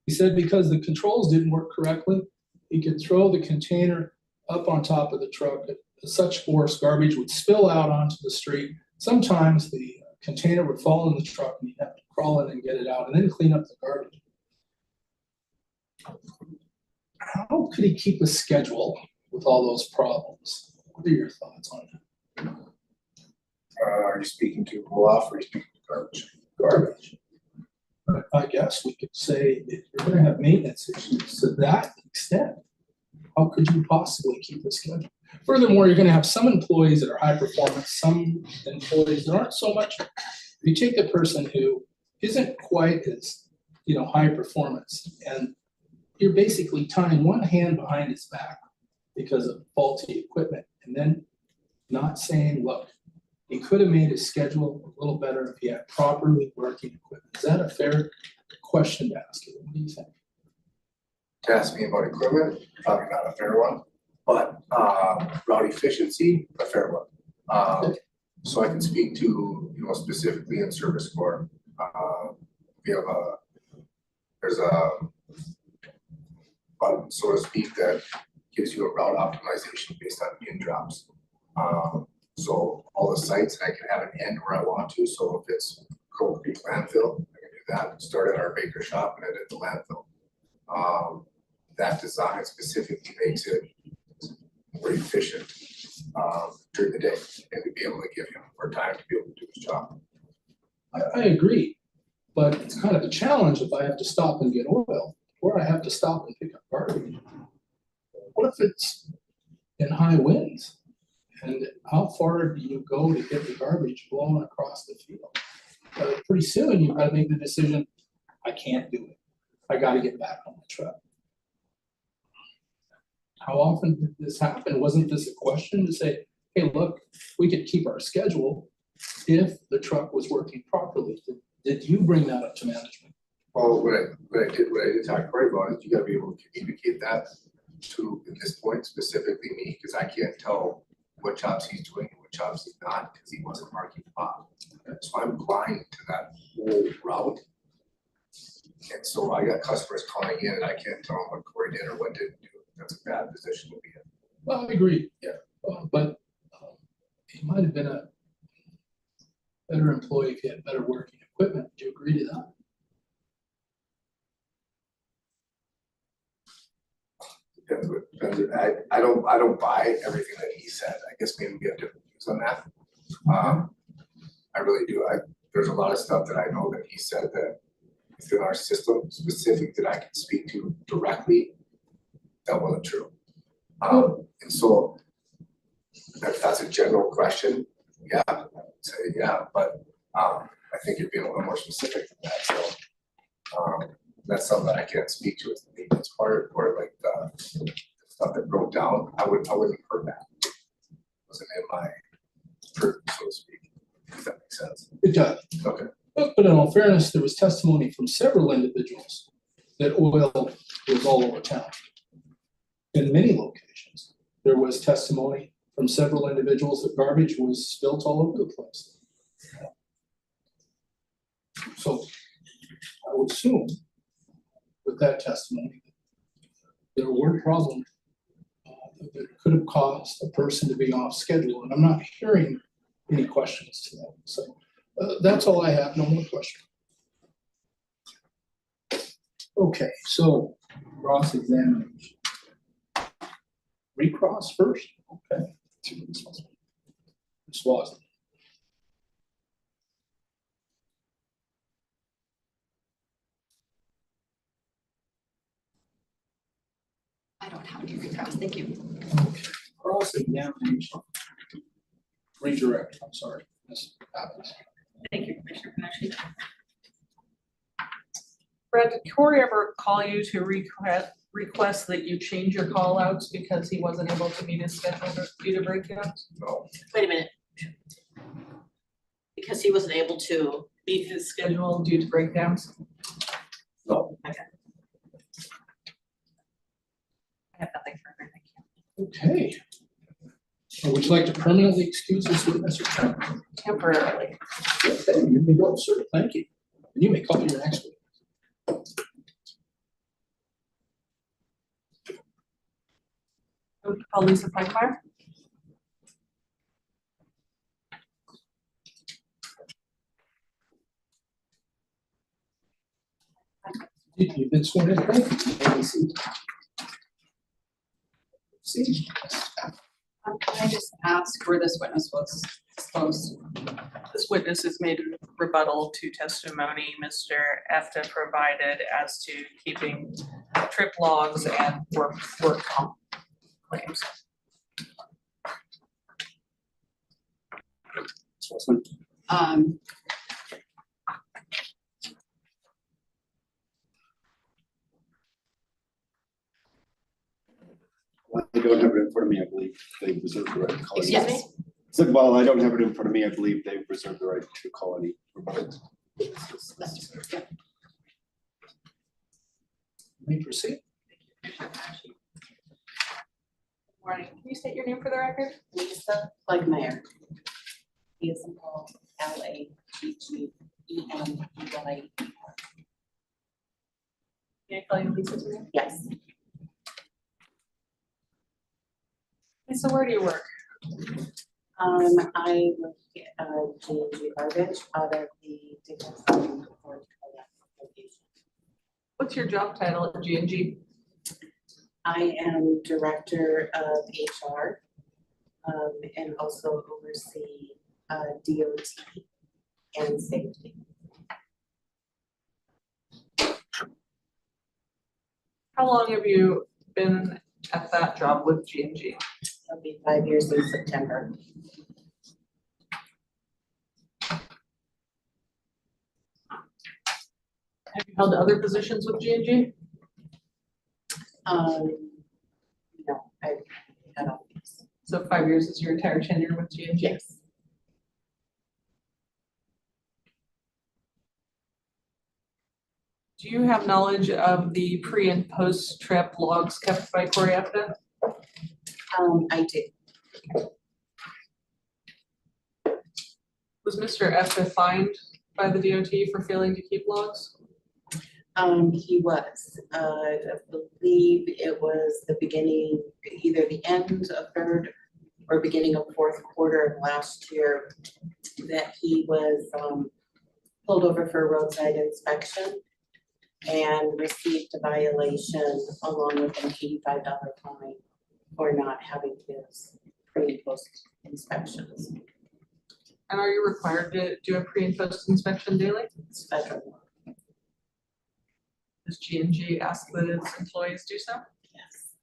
He said because the controls didn't work correctly, he could throw the container up on top of the truck at such force, garbage would spill out onto the street. Sometimes the container would fall in the truck and he'd have to crawl in and get it out and then clean up the garbage. How could he keep a schedule with all those problems? What are your thoughts on that? Are you speaking to roll-off or are you speaking to garbage? Garbage. But I guess we could say if you're gonna have maintenance issues to that extent, how could you possibly keep a schedule? Furthermore, you're gonna have some employees that are high performance, some employees that aren't so much. If you take a person who isn't quite as, high performance, and you're basically tying one hand behind his back because of faulty equipment, and then not saying, look, he could have made his schedule a little better if he had properly working equipment. Is that a fair question to ask you? What do you think? To ask me about equipment, probably not a fair one, but route efficiency, a fair one. So I can speak to, specifically in service corps. We have there's a button, so to speak, that gives you a route optimization based on in drops. So all the sites, I can have an end where I want to. So if it's Coal Creek landfill, I can do that. Start at our Baker shop and end at the landfill. That design specifically makes it more efficient during the day and to be able to give him more time to be able to do his job. I agree, but it's kind of a challenge if I have to stop and get oil, or I have to stop and pick up garbage. What if it's in high winds? And how far do you go to get the garbage blown across the field? Pretty soon you've got to make the decision, I can't do it. I got to get back on the truck. How often did this happen? Wasn't this a question to say, hey, look, we could keep our schedule if the truck was working properly? Did you bring that up to management? Well, what I did talk to Corey about is you gotta be able to communicate that to, at this point, specifically me, because I can't tell what jobs he's doing and what jobs he's not, because he wasn't marking them off. So I'm blind to that whole route. And so I got customers calling in and I can't tell them what Corey did or what didn't do. That's a bad position to be in. Well, I agree, yeah, but he might have been a better employee if he had better working equipment. Do you agree to that? I don't buy everything that he said. I guess maybe we have different views on that. I really do. There's a lot of stuff that I know that he said that within our system specific that I can speak to directly, that wasn't true. And so if that's a general question, yeah, I would say yeah, but I think you're being a little more specific than that, so that's something that I can't speak to. It's the maintenance part or like the stuff that broke down. I wouldn't have heard that. It wasn't in my purview, so to speak, if that makes sense. It does. Okay. But in all fairness, there was testimony from several individuals that oil was all over town. In many locations, there was testimony from several individuals that garbage was spilt all over the place. So I would assume with that testimony, there were problems that could have caused a person to be off schedule, and I'm not hearing any questions to that. So that's all I have, no more questions. Okay, so cross-examination. Recross first, okay. Ms. Wasden. I don't have any recross, thank you. Okay, cross-examination. Redirect, I'm sorry. Ms. Evans. Thank you, Commissioner Panache. Brad, did Corey ever call you to request that you change your call outs because he wasn't able to meet his schedule due to breakdowns? No. Wait a minute. Because he wasn't able to. Meet his schedule due to breakdowns? No. Okay. I have nothing further, thank you. Okay. Would you like to permanently excuse this witness or temporarily? Temporarily. Okay, you may go, sir, thank you. And you may call your next witness. Call Lisa Frankmeyer. You've been sworn in, thank you. Have a seat. See? Can I just ask where this witness was disclosed? This witness has made a rebuttal to testimony Mr. Efta provided as to keeping trip logs and work comp claims. Well, I don't have it in front of me. I believe they reserve the right to call any. Excuse me? So, well, I don't have it in front of me. I believe they reserve the right to call any rebuttals. May proceed. Morning, can you state your name for the record? Lisa Plugmeyer. He is involved, Lagggeeny. Can I call you Lisa today? Yes, Lisa, where do you work? I work at G&G Garbage out of the Dickens County location. What's your job title at G&G? I am Director of HR and also oversee DOT and safety. How long have you been at that job with G&G? It'll be 5 years in September. Have you held other positions with G&G? No, I don't. So 5 years is your entire tenure with G&G? Yes. Do you have knowledge of the pre and post trip logs kept by Corey Efta? I do. Was Mr. Efta fined by the DOT for failing to keep logs? He was, I believe it was the beginning, either the end of third or beginning of fourth quarter of last year that he was pulled over for a roadside inspection. and received a violation along with an $85 fine for not having his pre and post inspections. And are you required to do a pre and post inspection daily? It's federal law. Does G&G ask that its employees do so? Yes,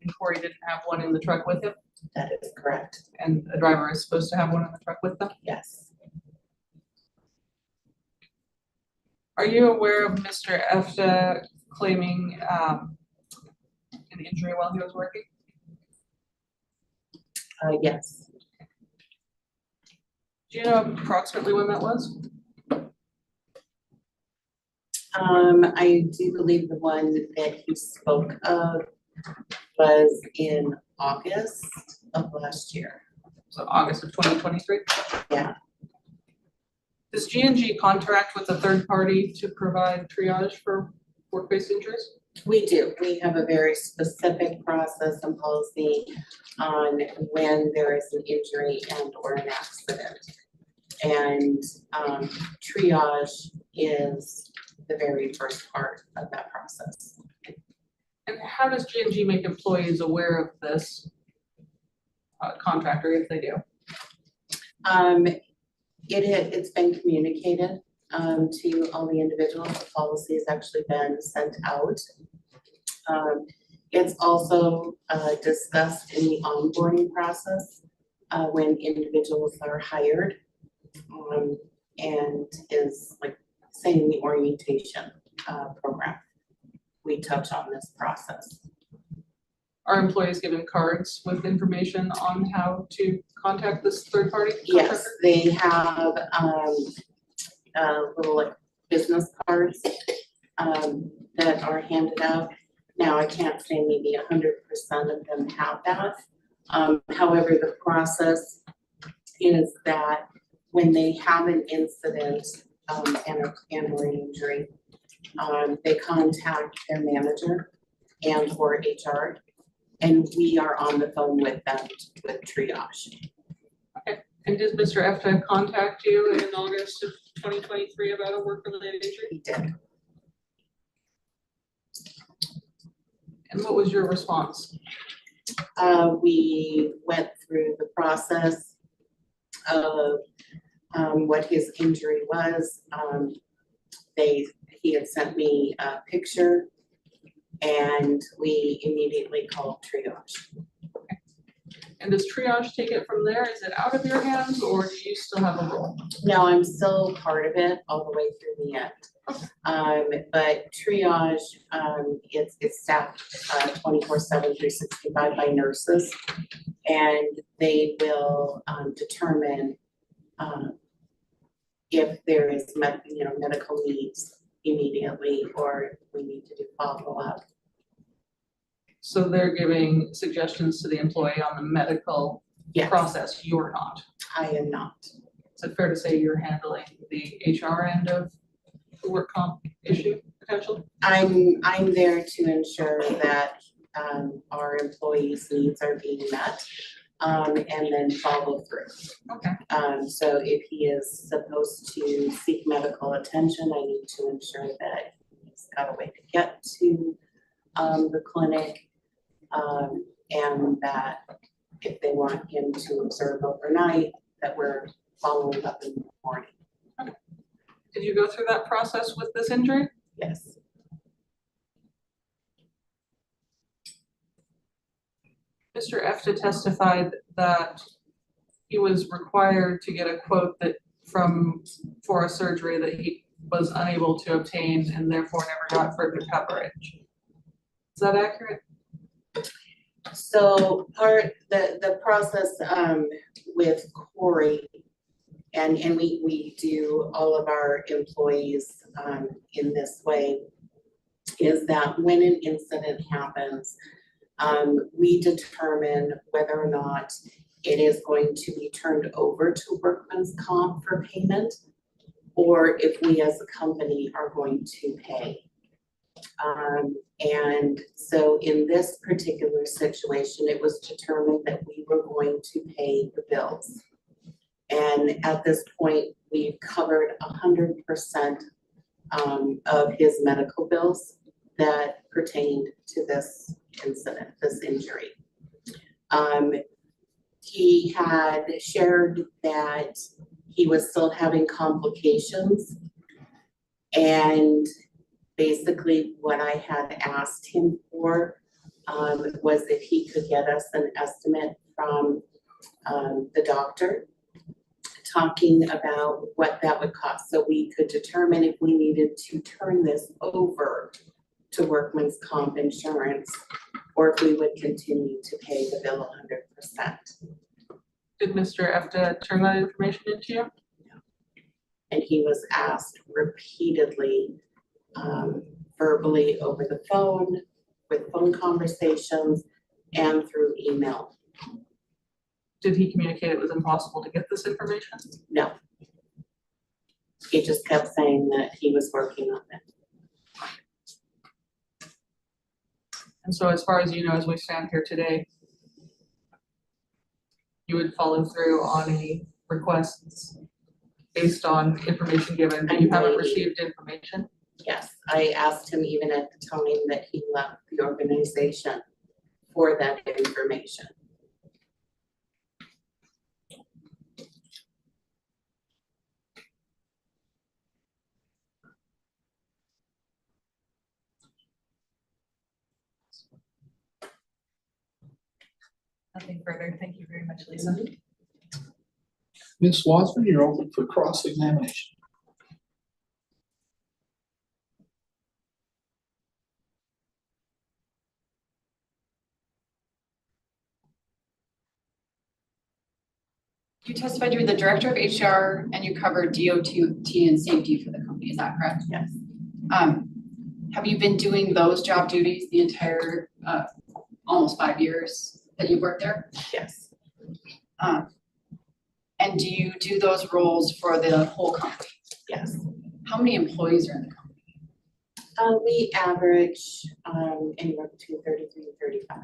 And Corey didn't have one in the truck with him, that is correct. and a driver is supposed to have one in the truck with them? Yes. Are you aware of Mr. Efta claiming an injury while he was working? Yes. Do you know approximately when that was? I do believe the one that he spoke of was in August of last year. So August of 2023? Yeah. Does G&G contract with a third party to provide triage for work-based injuries? We do. We have a very specific process and policy on when there is an injury and or an accident. And triage is the very first part of that process. And how does G&G make employees aware of this contractor if they do? It's been communicated to all the individuals. The policy has actually been sent out. It's also discussed in the onboarding process when individuals are hired, and is like saying the orientation program. We touch on this process. Are employees given cards with information on how to contact this third party contractor? Yes, they have little like business cards that are handed out. Now, I can't say maybe 100% of them have that. However, the process is that when they have an incident and or an injury, they contact their manager and or HR, and we are on the phone with them with triage. Okay, and did Mr. Efta contact you in August of 2023 about a work-related injury? He did. And what was your response? We went through the process of what his injury was. He had sent me a picture and we immediately called triage. And does triage take it from there? Is it out of your hands or do you still have a role? No, I'm still part of it all the way through the end. But triage, it's staffed 24/7, 365 by nurses. And they will determine if there is medical needs immediately or we need to do follow-up. So they're giving suggestions to the employee on the medical Yes, process, you're not. I am not. Is it fair to say you're handling the HR end of the work comp issue potentially? I'm there to ensure that our employees' needs are being met and then follow through. Okay. So if he is supposed to seek medical attention, I need to ensure that he's got a way to get to the clinic, and that if they want him to observe overnight, that we're following up in the morning. Okay. Did you go through that process with this injury? Yes. Mr. Efta testified that he was required to get a quote for a surgery that he was unable to obtain and therefore never got further coverage. Is that accurate? So the process with Corey, and we do all of our employees in this way, is that when an incident happens, we determine whether or not it is going to be turned over to workman's comp for payment, or if we as a company are going to pay. And so in this particular situation, it was determined that we were going to pay the bills. And at this point, we've covered 100% of his medical bills that pertained to this incident, this injury. He had shared that he was still having complications. And basically what I had asked him for was if he could get us an estimate from the doctor, talking about what that would cost, so we could determine if we needed to turn this over to workman's comp insurance, or if we would continue to pay the bill 100%. Did Mr. Efta turn that information into you? And he was asked repeatedly, verbally over the phone, with phone conversations, and through email. Did he communicate it was impossible to get this information? No. He just kept saying that he was working on it. And so as far as you know, as we stand here today, you would follow through on any requests based on information given, but you haven't received information? Yes, I asked him even at the time that he left the organization for that information. Nothing further. Thank you very much, Lisa. Ms. Watson, you're open for cross-examination. You testified you were the director of HR and you covered DOT and safety for the company, is that correct? Yes. Have you been doing those job duties the entire almost 5 years that you've worked there? Yes. And do you do those roles for the whole company? Yes. How many employees are in the company? We average anywhere between 33 and 35.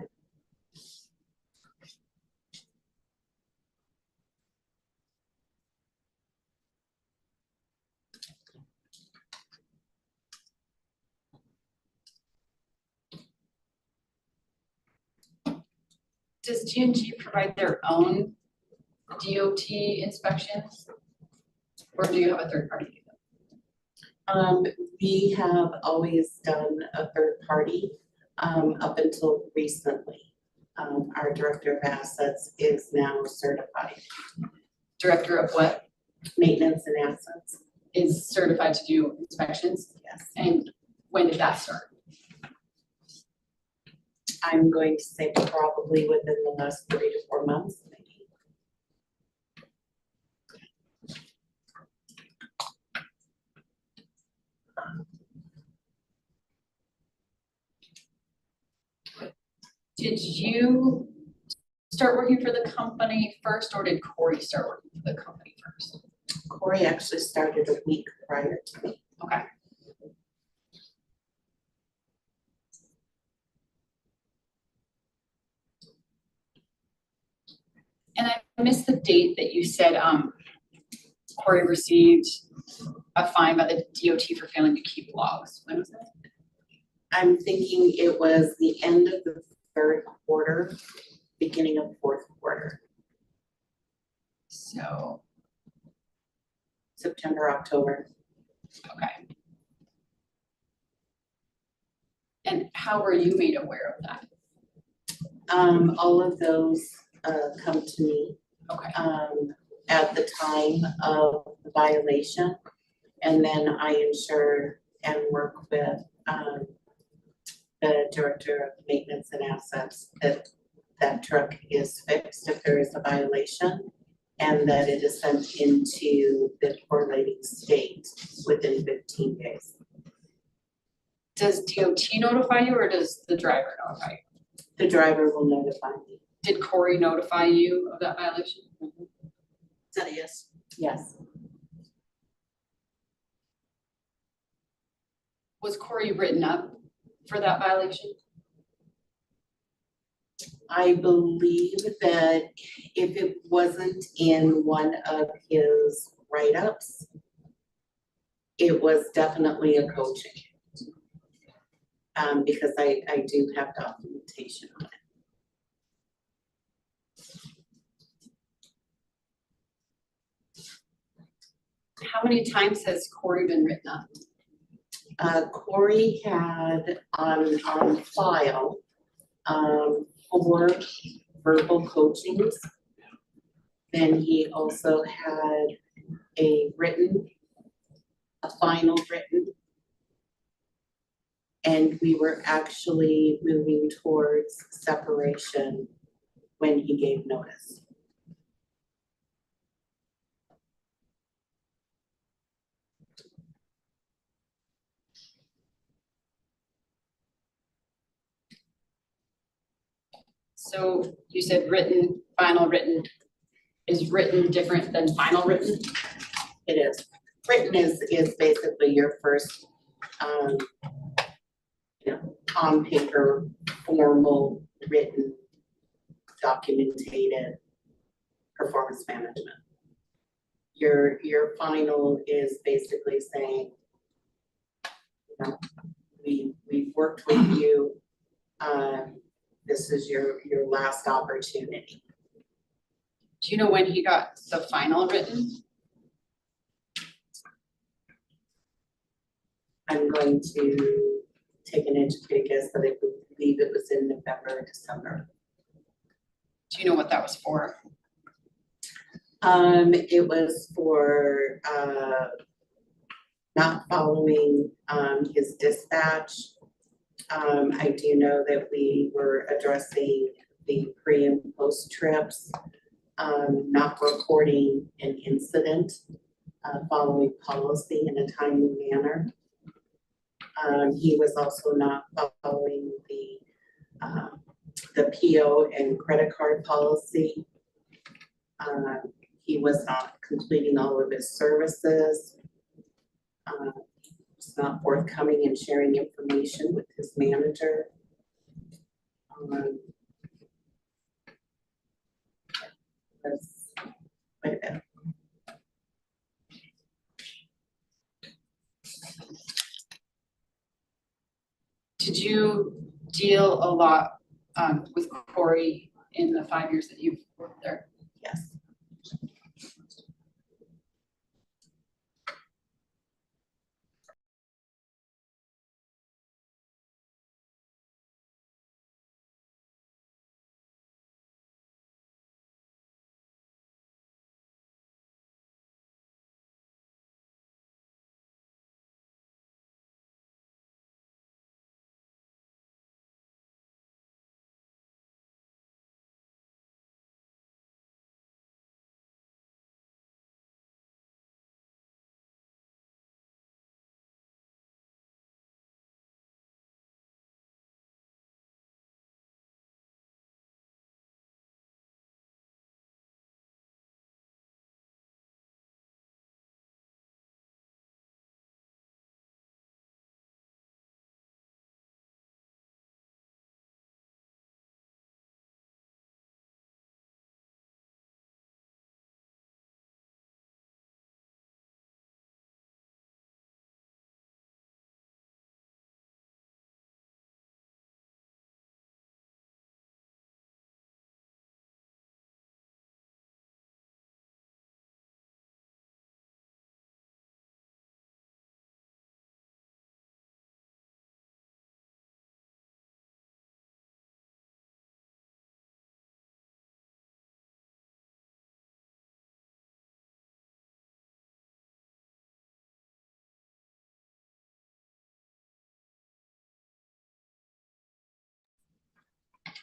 Does G&G provide their own DOT inspections? Or do you have a third party do them? We have always done a third party up until recently. Our director of assets is now certified. Director of what? Maintenance and assets. Is certified to do inspections? Yes. And when did that start? I'm going to say probably within the last 3 to 4 months, maybe. Did you start working for the company first, or did Corey start working for the company first? Corey actually started a week prior to me. Okay. And I missed the date that you said Corey received a fine by the DOT for failing to keep logs. When was that? I'm thinking it was the end of the 3rd quarter, beginning of 4th quarter. So, September, October. okay. And how were you made aware of that? All of those come to me Okay. at the time of the violation. And then I ensure and work with the director of maintenance and assets that that truck is fixed if there is a violation, and that it is sent into the correlating state within 15 days. Does DOT notify you or does the driver notify you? The driver will notify me. Did Corey notify you of that violation? Mhm. Is that a yes? Yes. Was Corey written up for that violation? I believe that if it wasn't in one of his write-ups, It was definitely a coaching. Because I do have documentation on it. How many times has Corey been written up? Corey had on file, 4 verbal coachings. Then he also had a final written. And we were actually moving towards separation when he gave notice. So you said written, final written. Is written different than final written? It is. Written is basically your first, on paper, formal, written, documented performance management. Your final is basically saying, we've worked with you. This is your last opportunity. Do you know when he got the final written? I'm going to take an educated guess, but I believe it was in November or December. Do you know what that was for? It was for not following his dispatch. I do know that we were addressing the pre and post trips, not reporting an incident, following policy in a timely manner. He was also not following the PO and credit card policy. He was not completing all of his services. Was not forthcoming in sharing information with his manager. That's quite a bit. Did you deal a lot with Corey in the 5 years that you've worked there? Yes.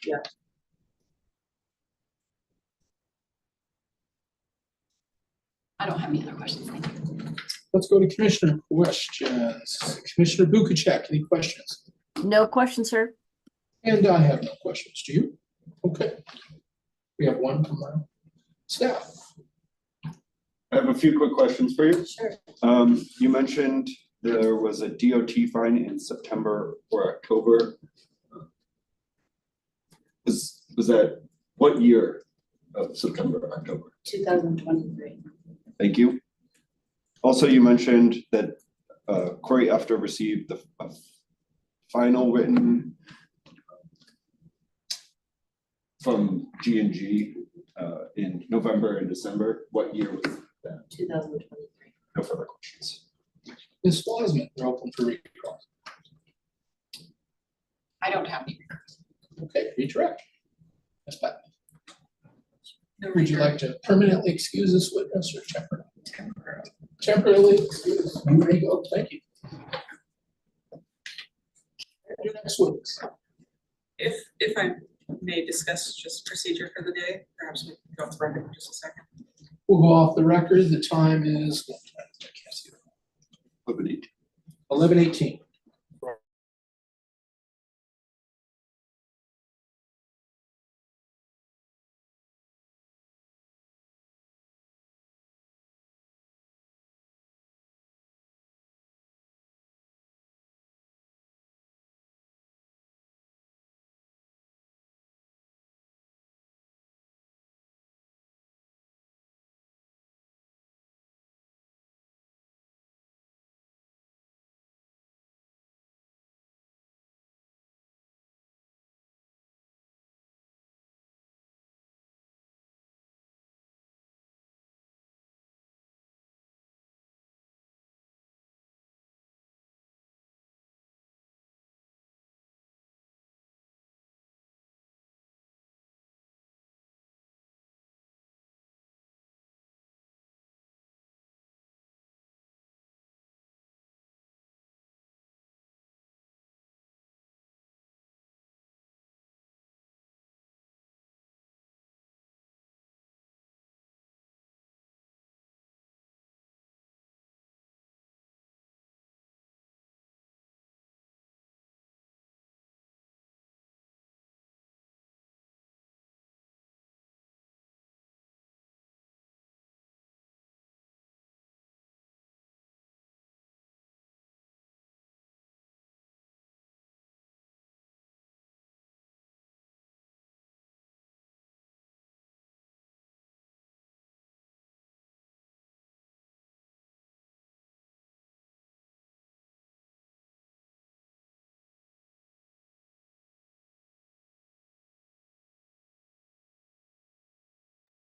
Yeah. I don't have any other questions. Thank you. Let's go to commissioner questions. Commissioner Bukacek, any questions? No question, sir. And I have no questions. Do you? Okay. We have one from our staff. I have a few quick questions for you. Sure. You mentioned there was a DOT fine in September or October. Was that what year of September, October? 2023. Thank you. Also, you mentioned that Corey after received the final written from G&G in November and December. What year was that? 2023. No further questions. Ms. Wasman, you're open for recall. I don't have any. Okay, redirect. Ms. Beckman, No would you like to permanently excuse this witness or temporarily? Temporarily excuse. There you go. Thank you. Your next witness. If I may discuss just procedure for the day, perhaps we can go off the record for just a second. We'll go off the record. The time is 11:18.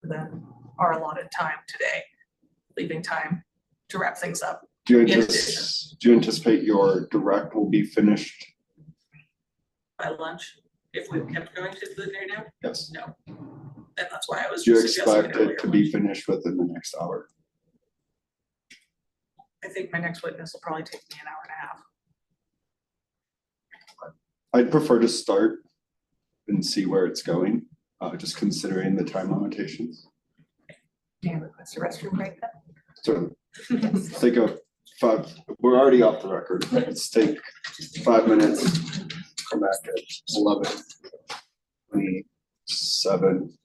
Than our allotted time today, leaving time to wrap things up. Do In you anticipate your direct will be finished? By lunch, if we kept going to the day now? Yes. No. And that's why I was Do you just suggesting expect an earlier it to be lunch. finished within the next hour? I think my next witness will probably take me an hour and a half. I'd prefer to start and see where it's going, just considering the time limitations. Do you request a restroom break then? So take a 5, we're already off the record. Let's take 5 minutes, come back at 11:27.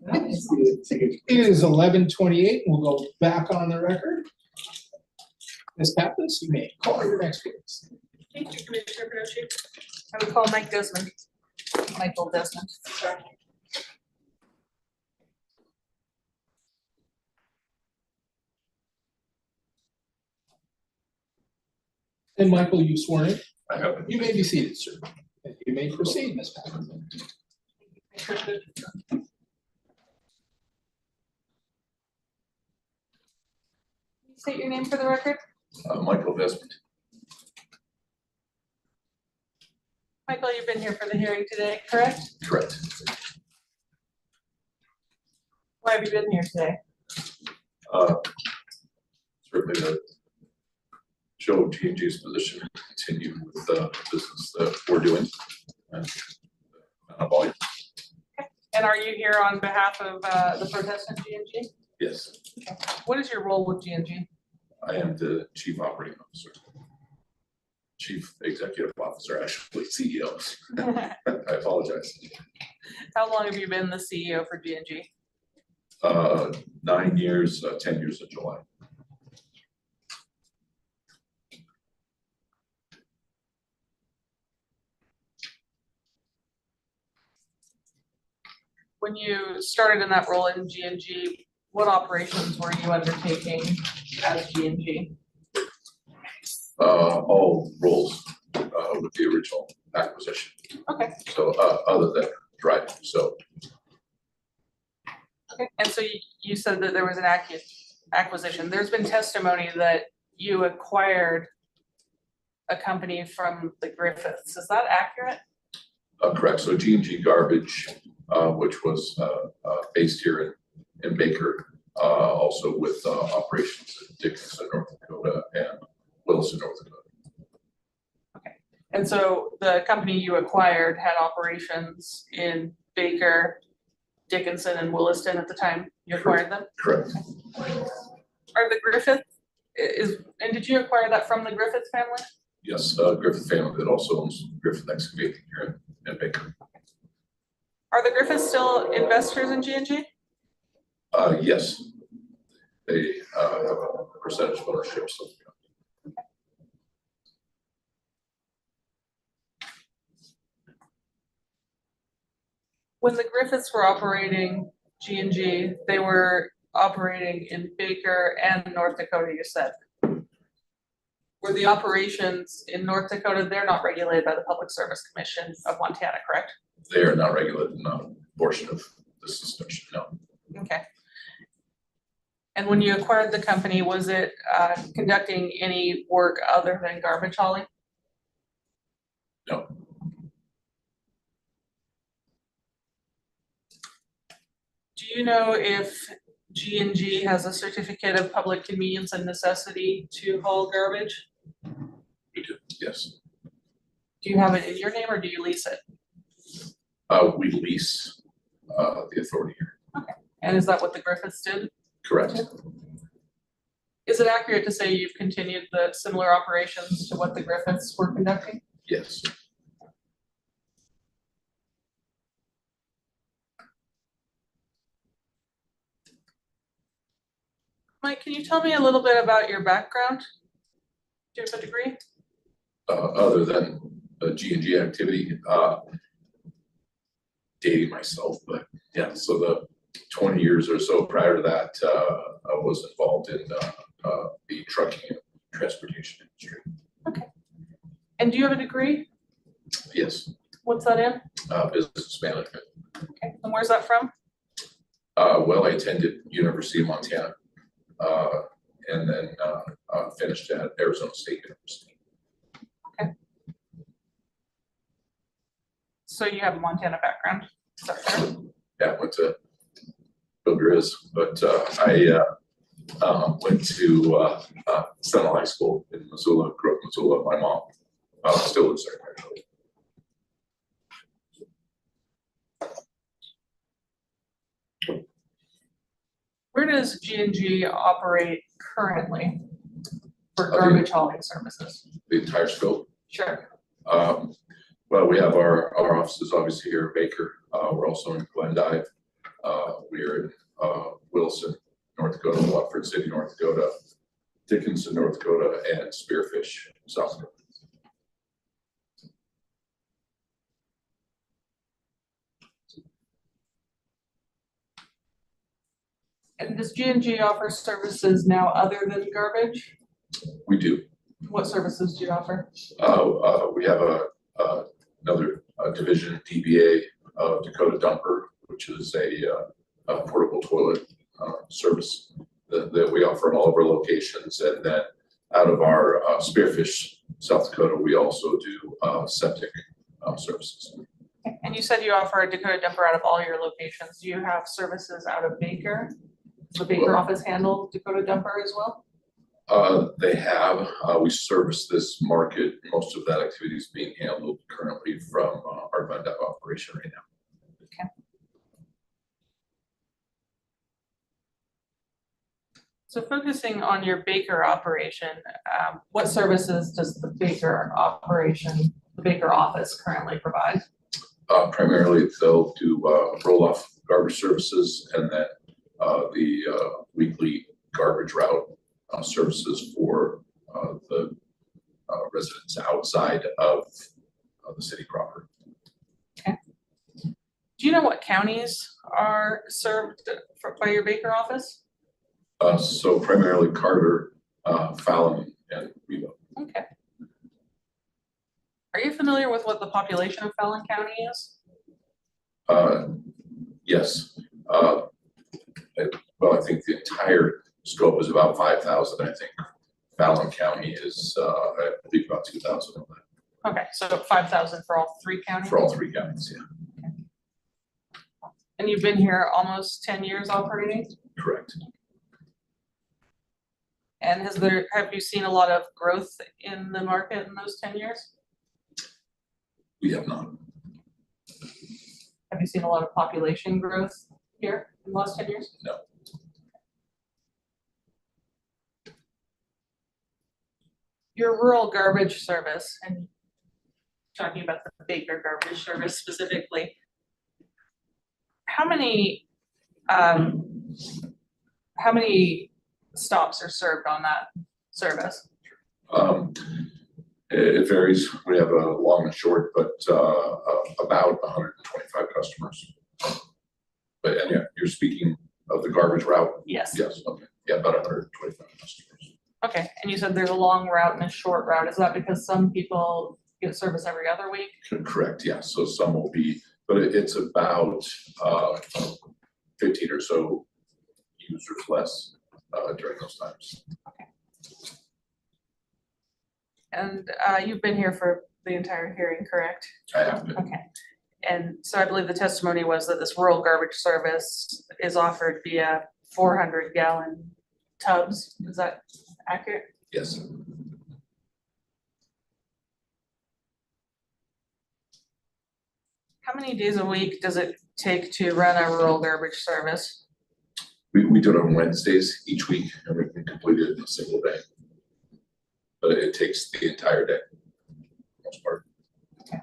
It is 11:28. We'll go back on the record. Ms. Pappas, you may call your next witness. Thank you, Commissioner Bernocchi. I would call Michael Desmond. Sorry. And Michael, you sworn in? I have. You may be seated, sir. You may proceed, Ms. Pappas. State your name for the record. Michael Desmond. Michael, you've been here for the hearing today, correct? Correct. Why have you been here today? Certainly to show G&G's position and continue with the business that we're doing and volume. Okay. And are you here on behalf of the protestant G&G? Yes. Okay. What is your role with G&G? I am the chief operating officer. Chief executive officer, actually CEO. I apologize. How long have you been the CEO for G&G? 9 years, 10 years in July. When you started in that role in G&G, what operations were you undertaking as G&G? All roles with the original acquisition. Okay. So other than driving, so. Okay, and so you said that there was an acquisition. There's been testimony that you acquired a company from the Griffiths. Is that accurate? Correct. So G&G Garbage, which was based here in Baker, also with operations in Dickinson, North Dakota, and Wilson, North Dakota. Okay, and so the company you acquired had operations in Baker, Dickinson, and Williston at the time you acquired them? Correct. Are the Griffiths, and did you acquire that from the Griffiths family? Yes, Griffith family that also owns Griffith Excavating here in Baker. Are the Griffiths still investors in G&G? Yes, they have a percentage of ownership. So. When the Griffiths were operating G&G, they were operating in Baker and North Dakota, you said. Were the operations in North Dakota, they're not regulated by the Public Service Commission of Montana, correct? They are not regulated, not a portion of the suspension, no. Okay. And when you acquired the company, was it conducting any work other than garbage hauling? No. Do you know if G&G has a certificate of public convenience and necessity to haul garbage? We do, yes. Do you have it in your name or do you lease it? We lease the authority here. Okay. And is that what the Griffiths did? Correct. Is it accurate to say you've continued the similar operations to what the Griffiths were conducting? Yes. Mike, can you tell me a little bit about your background? Do you have a degree? Other than G&G activity, dating myself, but yeah, so the 20 years or so prior to that, I was involved in the trucking and transportation industry. Okay. And do you have a degree? Yes. What's that in? Business management. Okay, and where's that from? Well, I attended University of Montana, and then finished at Arizona State University. Okay. So you have a Montana background, is that fair? Yeah, I went to Grizz, but I went to Sentinel High School in Missoula, grew up in Missoula. My mom still lives there, actually. Where does G&G operate currently for garbage hauling services? The entire scope. Sure. Well, we have our offices obviously here in Baker. We're also in Glendive. we're in Wilson, North Dakota, Watford City, North Dakota, Dickinson, North Dakota, and Spearfish, South Dakota. And does G&G offer services now other than garbage? We do. What services do you offer? We have another division, DBA, Dakota Dumper, which is a portable toilet service that we offer in all of our locations. And then out of our Spearfish, South Dakota, we also do septic services. And you said you offer a Dakota Dumper out of all your locations. Do you have services out of Baker? Does the Baker office handle Dakota Dumper as well? They have. We service this market. Most of that activity is being handled currently from our Bundup operation right now. Okay. So focusing on your Baker operation, what services does the Baker operation, the Baker office currently provide? Primarily, they'll do roll-off garbage services and then the weekly garbage route services for the residents outside of the city proper. Okay. Do you know what counties are served by your Baker office? So primarily Carter, Fallon, and Reba. Okay. Are you familiar with what the population of Fallon County is? Yes. Well, I think the entire scope is about 5,000. I think Fallon County is, I believe, about 2,000 of that. Okay, so 5,000 for all three counties? For all three counties, yeah. Okay. And you've been here almost 10 years operating? Correct. And have you seen a lot of growth in the market in those 10 years? We have not. Have you seen a lot of population growth here in the last 10 years? No. Your rural garbage service, and talking about the Baker garbage service specifically, how many stops are served on that service? It varies. We have a long and short, but about 125 customers. But and yeah, you're speaking of the garbage route? Yes. Yes, okay. Yeah, about 125 customers. Okay, and you said there's a long route and a short route. Is that because some people get service every other week? Correct, yeah. So some will be, but it's about 15 or so users less during those times. Okay. And you've been here for the entire hearing, correct? I have been. Okay. And so I believe the testimony was that this rural garbage service is offered via 400-gallon tubs. Is that accurate? Yes. How many days a week does it take to run a rural garbage service? We do it on Wednesdays each week, and we can complete it in a single day. But it takes the entire day, for the most part. Okay.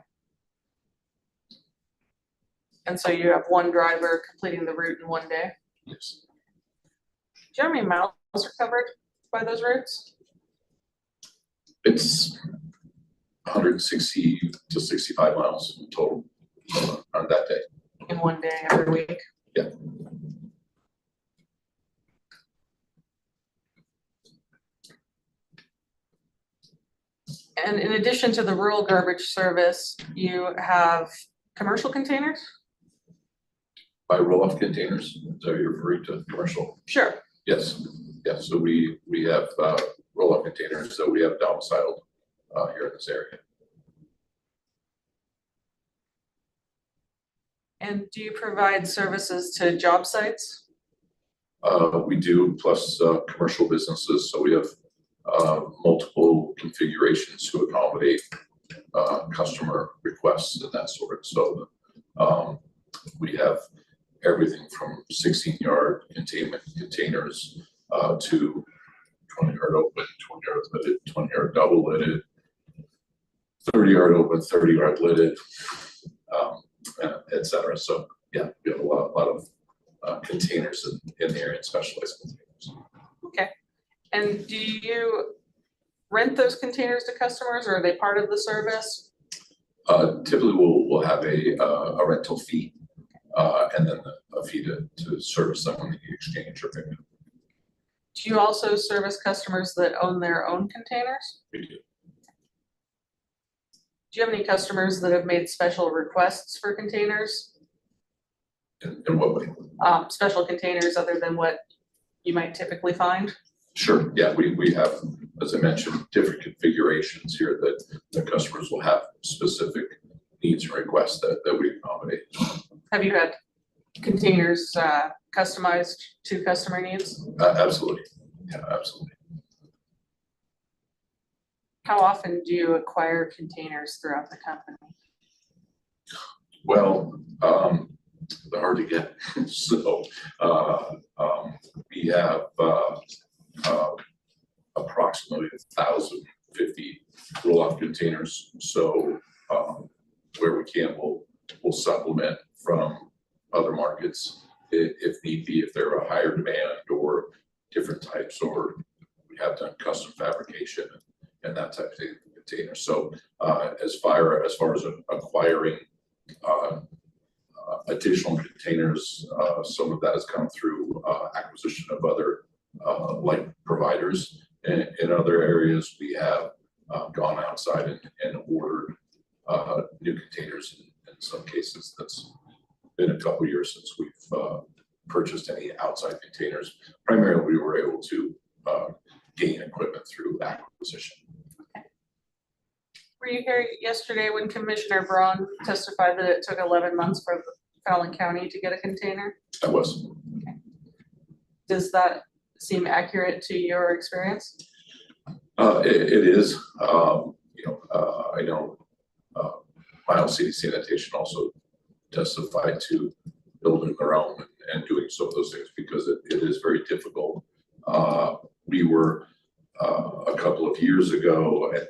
And so you have one driver completing the route in one day? Yes. Do you know how many miles are covered by those routes? It's 160 to 65 miles in total on that day. In one day every week? Yeah. And in addition to the rural garbage service, you have commercial containers? By roll-off containers, is that what you're referring to, commercial? Sure. Yes, yes, so we have roll-off containers that we have domiciled here in this area. And do you provide services to job sites? We do, plus commercial businesses, so we have multiple configurations to accommodate customer requests and that sort. So we have everything from 16-yard containment containers to 20-yard open, 20-yard lidded, 20-yard double lidded, 30-yard open, 30-yard lidded, et cetera. So yeah, we have a lot of containers in the area, and specialized containers. Okay. And do you rent those containers to customers, or are they part of the service? Typically, we'll have a rental fee, and then a fee to service them when they exchange or pick up. Do you also service customers that own their own containers? We do. Do you have any customers that have made special requests for containers? In what way? Special containers other than what you might typically find? Sure, yeah, we have, as I mentioned, different configurations here that the customers will have specific needs and requests that we accommodate. Have you had containers customized to customer needs? Absolutely, yeah, absolutely. How often do you acquire containers throughout the company? Well, they're hard to get, so we have approximately 1,050 roll-off containers. So where we can, we'll supplement from other markets if need be, if they're a higher demand or different types, or we have done custom fabrication and that type of thing container. So as far as acquiring additional containers, some of that has come through acquisition of other like providers. In other areas, we have gone outside and ordered new containers. In some cases, that's been a couple years since we've purchased any outside containers. Primarily, we were able to gain equipment through acquisition. Okay. Were you here yesterday when Commissioner Braun testified that it took 11 months for Fallon County to get a container? I was. Okay. Does that seem accurate to your experience? It is. I know Miles City Sanitation also testified to building their own and doing some of those things because it is very difficult. We were a couple of years ago, and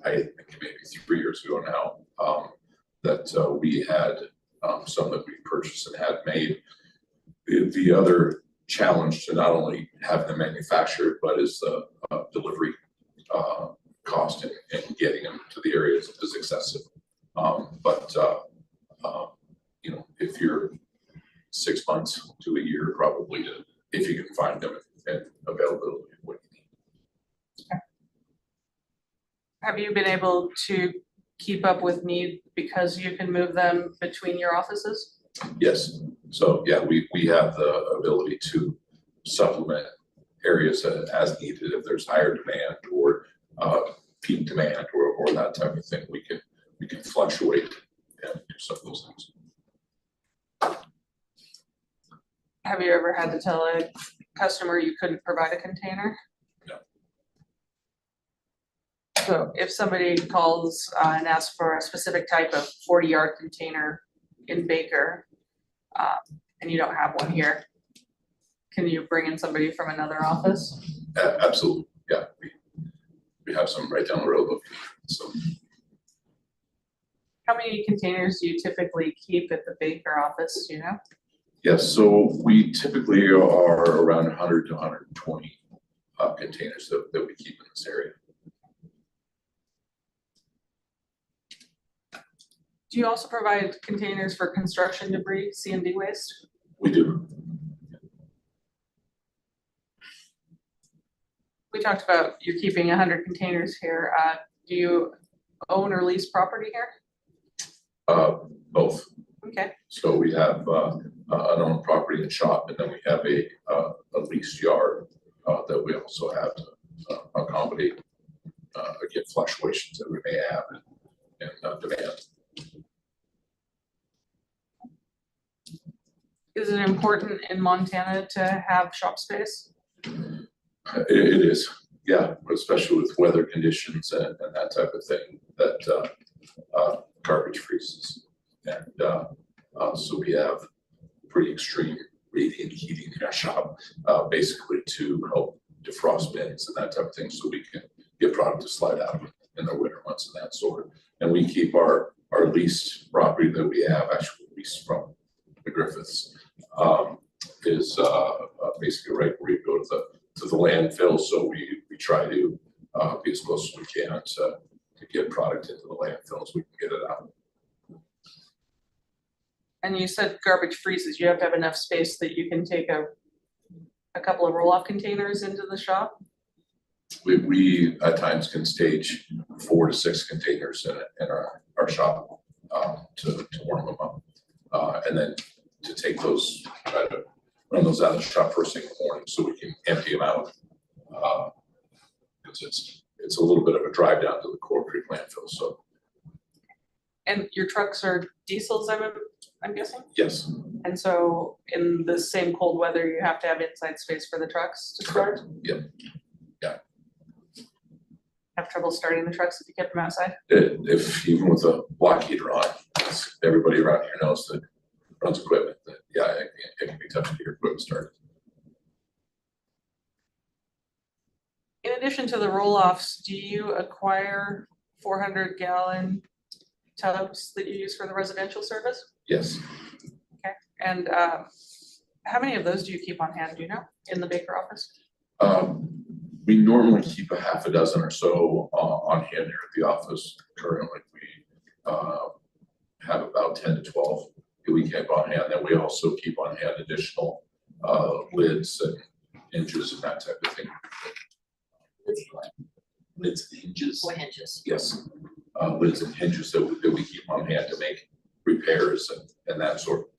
I think maybe 3 years ago now, that we had some that we purchased and had made. The other challenge to not only having them manufactured, but is the delivery cost and getting them to the areas is excessive. If you're 6 months to a year, probably if you can find them and availability of what you need. Okay. Have you been able to keep up with need because you can move them between your offices? Yes. So yeah, we have the ability to supplement areas as needed if there's higher demand or peak demand or that type of thing. We can fluctuate and do some of those things. Have you ever had to tell a customer you couldn't provide a container? No. So if somebody calls and asks for a specific type of 40-yard container in Baker, and you don't have one here, can you bring in somebody from another office? Absolutely, yeah. We have some right down the road. So. How many containers do you typically keep at the Baker office, do you know? Yes, so we typically are around 100 to 120 containers that we keep in this area. Do you also provide containers for construction debris, C&D waste? We do. We talked about you're keeping 100 containers here. Do you own or lease property here? Both. Okay. So we have an owned property and shop, and then we have a leased yard that we also have to accommodate again fluctuations that we may have in demand. Is it important in Montana to have shop space? It is, yeah, especially with weather conditions and that type of thing, that garbage freezes. And so we have pretty extreme radiant heating in our shop, basically to help defrost bins and that type of thing, so we can get product to slide out in the winter months and that sort. And we keep our leased property that we have actually leased from the Griffiths. basically right where you go to the landfill, so we try to be as close as we can to get product into the landfill as we can get it out. And you said garbage freezes, you have to have enough space that you can take a couple of roll-off containers into the shop? We at times can stage 4 to 6 containers in our shop to warm them up. And then to take those, try to run those out of the shop first thing in the morning so we can empty them out. Because it's a little bit of a drive down to the Core Creek landfill, so. And your trucks are diesels, I'm guessing? Yes. And so in the same cold weather, you have to have inside space for the trucks to start? Yep. Yeah. Have trouble starting the trucks if you kept them outside? If even with a block heater on, everybody around here knows that runs equipment, that yeah, it can be tough to get your equipment started. In addition to the roll-offs, do you acquire 400-gallon tubs that you use for the residential service? Yes. Okay, and how many of those do you keep on hand, do you know, in the Baker office? We normally keep a half a dozen or so on hand here at the office. Currently, we have about 10 to 12 that we keep on hand. Then we also keep on hand additional lids and hinges and that type of thing. Lids and hinges. Or hinges. Yes, lids and hinges that we keep on hand to make repairs and that sort.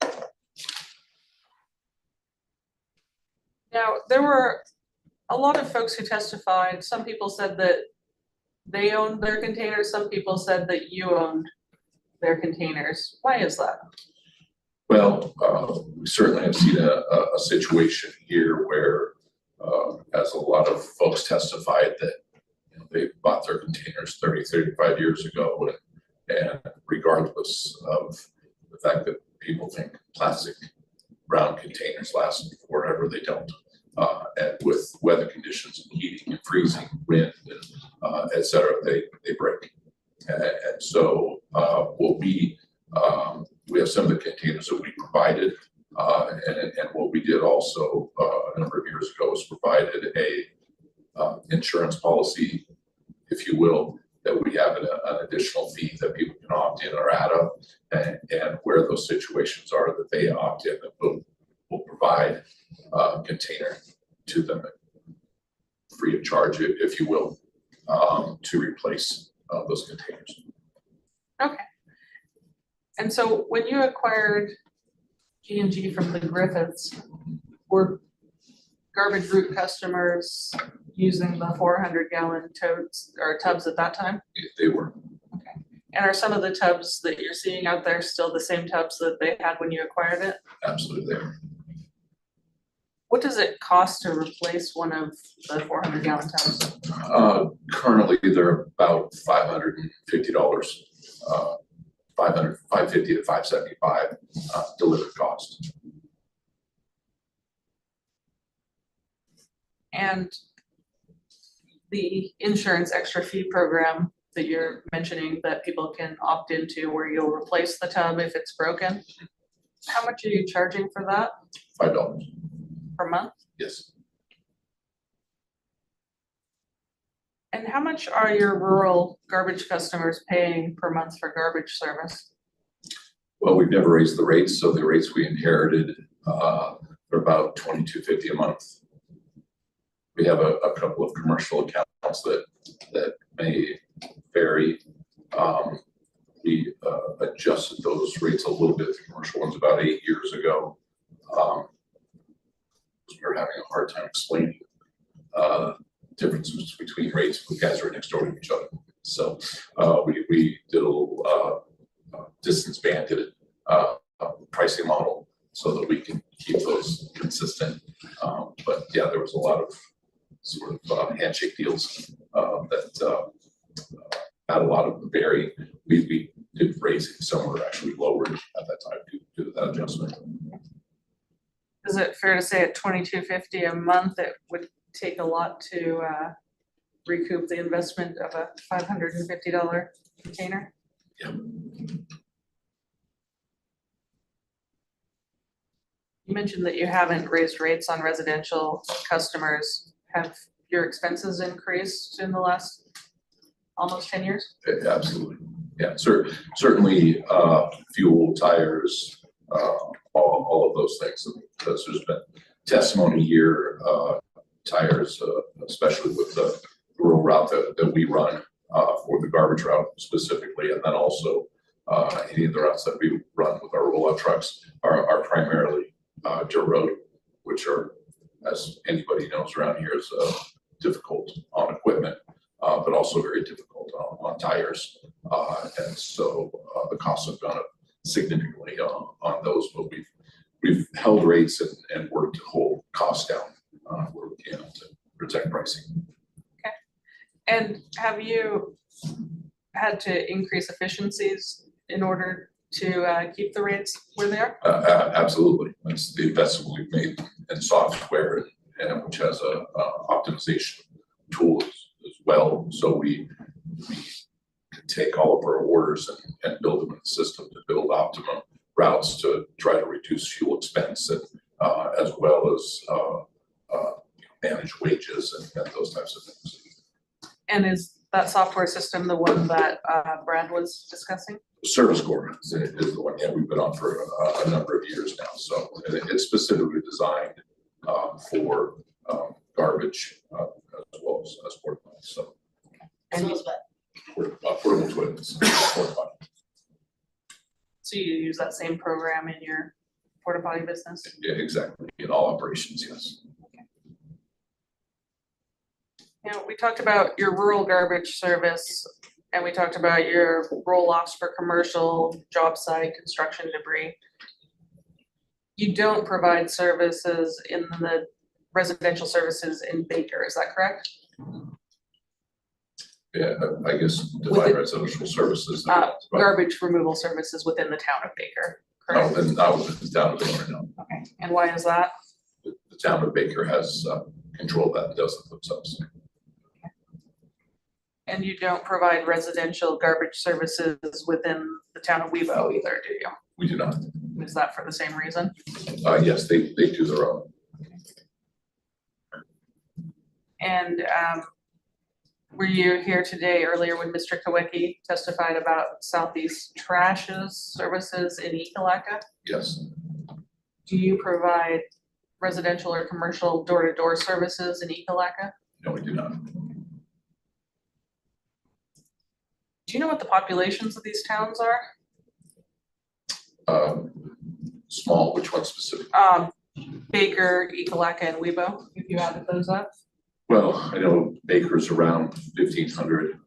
Now, there were a lot of folks who testified. Some people said that they owned their containers. Some people said that you owned their containers. Why is that? Well, we certainly have seen a situation here where, as a lot of folks testified, that they bought their containers 30, 35 years ago, and regardless of the fact that people think plastic brown containers last forever, they don't. And with weather conditions and heating and freezing, wind, and et cetera, they break. And so what we have some of the containers that we provided, and what we did also a number of years ago was provided a insurance policy, if you will, that we have an additional fee that people can opt in or out of, and where those situations are that they opt in, that we'll provide a container to them free of charge, if you will, to replace those containers. Okay. And so when you acquired G&G from the Griffiths, were garbage route customers using the 400-gallon totes or tubs at that time? They were. Okay. And are some of the tubs that you're seeing out there still the same tubs that they had when you acquired it? Absolutely, they were. What does it cost to replace one of the 400-gallon tubs? Currently, they're about $550, $550 to $575 delivered cost. And the insurance extra fee program that you're mentioning that people can opt into, where you'll replace the tub if it's broken, how much are you charging for that? $5. Per month? Yes. And how much are your rural garbage customers paying per month for garbage service? Well, we've never raised the rates, so the rates we inherited are about $22.50 a month. We have a couple of commercial accounts that may vary. We adjusted those rates a little bit, the commercial ones, about 8 years ago. We were having a hard time explaining differences between rates. The guys are next door to each other. So we did a little distance banded pricing model so that we can keep those consistent. But yeah, there was a lot of sort of handshake deals that had a lot of varying. We did raising, some were actually lowered at that time due to that adjustment. Is it fair to say at $22.50 a month, it would take a lot to recoup the investment of a $550 container? Yeah. You mentioned that you haven't raised rates on residential customers. Have your expenses increased in the last almost 10 years? Absolutely. Yeah, certainly, fuel, tires, all of those things, because there's been testimony here, tires, especially with the rural route that we run, for the garbage route specifically, and then also, any of the routes that we run with our roll-out trucks are primarily, dirt road, which are, as anybody knows around here, is, difficult on equipment, but also very difficult on tires. And so, the costs have gone up significantly on those, but we've held rates and worked to hold costs down, where we can to protect pricing. Okay. And have you had to increase efficiencies in order to keep the rates where they are? Absolutely. That's the investment we've made in software, and which has a optimization tool as well. So we can take all of our orders and build them in the system to build optimum routes to try to reduce fuel expense, and as well as manage wages and those types of things. And is that software system the one that Brad was discussing? Service Corps is the one, yeah, we've been on for a number of years now. So it's specifically designed for garbage as well as porta potties. So portable toilets. So you use that same program in your porta potty business? Yeah, exactly. In all operations, yes. Now, we talked about your rural garbage service, and we talked about your roll-offs for commercial job site construction debris. You don't provide services in the residential services in Baker, is that correct? Yeah, I guess divine residential services. Garbage removal services within the town of Baker, No, correct? then not within the town of Baker, no. Okay, and why is that? The town of Baker has control of that and does it themselves. And you don't provide residential garbage services within the town of Webo either, do you? We do not. Is that for the same reason? Yes, they do their own. And were you here today earlier when Mr. Kawecki testified about Southeast Trash's services in Ekalaka? Yes. Do you provide residential or commercial door-to-door services in Ekalaka? No, we do not. Do you know what the populations of these towns are? Small, which one specifically? Baker, Ekalaka, and Webo, if you added those up? Well, I know Baker's around 1,500,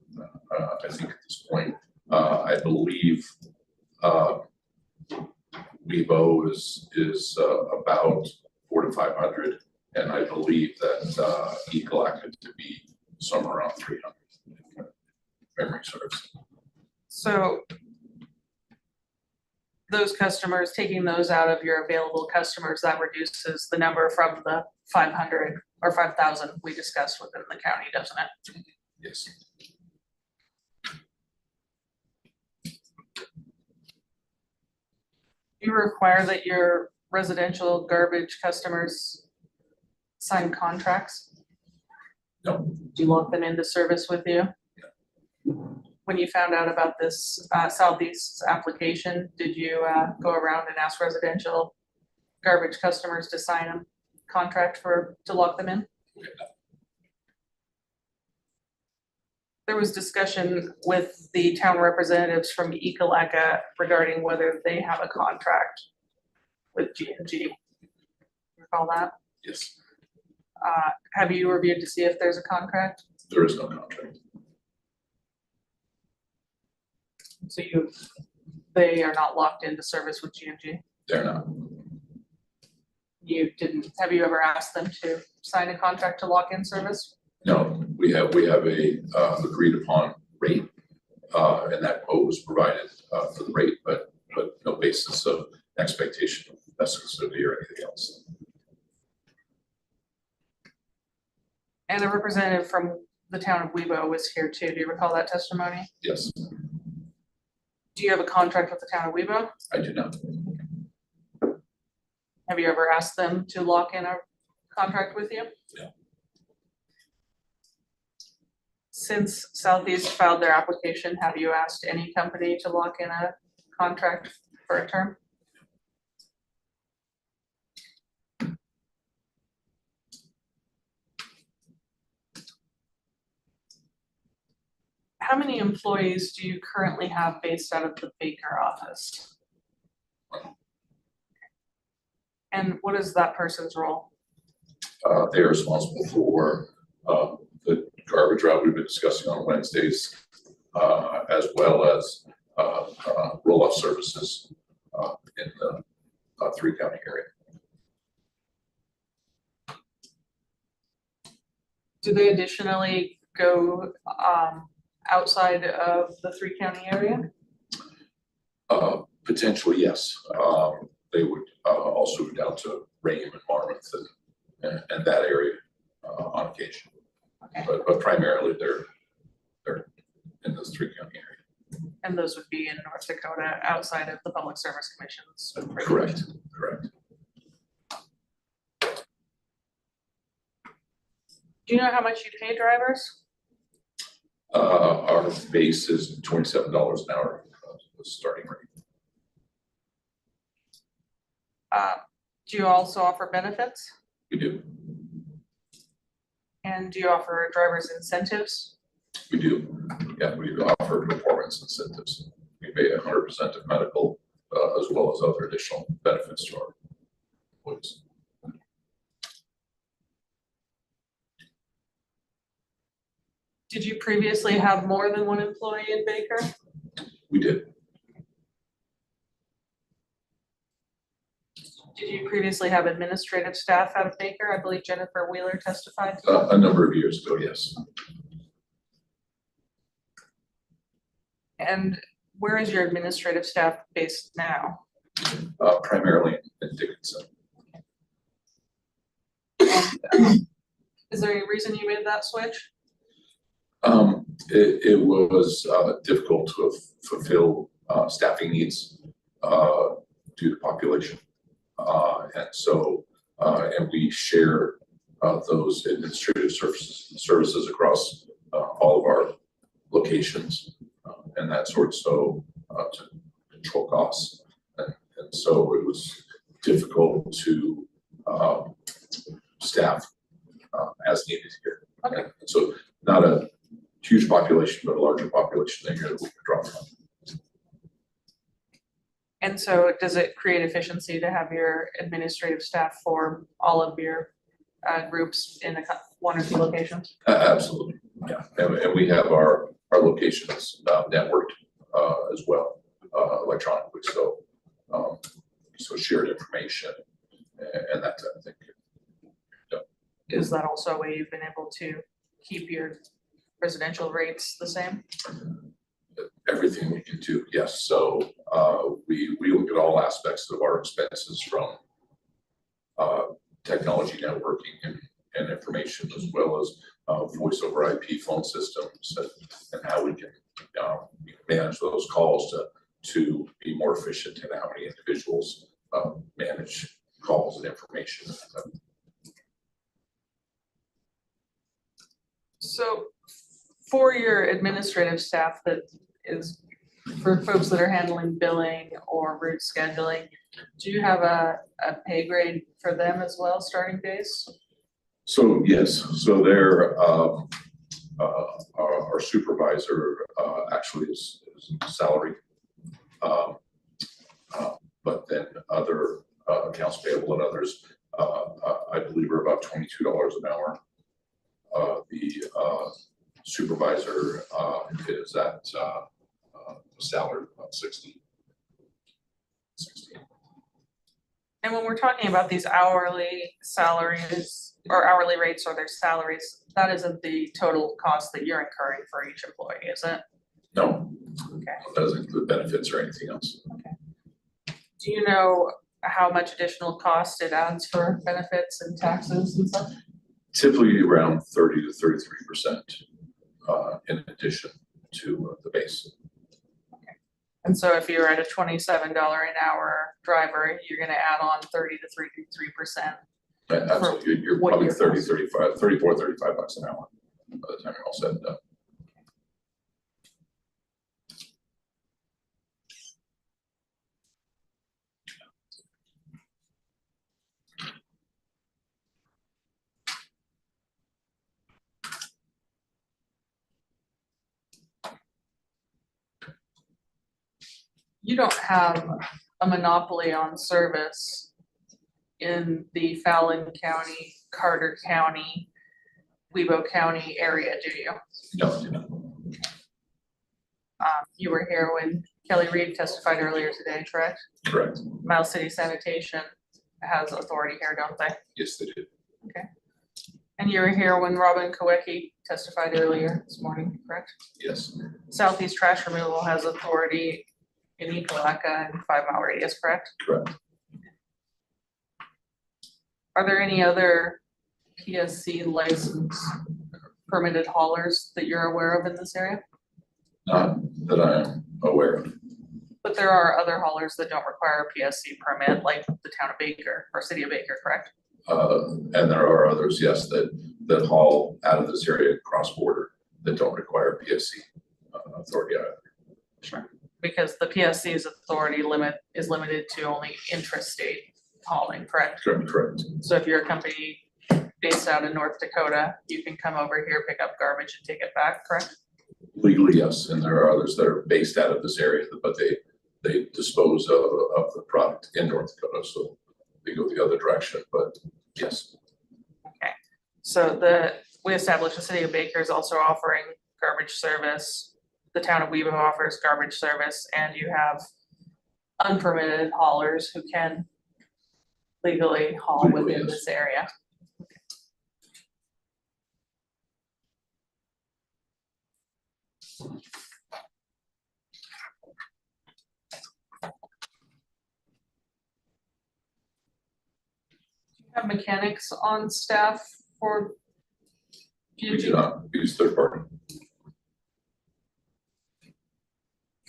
I think at this point. I believe Webo is about 400 to 500, and I believe that Ekalaka to be somewhere around 300. Memory serves. So those customers, taking those out of your available customers, that reduces the number from the 500 or 5,000 we discussed within the county, doesn't it? Yes. You require that your residential garbage customers sign contracts? No. Do you lock them into service with you? When you found out about this Southeast application, did you go around and ask residential garbage customers to sign a contract to lock them in? There was discussion with the town representatives from Ekalaka regarding whether they have a contract with G&G. Recall that? Yes. Have you reviewed to see if there's a contract? There is no contract. So they are not locked into service with G&G? They're not. Have you ever asked them to sign a contract to lock in service? No, we have a agreed upon rate, and that quote was provided for the rate, but no basis of expectation of exclusivity or anything else. And a representative from the town of Webo was here too. Do you recall that testimony? Yes. Do you have a contract with the town of Webo? I do not. Have you ever asked them to lock in a contract with you? No. Since Southeast filed their application, have you asked any company to lock in a contract for a term? How many employees do you currently have based out of the Baker office? And what is that person's role? They are responsible for the garbage route we've been discussing on Wednesdays, as well as roll-off services in the 3-county area. Do they additionally go outside of the 3-county area? Potentially, yes. They would also go down to Raymond and Marmouth and that area on occasion. Okay. But primarily they're in this 3-county area. And those would be in North Dakota outside of the Public Service Commission's. Correct, correct. Do you know how much you pay drivers? Our base is $27 an hour, the starting rate. Do you also offer benefits? We do, And do you offer drivers incentives? we do. Yeah, we offer performance incentives. We pay 100% of medical, as well as other additional benefits to our employees. Did you previously have more than one employee in Baker? We did. Did you previously have administrative staff out of Baker? I believe Jennifer Wheeler testified. A number of years ago, yes. And where is your administrative staff based now? Primarily in Dickinson. And, is there any reason you made that switch? It was difficult to fulfill staffing needs due to population. And so, and we share those administrative services across all of our locations and that sort, so to control costs. And so it was difficult to staff as needed here. Okay. And so not a huge population, but a larger population than here that we could draw from. And so does it create efficiency to have your administrative staff for all of your groups in one or two locations? Absolutely, yeah. And we have our locations networked as well electronically. So so shared information and that type of thing. Yeah. Is that also a way you've been able to keep your residential rates the same? Everything we can do, yes. So we look at all aspects of our expenses from technology networking and information, as well as voice over IP phone systems and how we can manage those calls to be more efficient in how many individuals manage calls and information. So for your administrative staff that is for folks that are handling billing or route scheduling, do you have a pay grade for them as well, starting base? So yes, so they're our supervisor actually is salary, but then other accounts payable and others, I believe are about $22 an hour. The supervisor is at salary about 60. And when we're talking about these hourly salaries or hourly rates or their salaries, that isn't the total cost that you're incurring for each employee, is it? No, Okay. it doesn't include benefits or anything else. Okay. Do you know how much additional cost it adds for benefits and taxes and stuff? Typically around 30 to 33% in addition to the base. And so if you're at a $27 an hour driver, you're gonna add on 30 to 33%. Absolutely, you're what probably your 30, cost. 35, 34, 35 bucks an hour by the time you're all said and done. You don't have a monopoly on service in the Fallon County, Carter County, Webo County area, do you? No, you know, You were here when Kelly Reed testified earlier today, correct? correct, Miles City Sanitation has authority here, don't they? yes, they do, And you were here when Robin Kowicki testified earlier this morning, correct? yes, Southeast Trash Removal has authority in Ekalaka and 5 Mile Radius, correct? correct. Are there any other PSC licensed permitted haulers that you're aware of in this area? Not that I am aware of. But there are other haulers that don't require a PSC permit, like the town of Baker or city of Baker, correct? And there are others, yes, that haul out of this area cross-border that don't require PSC authority either. Sure. Because the PSC's authority is limited to only intrastate hauling, correct? Correct. So if you're a company based out of North Dakota, you can come over here, pick up garbage and take it back, correct? Legally, yes, and there are others that are based out of this area, but they dispose of the product in North Dakota, so they go the other direction, but yes. Okay, so we established the city of Baker is also offering garbage service. The town of Webo offers garbage service, and you have unpermitted haulers who can legally haul Legally, within yes. this area. Do you have mechanics on staff for We do PUG? not use third party.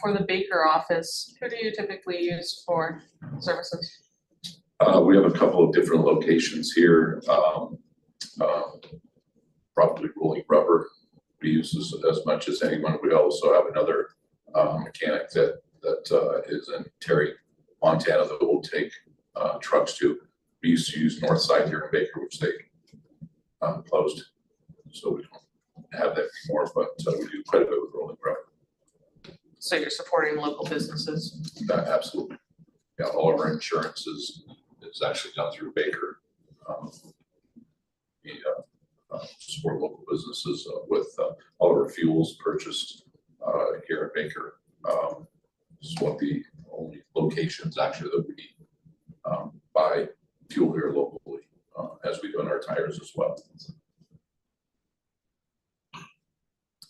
For the Baker office, who do you typically use for services? We have a couple of different locations here. Probably rolling rubber we use as much as anyone. We also have another mechanic that is in Terry, Montana, that will take trucks to. We used to use Northside here in Baker, which they closed, so we don't have that anymore. But we do quite a bit with rolling rubber. So you're supporting local businesses? Absolutely. Yeah, all of our insurance is actually done through Baker. We support local businesses with all of our fuels purchased here at Baker. This is one of the only locations actually that we buy fuel here locally, as we do in our tires as well.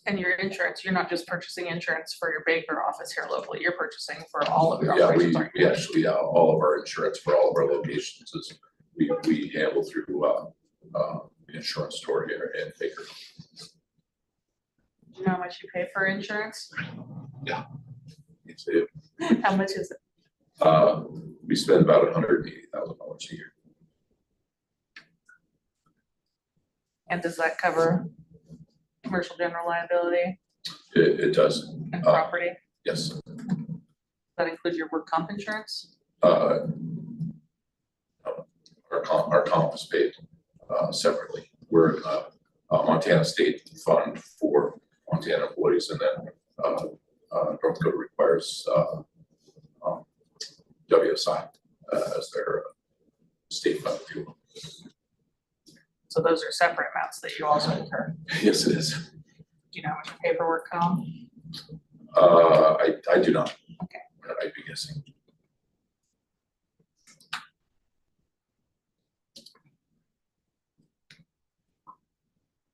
And your insurance, you're not just purchasing insurance for your Baker office here locally, you're purchasing for all of your Yeah, operations, aren't you? we actually, all of our insurance for all of our locations is we handle through the insurance store here in Baker. Do you know how much you pay for insurance? Yes, I do. How much is it? We spend about $180,000 a year. And does that cover commercial general liability It does, and property? yes. Does that include your work comp insurance? Our comp is paid separately. We're a Montana state fund for Montana employees, and then North Dakota requires WSI as their state fund fuel. So those are separate amounts that you also incur. Yes, it is. Do you know how much you pay for work comp? I do not. Okay. I'd be guessing.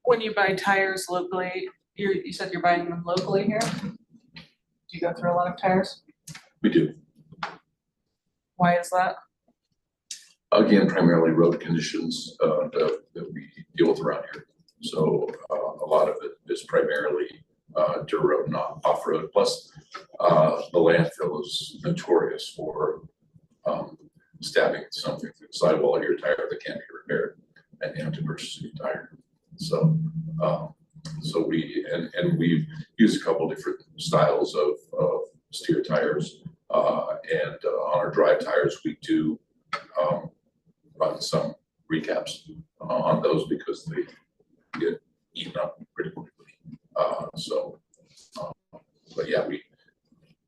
When you buy tires locally, you said you're buying them locally here? Do you go through a lot of tires? We do. Why is that? Again, primarily road conditions that we deal with around here. So a lot of it is primarily dirt road, not off road. Plus, the landfill is notorious for stabbing something through the sidewall of your tire that can't be repaired, and you have to purchase a new tire. So, so we've used a couple different styles of steer tires, and on our dry tires, we do run some recaps on those because they get eaten up pretty quickly. But yeah,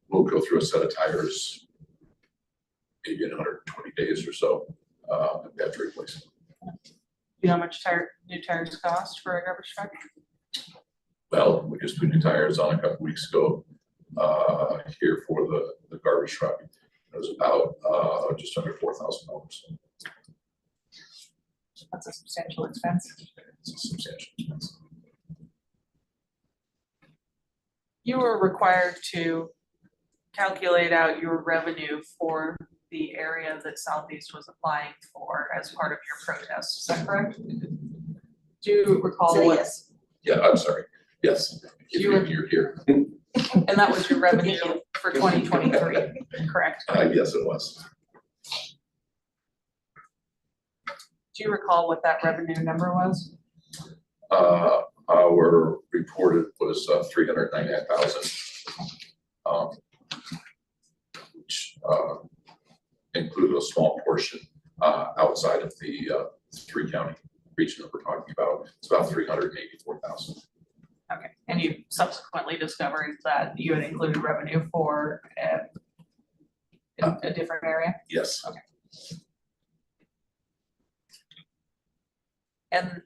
we'll go through a set of tires maybe in 120 days or so, and we have to replace them. You know how much new tires cost for a garbage truck? Well, we just put new tires on a couple weeks ago here for the garbage truck. It was about just under $4,000. That's a substantial expense. It's a substantial expense. You were required to calculate out your revenue for the area that Southeast was applying for as part of your protest, is that correct? Do you recall Say what? yes. Yeah, I'm sorry. Yes, you're here. And that was your revenue for 2023, correct? Yes, it was. Do you recall what that revenue number was? Our reported was 399,000, which included a small portion outside of the 3-county region that we're talking about. It's about 384,000. Okay, and you subsequently discovered that you had included revenue for a different area? Yes. Okay. And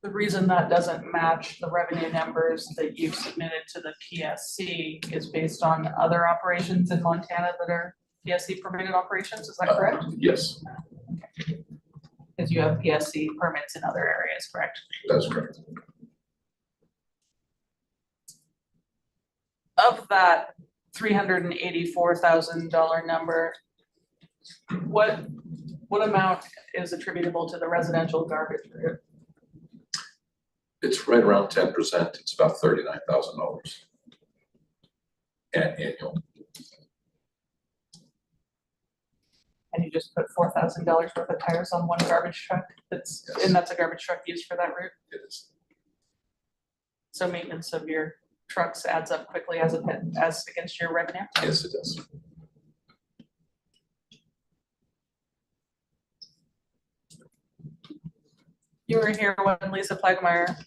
the reason that doesn't match the revenue numbers that you've submitted to the PSC is based on other operations in Montana that are PSC permitted operations, is that correct? Yes, Because you have PSC permits in other areas, correct? that's correct. Of that $384,000 number, what amount is attributable to the residential garbage route? It's right around 10%. It's about $39,000 annual. And you just put $4,000 worth of tires on one garbage truck Yes. and that's a garbage truck used for that route? It is. So maintenance of your trucks adds up quickly as against your revenue? Yes, it does. You were here when Lisa Plegmeyer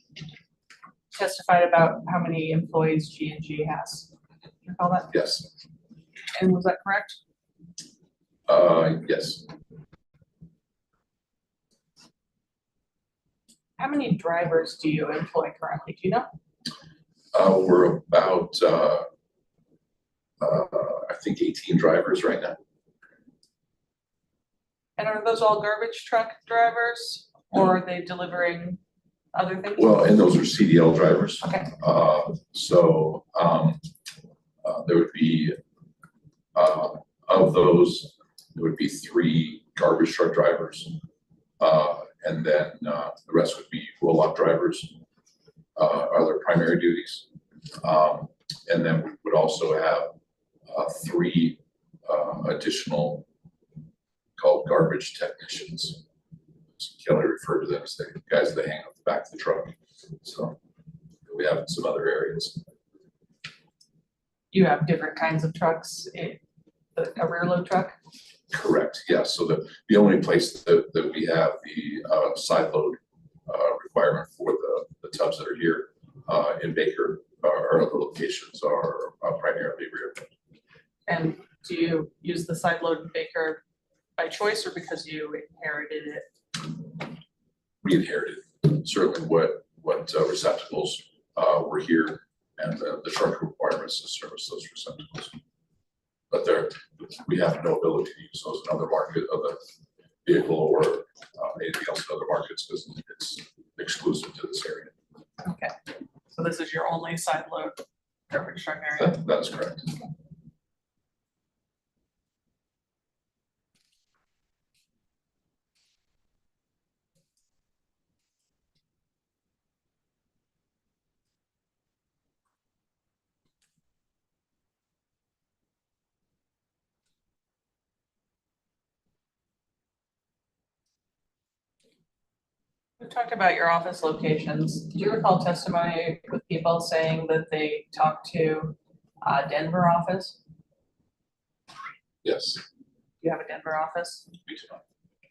testified about how many employees G&G has. Do you recall that? Yes. And was that correct? Yes. How many drivers do you employ currently? Do you know? We're about, I think 18 drivers right now. And are those all garbage truck drivers or are they delivering other things? Well, and those are CDL drivers. Okay. There would be, of those, there would be 3 garbage truck drivers. And then the rest would be roll-off drivers, are their primary duties. And then we would also have 3 additional called garbage technicians. Kelly referred to them as the guys that hang up the back of the truck. So we have some other areas. You have different kinds of trucks, a rear load truck? Correct, yeah. So the only place that we have the side load requirement for the tubs that are here in Baker, our other locations are primarily rear load. And do you use the side load in Baker by choice or because you inherited it? We inherited certainly what receptacles were here and the truck requirements to service those receptacles. But we have no ability to use those in other market of the vehicle or anything else in other markets because it's exclusive to this area. Okay, so this is your only side load garbage truck area? That's correct. We talked about your office locations. Do you recall testimony with people saying that they talked to Denver office? Yes, Do you have a Denver office? we do not. Do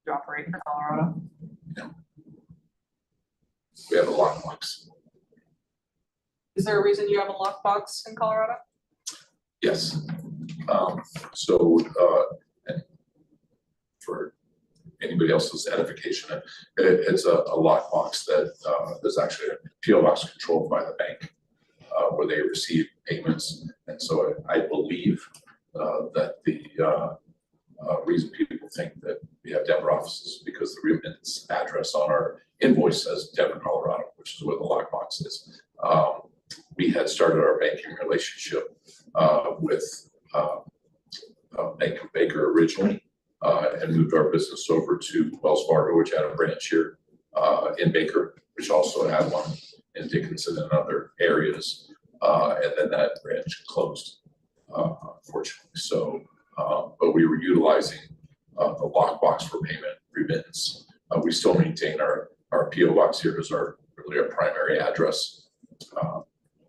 you operate in Colorado? We have a lockbox. Is there a reason you have a lockbox in Colorado? Yes. And for anybody else's edification, it's a lockbox that is actually a PO box controlled by the bank, where they receive payments. And so I believe that the reason people think that we have Denver offices because the remittance address on our invoice says Denver, Colorado, which is where the lockbox is. We had started our banking relationship with Bank of Baker originally, and moved our business over to Wells Fargo, which had a branch here in Baker, which also had one in Dickinson and other areas. And then that branch closed, unfortunately. So, but we were utilizing the lockbox for payment remittance. We still maintain our PO box here as really our primary address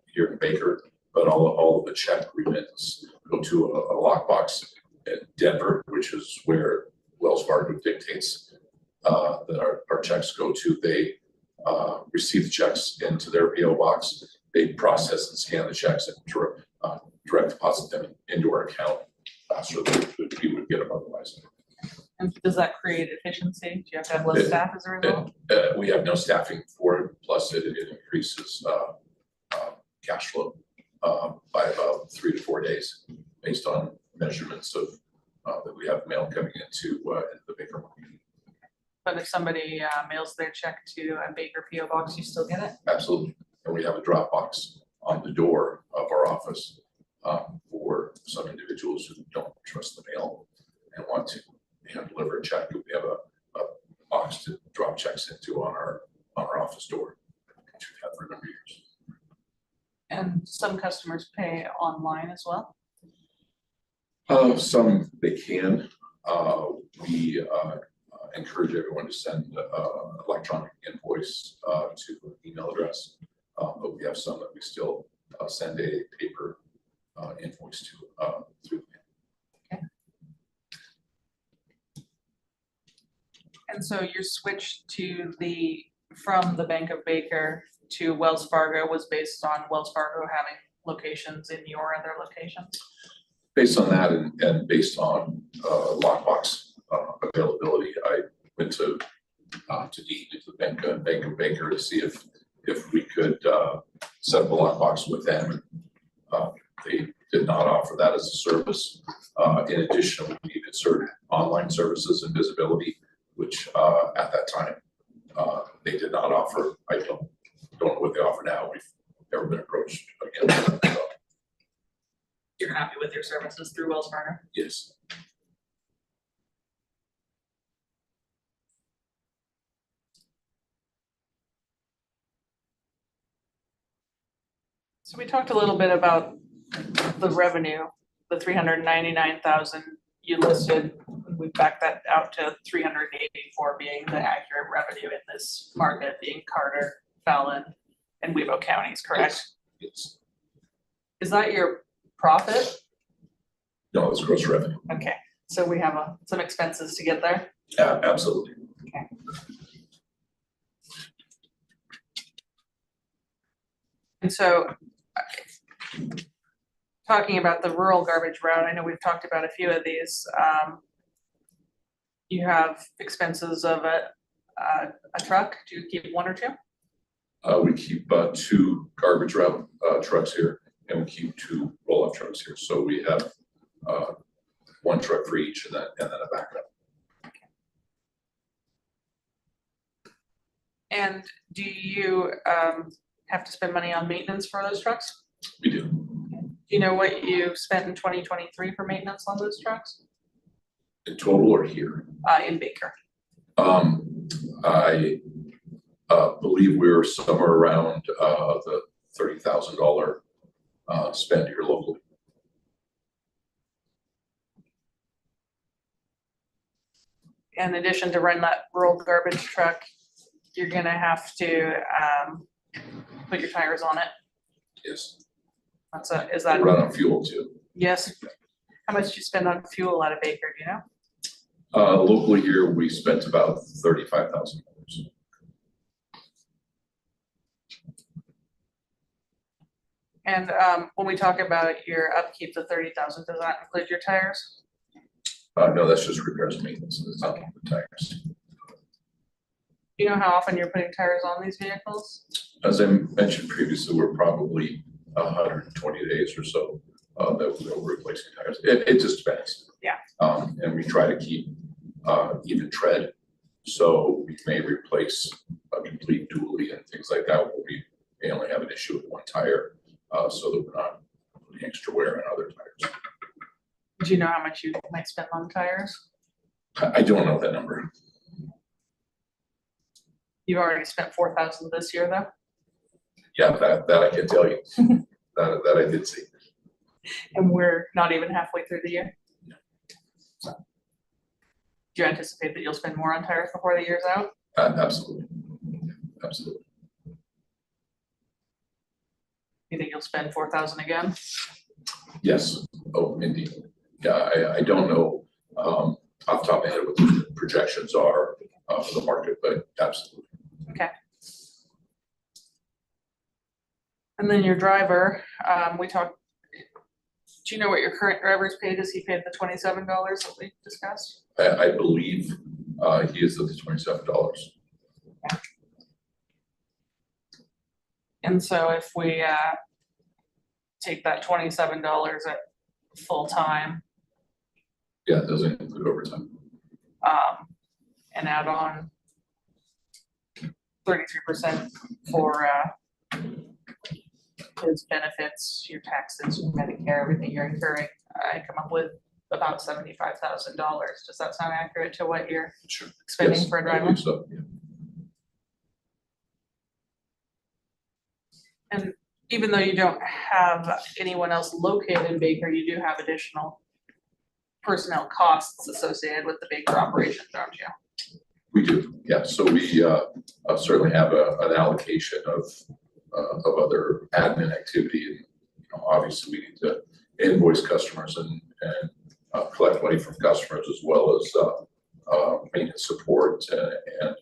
here in Baker, but all of the check remittance go to a lockbox in Denver, which is where Wells Fargo dictates that our checks go to. They receive the checks into their PO box. They process and scan the checks and direct deposit them into our account faster than we would get them otherwise. And does that create efficiency? Do you have to have less staff as a result? We have no staffing for it, plus it increases cash flow by about 3 to 4 days based on measurements of that we have mail coming into the Baker market. But if somebody mails their check to a Baker PO box, you still get it? Absolutely. And we have a drop box on the door of our office for some individuals who don't trust the mail and want to hand deliver a check. We have a box to drop checks into on our office door, which we've had for a number of years. And some customers pay online as well? Some they can. We encourage everyone to send electronic invoice to an email address, but we have some that we still send a paper invoice to through the mail. Okay. And so your switch from the Bank of Baker to Wells Fargo was based on Wells Fargo having locations in your other locations? Based on that and based on lockbox availability, I went to Dean, to the Bank of Baker, to see if we could set up a lockbox with them. They did not offer that as a service. In addition, we needed certain online services and visibility, which at that time they did not offer. I don't know what they offer now. We've never been approached again. So, you're happy with your services through Wells Fargo? yes. So we talked a little bit about the revenue, the 399,000 you listed. We backed that out to 384 being the accurate revenue in this market, being Carter, Fallon, and Weebo counties, correct? Yes. Is that your profit? No, it's gross revenue. Okay, so we have some expenses to get there? Yeah, absolutely. Okay. And so, talking about the rural garbage route, I know we've talked about a few of these. You have expenses of a truck. Do you keep one or two? We keep 2 garbage route trucks here, and we keep 2 roll-off trucks here. So we have 1 truck for each, and then a backup. And do you have to spend money on maintenance for those trucks? We do. Do you know what you spent in 2023 for maintenance on those trucks? In total or here? In Baker. I believe we were somewhere around the $30,000 spend here locally. in addition to run that rural garbage truck, you're gonna have to, put your tires on it. Yes, Is that, run on fuel too. yes? How much do you spend on fuel out of Baker, do you know? Locally here, we spent about $35,000. And, when we talk about your upkeep, the 30,000, does that include your tires? No, that's just repairs and maintenance, it's not the tires. Do you know how often you're putting tires on these vehicles? As I mentioned previously, we're probably 120 days or so that we're replacing tires. It just depends. Yeah. And we try to keep even tread. So we may replace a complete dually and things like that where we may only have an issue with one tire, so that we're not putting extra wear on other tires. Do you know how much you might spend on tires? I don't know that number. You've already spent 4,000 this year, though? Yeah, that I can tell you. that I did see. And we're not even halfway through the year? Do you anticipate that you'll spend more on tires before the year's out? Absolutely. Absolutely. You think you'll spend 4,000 again? Yes. Oh, indeed. Yeah, I don't know off the top of my head what the projections are for the market, but absolutely. Okay. And then your driver, we talked, do you know what your current driver's paid? Is he paid the $27 that we discussed? I believe he is at the $27. And so if we take that $27 at full time, Yeah, it doesn't include overtime. and add on 33% for his benefits, your taxes, your Medicare, everything you're incurring, I come up with about $75,000. Does that sound accurate to what you're Sure. spending Yes, for a I driver? believe so, yeah. And even though you don't have anyone else located in Baker, you do have additional personnel costs associated with the Baker operation, don't you? We do, yeah. So we certainly have an allocation of other admin activity. And obviously, we need to invoice customers and collect money from customers, as well as maintenance support. And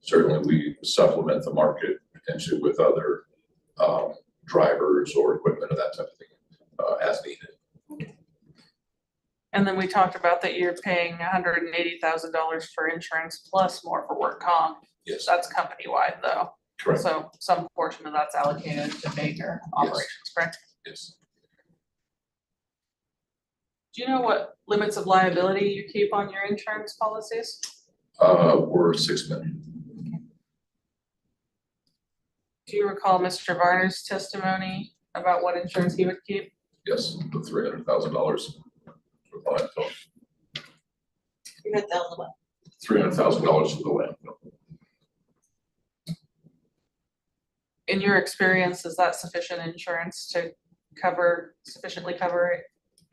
certainly, we supplement the market potentially with other drivers or equipment or that type of thing as needed. And then we talked about that you're paying $180,000 for insurance plus more for work comp. Yes, That's company-wide though. correct. So some portion of that's allocated to Baker operations, correct? Yes. Do you know what limits of liability you keep on your insurance policies? We're $6 million. Do you recall Mr. Varner's testimony about what insurance he would keep? Yes, the $300,000 for the landfill. $300,000 for the landfill. In your experience, is that sufficient insurance to sufficiently cover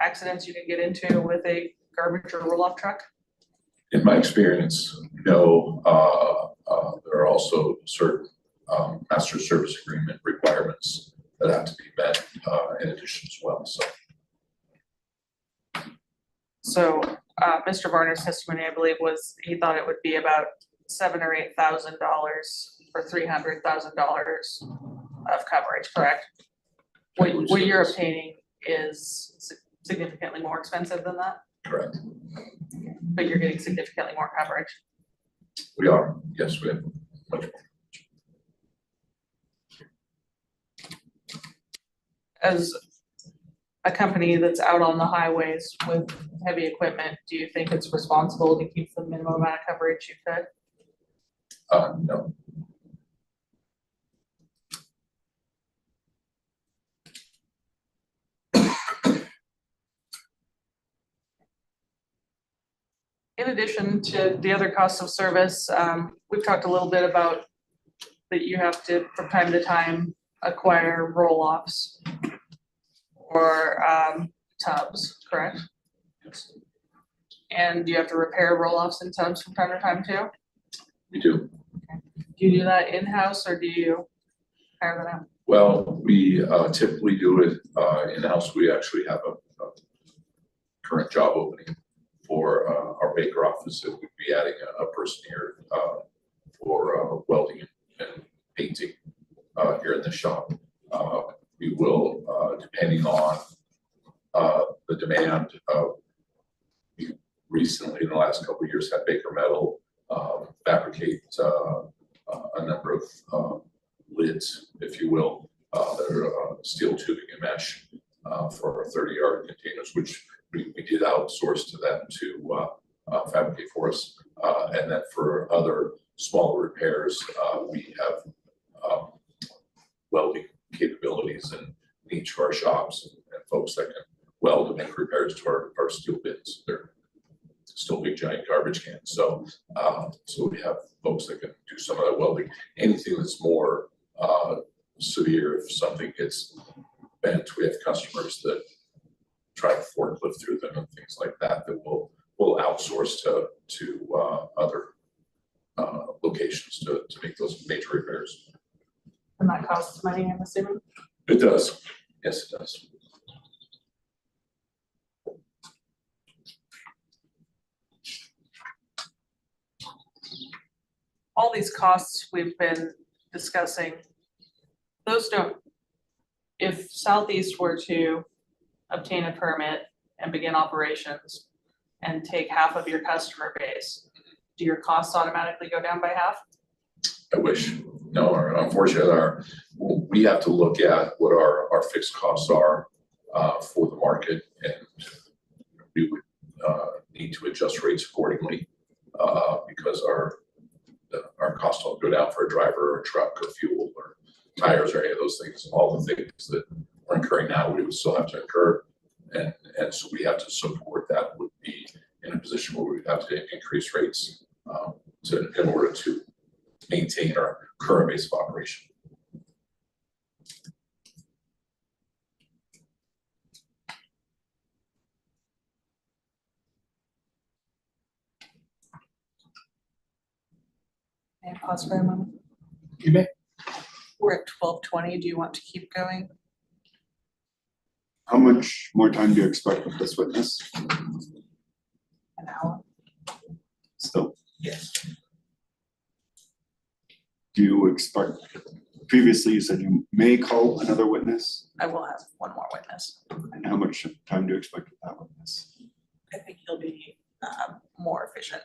accidents you can get into with a garbage or roll-off truck? In my experience, no. There are also certain master service agreement requirements that have to be met in addition as well, so. So, Mr. Varner's testimony, I believe, was he thought it would be about $7,000 or $8,000 for $300,000 of coverage, correct? What you're obtaining is significantly more expensive than that, Correct. but you're getting significantly more coverage. We are, yes, we have much more. As a company that's out on the highways with heavy equipment, do you think it's responsible to keep the minimum amount of coverage you could? No. In addition to the other costs of service, we've talked a little bit about that you have to, from time to time, acquire roll-offs or tubs, correct? And do you have to repair roll-offs and tubs from time to time too? We do. Do you do that in-house or do you hire them out? Well, we typically do it in-house. We actually have a current job opening for our Baker office that we'd be adding a person here for welding and painting here in the shop. We will, depending on the demand, we recently, in the last couple of years, had Baker Metal fabricate a number of lids, if you will, that are steel tubing and mesh for our 30-yard containers, which we did outsource to them to fabricate for us. And then for other smaller repairs, we have welding capabilities in each of our shops and folks that can weld and make repairs to our steel bins. They're still big giant garbage cans. So we have folks that can do some of that welding. Anything that's more severe, if something gets bent, we have customers that try to forklift through them and things like that we'll outsource to other locations to make those major repairs. And that costs money, I'm assuming? It does. Yes, it does. All these costs we've been discussing, those don't, if Southeast were to obtain a permit and begin operations and take half of your customer base, do your costs automatically go down by half? I wish. No, unfortunately, we have to look at what our fixed costs are for the market, and we would need to adjust rates accordingly because our costs don't go down for a driver or a truck or fuel or tires or any of those things. All the things that we're incurring now, we would still have to incur, and so we have to support that. Would be in a position where we would have to increase rates in order to maintain our current base of operation. May I pause for a moment? You may. We're at 12:20. Do you want to keep going? How much more time do you expect with this witness? An hour? Still, Yes. do you expect, previously you said you may call another witness? I will have one more witness. And how much time do you expect with that witness? I think he'll be more efficient.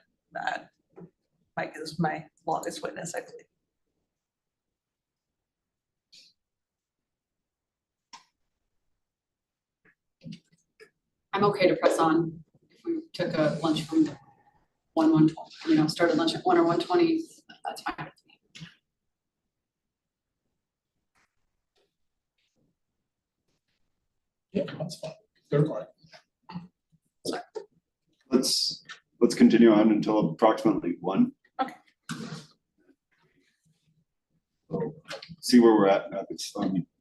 Mike is my longest witness, I believe. I'm okay to press on. If we took a lunch from 1:20, started lunch at 1 or 1:20, that's fine with me. Yeah, that's fine. They're fine. Let's continue on until approximately 1. Okay. So, see where we're at.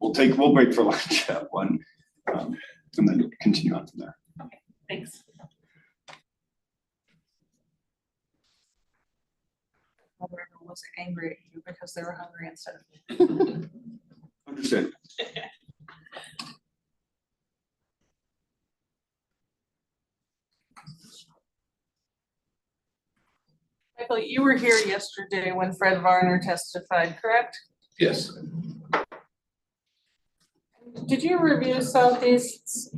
We'll break for lunch at 1, and then continue on from there. Okay, thanks. Everyone was angry at you because they were hungry instead of me. Understand. Michael, you were here yesterday when Fred Varner testified, correct? Yes. Did you review Southeast's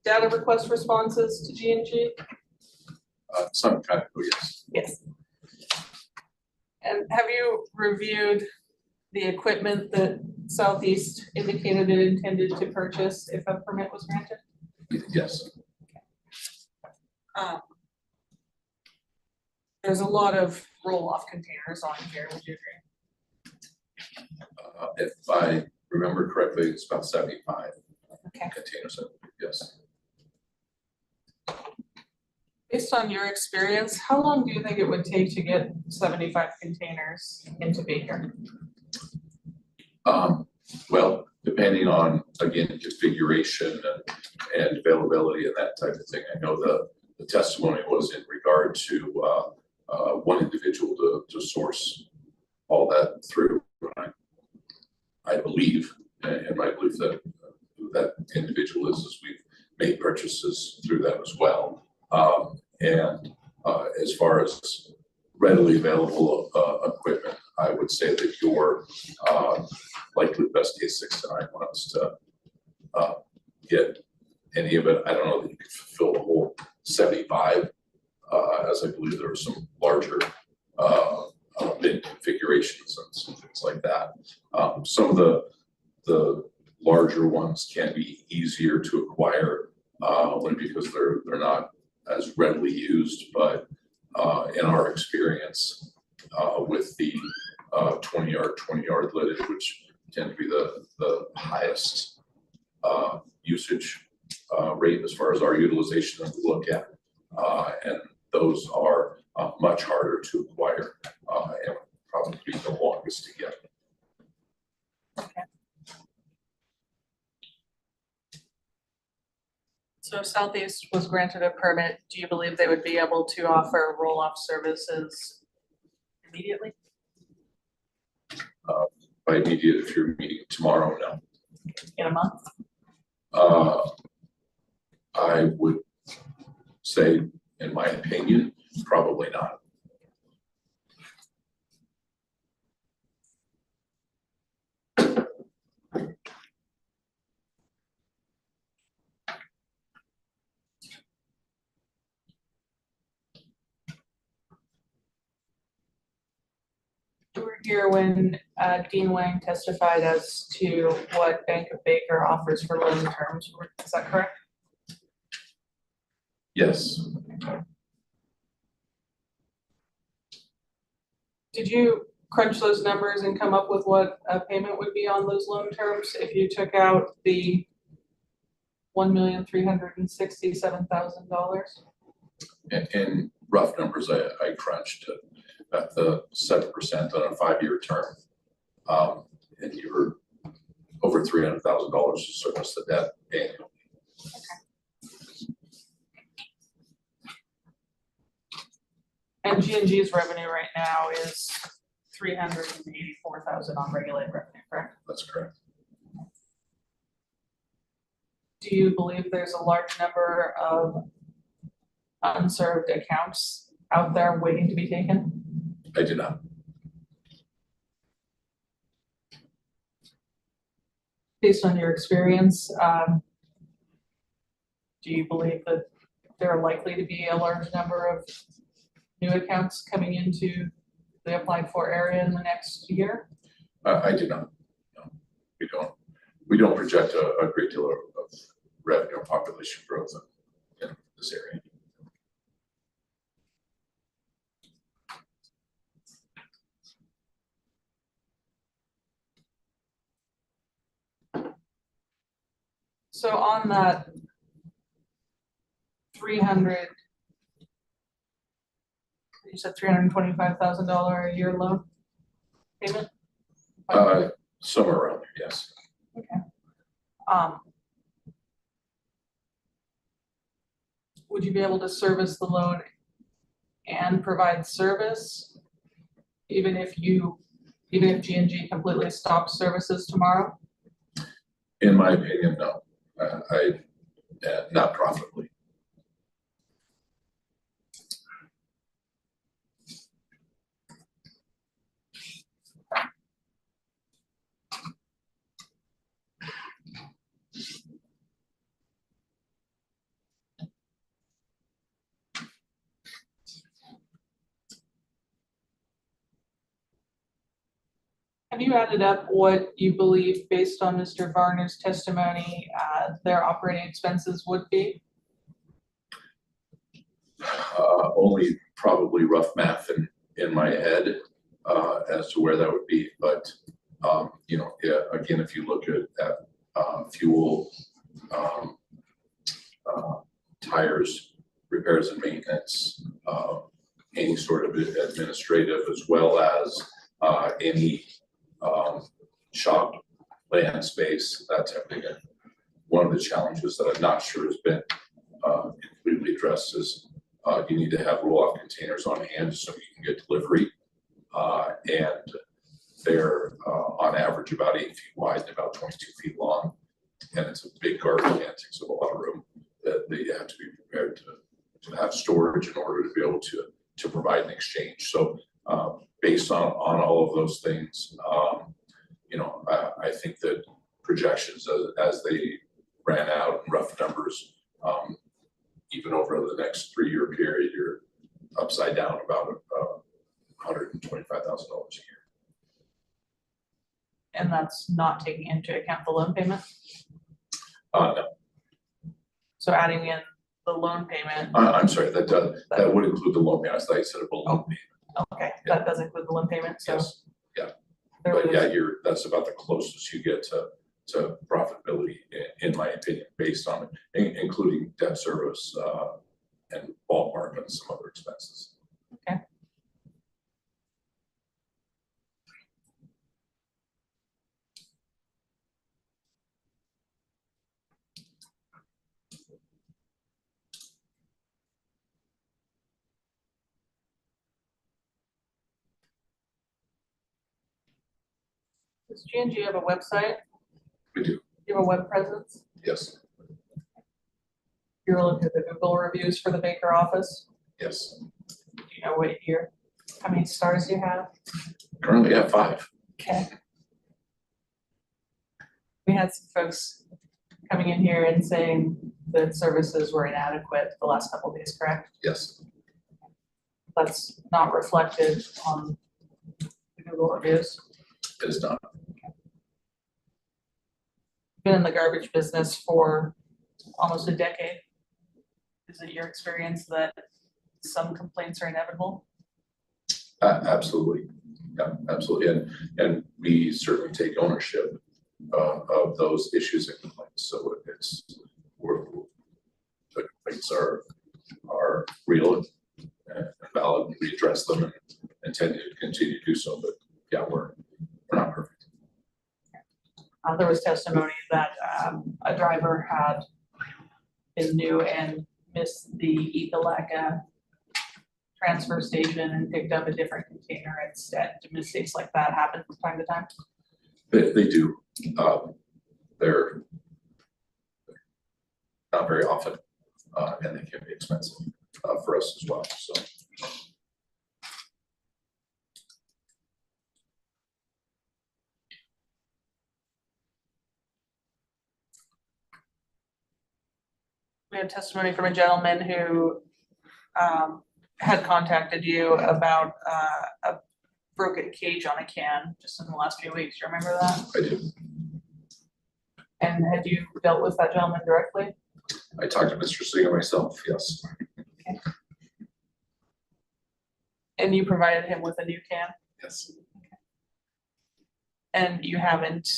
data request responses to G&G? Some kind of, yes. Yes. And have you reviewed the equipment that Southeast indicated it intended to purchase if a permit was granted? Yes. There's a lot of roll-off containers on here, would you agree? If I remember correctly, it's about 75 Okay. containers. Yes. Based on your experience, how long do you think it would take to get 75 containers into Baker? Well, depending on, again, configuration and availability and that type of thing. I know the testimony was in regard to one individual to source all that through. I believe, and my belief that that individual is we've made purchases through them as well. And as far as readily available equipment, I would say that your likely best case 6 to 9 months to get any of it. I don't know that you could fulfill the whole 75, as I believe there are some larger bin configurations and some things like that. Some of the larger ones can be easier to acquire only because they're not as readily used, but in our experience with the 20-yard lidded, which tend to be the highest usage rate as far as our utilization that we look at, and those are much harder to acquire and probably the longest to get. Okay. So if Southeast was granted a permit, do you believe they would be able to offer roll-off services immediately? By immediate, if you're meeting tomorrow, no. In a month? I would say, in my opinion, probably not. You were here when Dean Wang testified as to what Bank of Baker offers for loan terms. Is that correct? Yes. Did you crunch those numbers and come up with what a payment would be on those loan terms if you took out the $1,367,000? In rough numbers, I crunched at the 7% on a 5-year term, and you were over $300,000 to service the debt annually. And G&G's revenue right now is $384,000 on regulated revenue, correct? That's correct. Do you believe there's a large number of unserved accounts out there waiting to be taken? I do not. Based on your experience, do you believe that there are likely to be a large number of new accounts coming into the applied for area in the next year? I do not. No, we don't project a great deal of revenue or population growth in this area. So on that 300, you said $325,000 a year loan payment? Somewhere around there, yes. Okay. Would you be able to service the loan and provide service even if G&G completely stops services tomorrow? In my opinion, no. Not profitably. Have you added up what you believe, based on Mr. Varner's testimony, their operating expenses would be? Only probably rough math in my head as to where that would be, but yeah, again, if you look at fuel, tires, repairs and maintenance, any sort of administrative, as well as any shop, land space, that type of thing. One of the challenges that I'm not sure has been completely addressed is you need to have roll-off containers on hand so you can get delivery. And they're on average about 8 feet wide and about 22 feet long. And it's a big garbage can, takes up a lot of room that they have to be prepared to have storage in order to be able to provide an exchange. So based on all of those things, I think that projections as they ran out in rough numbers, even over the next 3-year period, you're upside down about $125,000 a year. And that's not taking into account the loan payment? No, So adding in the loan payment, I'm sorry, that would include the loan payment. I thought you said a balloon payment. okay, that does include the loan payment, so. Yes, yeah. there But was- yeah, that's about the closest you get to profitability, in my opinion, based on including debt service and ballpark and some other expenses. Okay. Does G&G have a website? We do, Do you have a web presence? yes, You're looking at the Google reviews for the Baker office? yes. Do you know what year, how many stars you have? Currently have 5. Okay. We had some folks coming in here and saying that services were inadequate the last couple of days, correct? Yes, That's not reflected on the Google reviews. it is not. Been in the garbage business for almost a decade. Is it your experience that some complaints are inevitable? Absolutely, yeah, absolutely, and we certainly take ownership of those issues and complaints. So the complaints are real and valid, and we address them and intend to continue to do so. But yeah, we're not perfect. There was testimony that a driver had been new and missed the Epalaca transfer station and picked up a different container instead. Do mistakes like that happen from time to time? They do. They're not very often, and they can be expensive for us as well. So. We had testimony from a gentleman who had contacted you about a broken cage on a can just in the last few weeks. Do you remember that? I do. And had you dealt with that gentleman directly? I talked to Mr. Singer myself, yes. Okay. And you provided him with a new can? Yes. And you haven't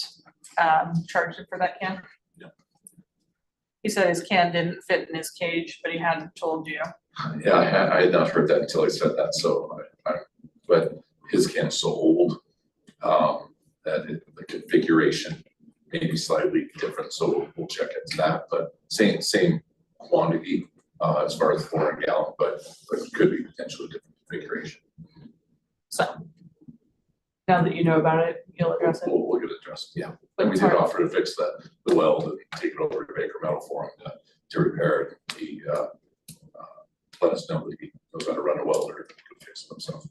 charged him for that can? No. He said his can didn't fit in his cage, but he hadn't told you. Yeah, I had not heard that until he said that, so but his can is so old that the configuration may be slightly different, so we'll check into that, but same quantity as far as 400 gallon, but it could be potentially different configuration. So now that you know about it, you'll address it? We'll get it addressed, yeah. But And we it's did hard. offer to fix the weld and take it over to Baker Metal for him to repair it. He let us know that he knows how to run a welder and could fix it himself.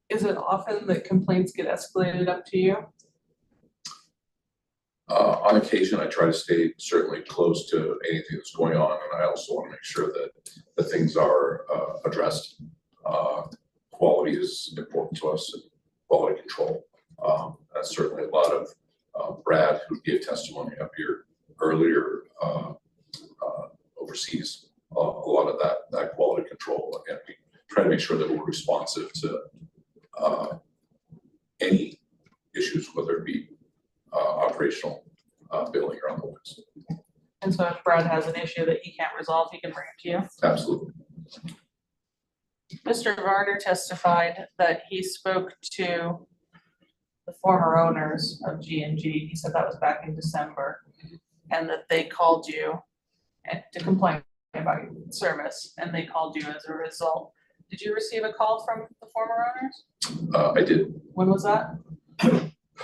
Is it often that complaints get escalated up to you? On occasion, I try to stay certainly close to anything that's going on, and I also want to make sure that the things are addressed. Quality is important to us, and quality control. That's certainly a lot of Brad, who gave testimony up here earlier, oversees a lot of that quality control. Again, we try to make sure that we're responsive to any issues, whether it be operational, billing, or otherwise. And so if Brad has an issue that he can't resolve, he can bring it to you? Absolutely. Mr. Varner testified that he spoke to the former owners of G&G. He said that was back in December, and that they called you to complain about your service, and they called you as a result. Did you receive a call from the former owners? I did. When was that?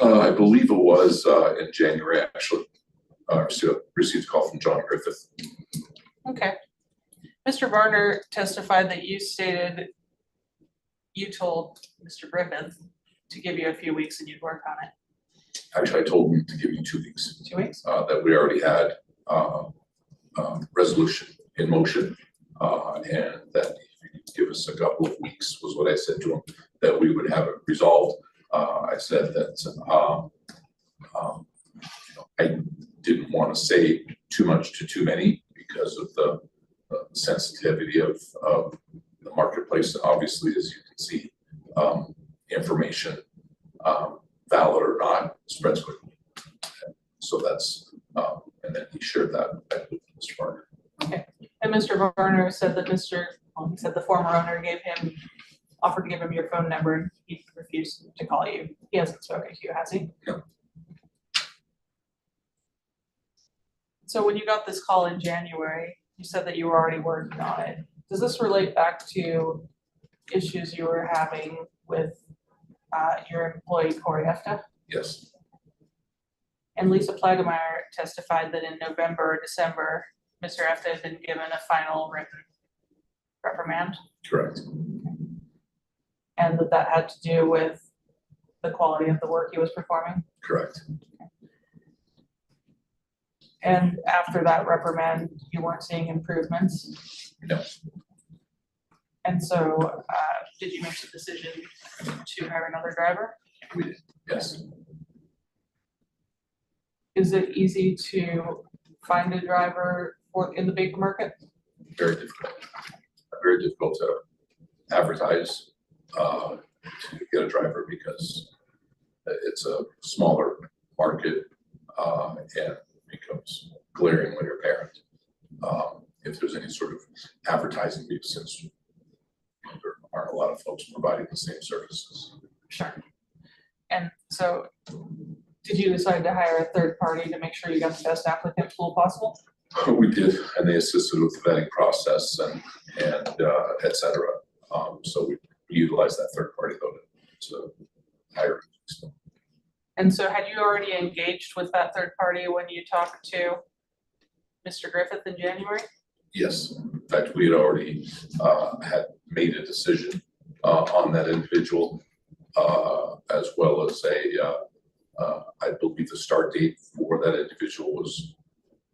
I believe it was in January, actually. Received a call from John Griffith. Okay. Mr. Varner testified that you stated you told Mr. Griffith to give you a few weeks and you'd work on it. Actually, I told him to give you 2 weeks. 2 weeks? That we already had resolution in motion, and that if you could give us a couple of weeks was what I said to him, that we would have it resolved. I said that I didn't want to say too much to too many because of the sensitivity of the marketplace. Obviously, as you can see, information, valid or not, spreads quickly. So that's, and then he shared that with Mr. Varner. Okay. And Mr. Varner said that he said the former owner offered to give him your phone number and he refused to call you. He hasn't spoken to you, has he? No. So when you got this call in January, you said that you were already working on it. Does this relate back to issues you were having with your employee Corey Efta? Yes, And Lisa Plagemeyer testified that in November or December, Mr. Efta had been given a final written reprimand, correct. and that had to do with the quality of the work he was performing. Correct. And after that reprimand, you weren't seeing improvements. No. And so, did you make the decision to hire another driver? We did. Yes. Is it easy to find a driver in the Baker market? Very difficult. Very difficult to advertise to get a driver because it's a smaller market and becomes glaring when you're a parent. If there's any sort of advertising, since there aren't a lot of folks providing the same services. Sure. And so, did you decide to hire a third party to make sure you got the best applicant pool possible? We did, and they assisted with the vetting process and et cetera. So we utilized that third party though to hire. And so had you already engaged with that third party when you talked to Mr. Griffith in January? Yes, in fact, we had already had made a decision on that individual, as well as I believe the start date for that individual was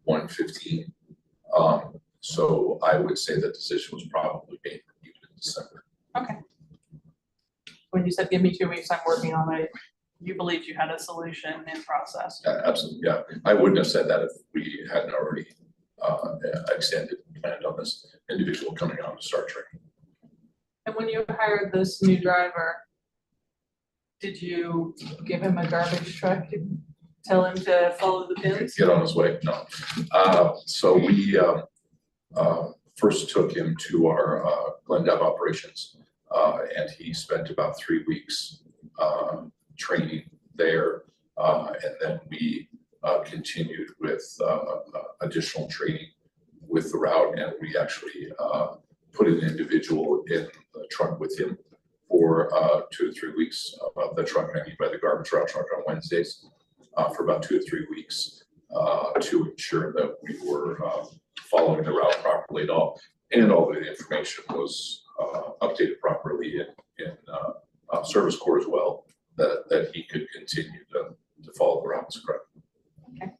1/15. So I would say that decision was probably made even in December. Okay. When you said, give me 2 weeks, I'm working on it, you believed you had a solution in process? Absolutely, yeah. I wouldn't have said that if we hadn't already extended and planned on this individual coming on to start training. And when you hired this new driver, did you give him a garbage truck? Tell him to follow the pins? Get on his way? No. So we first took him to our Glendale operations, and he spent about 3 weeks training there, and then we continued with additional training with the route, and we actually put an individual in the truck with him for 2 to 3 weeks. The truck, I mean by the garbage route truck on Wednesdays, for about 2 to 3 weeks to ensure that we were following the route properly and all the information was updated properly in service core as well, that he could continue to follow the routes correctly. Okay.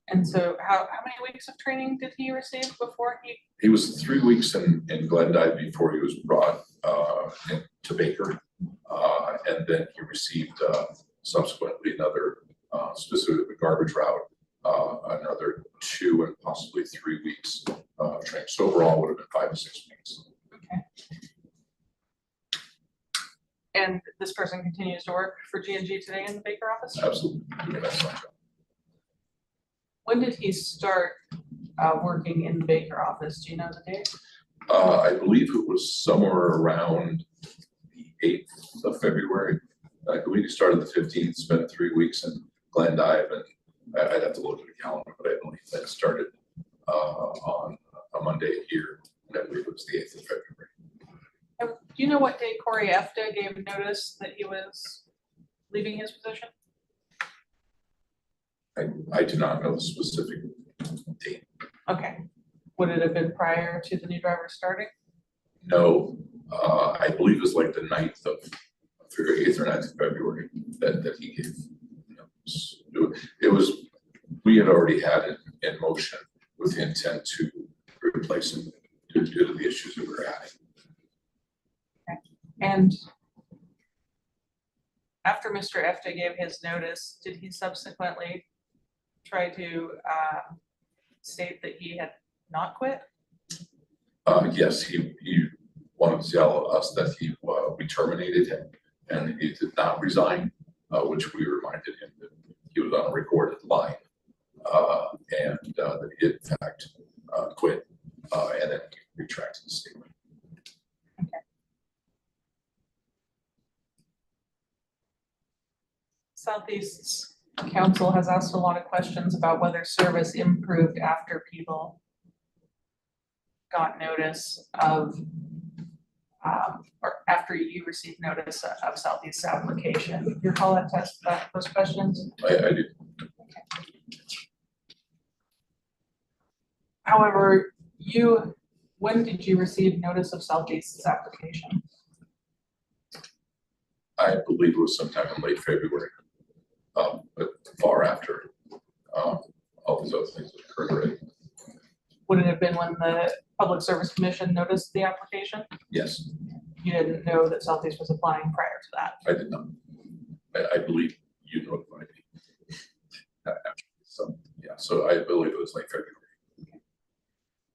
And so how many weeks of training did he receive before He was 3 weeks in Glendive before he was brought to Baker, and then he received subsequently another specific garbage route, another 2 and possibly 3 weeks of training. So overall would have been 5 to 6 weeks. Okay. And this person continues to work for G&G today in the Baker office? Absolutely. Doing an excellent job. When did he start working in the Baker office? Do you know the date? I believe it was somewhere around the 8th of February. I believe he started the 15th, spent 3 weeks in Glendive, and I'd have to look at the calendar, but I believe that started on a Monday here, and I believe it was the 8th of February. And do you know what day Corey Efta gave notice that he was leaving his position? I do not know the specific date. Okay, would it have been prior to the new driver starting? No, I believe it was like the 9th of February, 8th or 9th of February that he gave notice. It was, we had already had it in motion with the intent to replace him due to the issues that we were having. Okay. And after Mr. Efta gave his notice, did he subsequently try to state that he had not quit? Yes, he wanted to tell us that we terminated him and he did not resign, which we reminded him that he was on a recorded line, and that he did in fact quit, and then he retracted the statement. Okay. Southeast's Council has asked a lot of questions about whether service improved after people got notice of, or after you received notice of Southeast's application. Do you recall that those questions? I do. However, when did you receive notice of Southeast's application? I believe it was sometime in late February, but far after all these other things that occurred already. Would it have been when the Public Service Commission noticed the application? Yes, You didn't know that Southeast was applying prior to that? I did not. I believe you notified me. So, yeah, so I believe it was late February.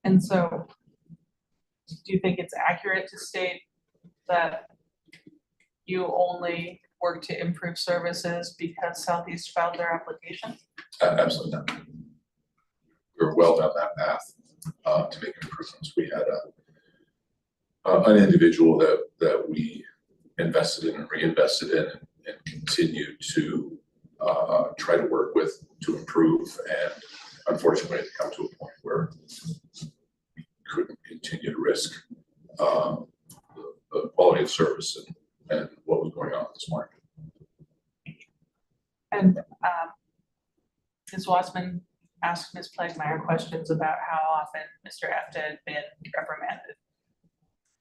And so, do you think it's accurate to state that you only work to improve services because Southeast filed their application? Absolutely not. We were well down that path to make improvements. We had an individual that we invested in and reinvested in and continued to try to work with to improve. And unfortunately, it come to a point where we couldn't continue to risk the quality of service and what was going on in this market. And Ms. Wassman asked Ms. Plegmeyer questions about how often Mr. Efta had been reprimanded.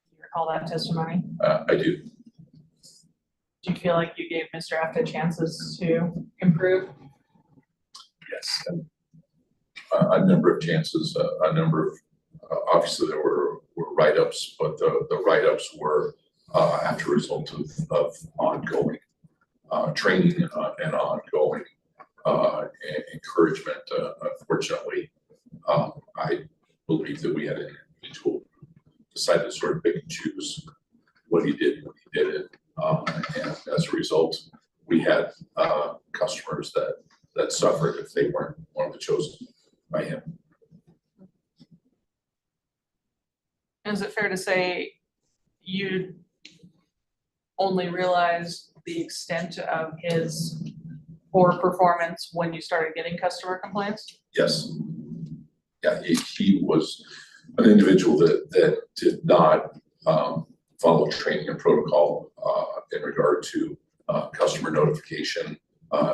Do you recall that testimony? I do. Do you feel like you gave Mr. Efta chances to improve? Yes, and a number of chances, a number of, obviously there were write-ups, but the write-ups were after a result of ongoing training and ongoing encouragement. Unfortunately, I believe that we had an individual who decided to sort of pick and choose what he did when he did it. And as a result, we had customers that suffered if they weren't one of the chosen by him. Is it fair to say you only realized the extent of his poor performance when you started getting customer complaints? Yes. Yeah, he was an individual that did not follow training and protocol in regard to customer notification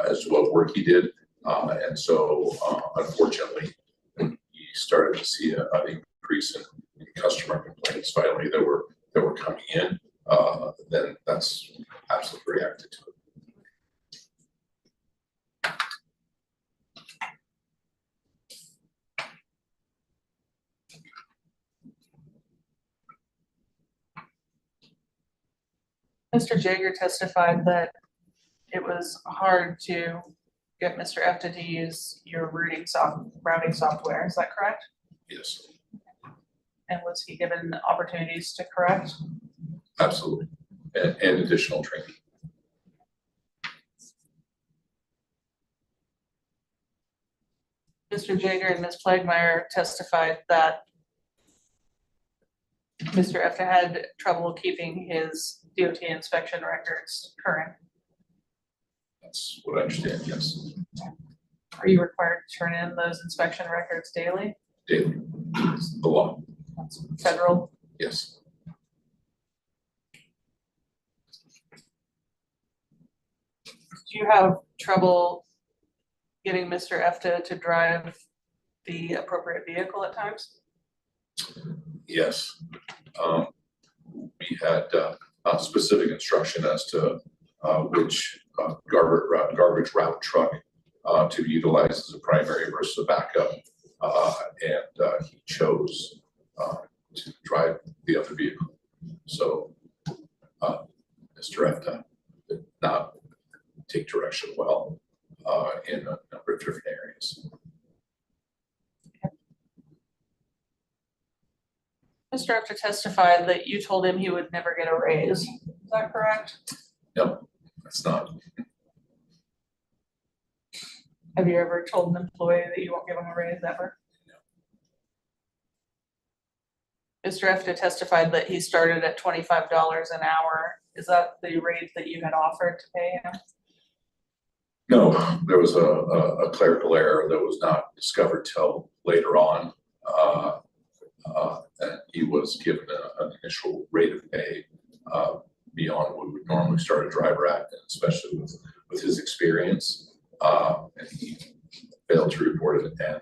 as to what work he did. And so unfortunately, when he started to see an increase in customer complaints finally that were coming in, then that's absolutely reacted to it. Mr. Jager testified that it was hard to get Mr. Efta to use your routing software. Is that correct? Yes, And was he given opportunities to correct? absolutely, and additional training. Mr. Jager and Ms. Plegmeyer testified that Mr. Efta had trouble keeping his DOT inspection records current. That's what I understand, yes. Are you required to turn in those inspection records daily? daily. It's the law, That's federal. yes. Do you have trouble getting Mr. EFTA to drive the appropriate vehicle at times? Yes. We had specific instruction as to which garbage route truck to utilize as a primary versus a backup. And he chose to drive the other vehicle. So Mr. EFTA did not take direction well in a number of different areas. Mr. EFTA testified that you told him he would never get a raise. Is that correct? No, that's not. Have you ever told an employee that you won't give him a raise ever? No. Mr. EFTA testified that he started at $25 an hour. Is that the rate that you had offered to pay him? No, there was a clerical error that was not discovered till later on. And he was given an initial rate of pay beyond what we would normally start a driver at, and especially with his experience. And he failed to report it, and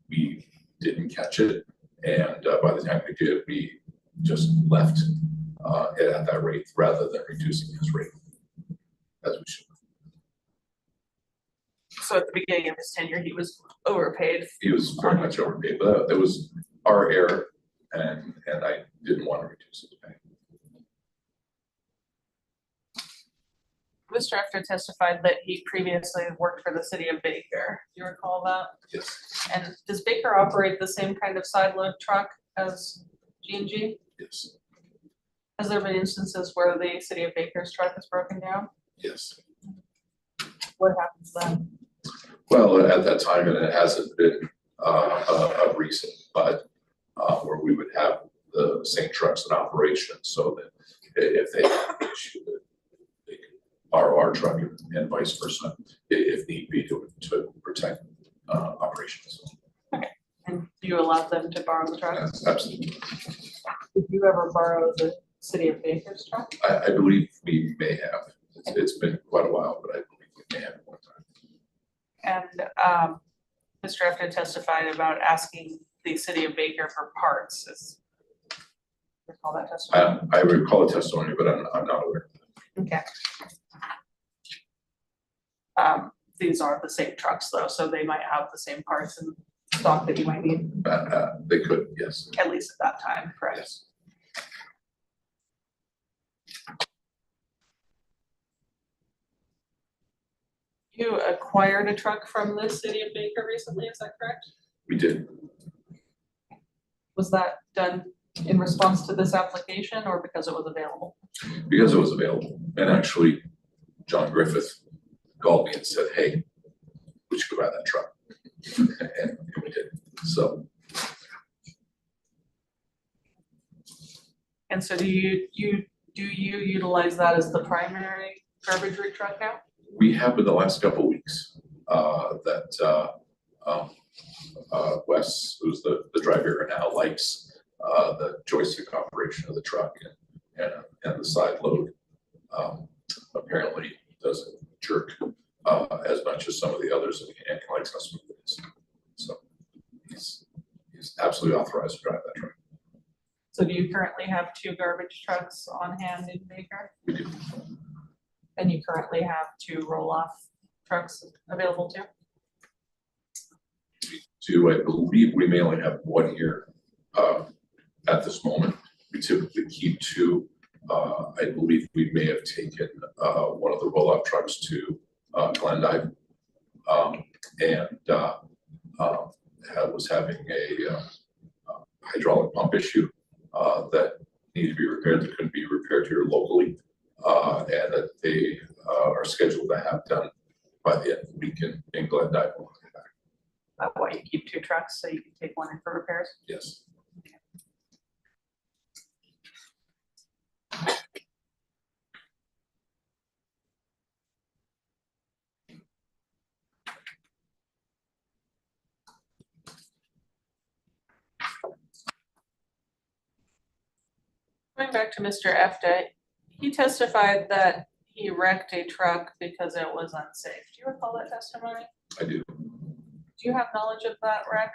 we didn't catch it. And by the time we did, we just left it at that rate rather than reducing his rate as we should. So at the beginning of his tenure, he was overpaid. He was very much overpaid, but it was our error, and I didn't want to reduce his pay. Mr. EFTA testified that he previously worked for the city of Baker. Do you recall that? Yes. And does Baker operate the same kind of side load truck as G&G? Yes. Has there been instances where the city of Baker's truck is broken down? Yes. What happens then? Well, at that time, and it hasn't been a recent, but where we would have the same trucks in operation, so that if they have an issue, that they could borrow our truck and vice versa, if need be, to protect operations. Okay. And do you allow them to borrow the truck? Yes, absolutely. Did you ever borrow the city of Baker's truck? I believe we may have. It's been quite a while, but I believe we may have at one time. And Mr. EFTA testified about asking the city of Baker for parts. Recall that testimony? I recall the testimony, but I'm not aware. Okay. These are the same trucks though, so they might have the same parts in stock that you might need, They could, yes. at least at that time, correct? Yes. You acquired a truck from the city of Baker recently, is that correct? We did. Was that done in response to this application or because it was available? Because it was available. And actually, John Griffith called me and said, hey, we should go buy that truck. And we did. So. And so do you utilize that as the primary garbage route truck now? We have in the last couple of weeks that Wes, who's the driver now, likes the joystick operation of the truck and the side load apparently doesn't jerk as much as some of the others, and he likes how smooth it is. So he's absolutely authorized to drive that truck. So do you currently have 2 garbage trucks on hand in Baker? We do. And you currently have 2 roll-off trucks available too? I believe we may only have 1 here at this moment. We typically keep 2. I believe we may have taken one of the roll-off trucks to Glendive and was having a hydraulic pump issue that needed to be repaired, that couldn't be repaired here locally, and that they are scheduled to have done by the end of the week in Glendive. That's why you keep 2 trucks, so you can take 1 in for repairs? Yes. going back to Mr. Efta, he testified that he wrecked a truck because it was unsafe. Do you recall that testimony? I do. Do you have knowledge of that wreck?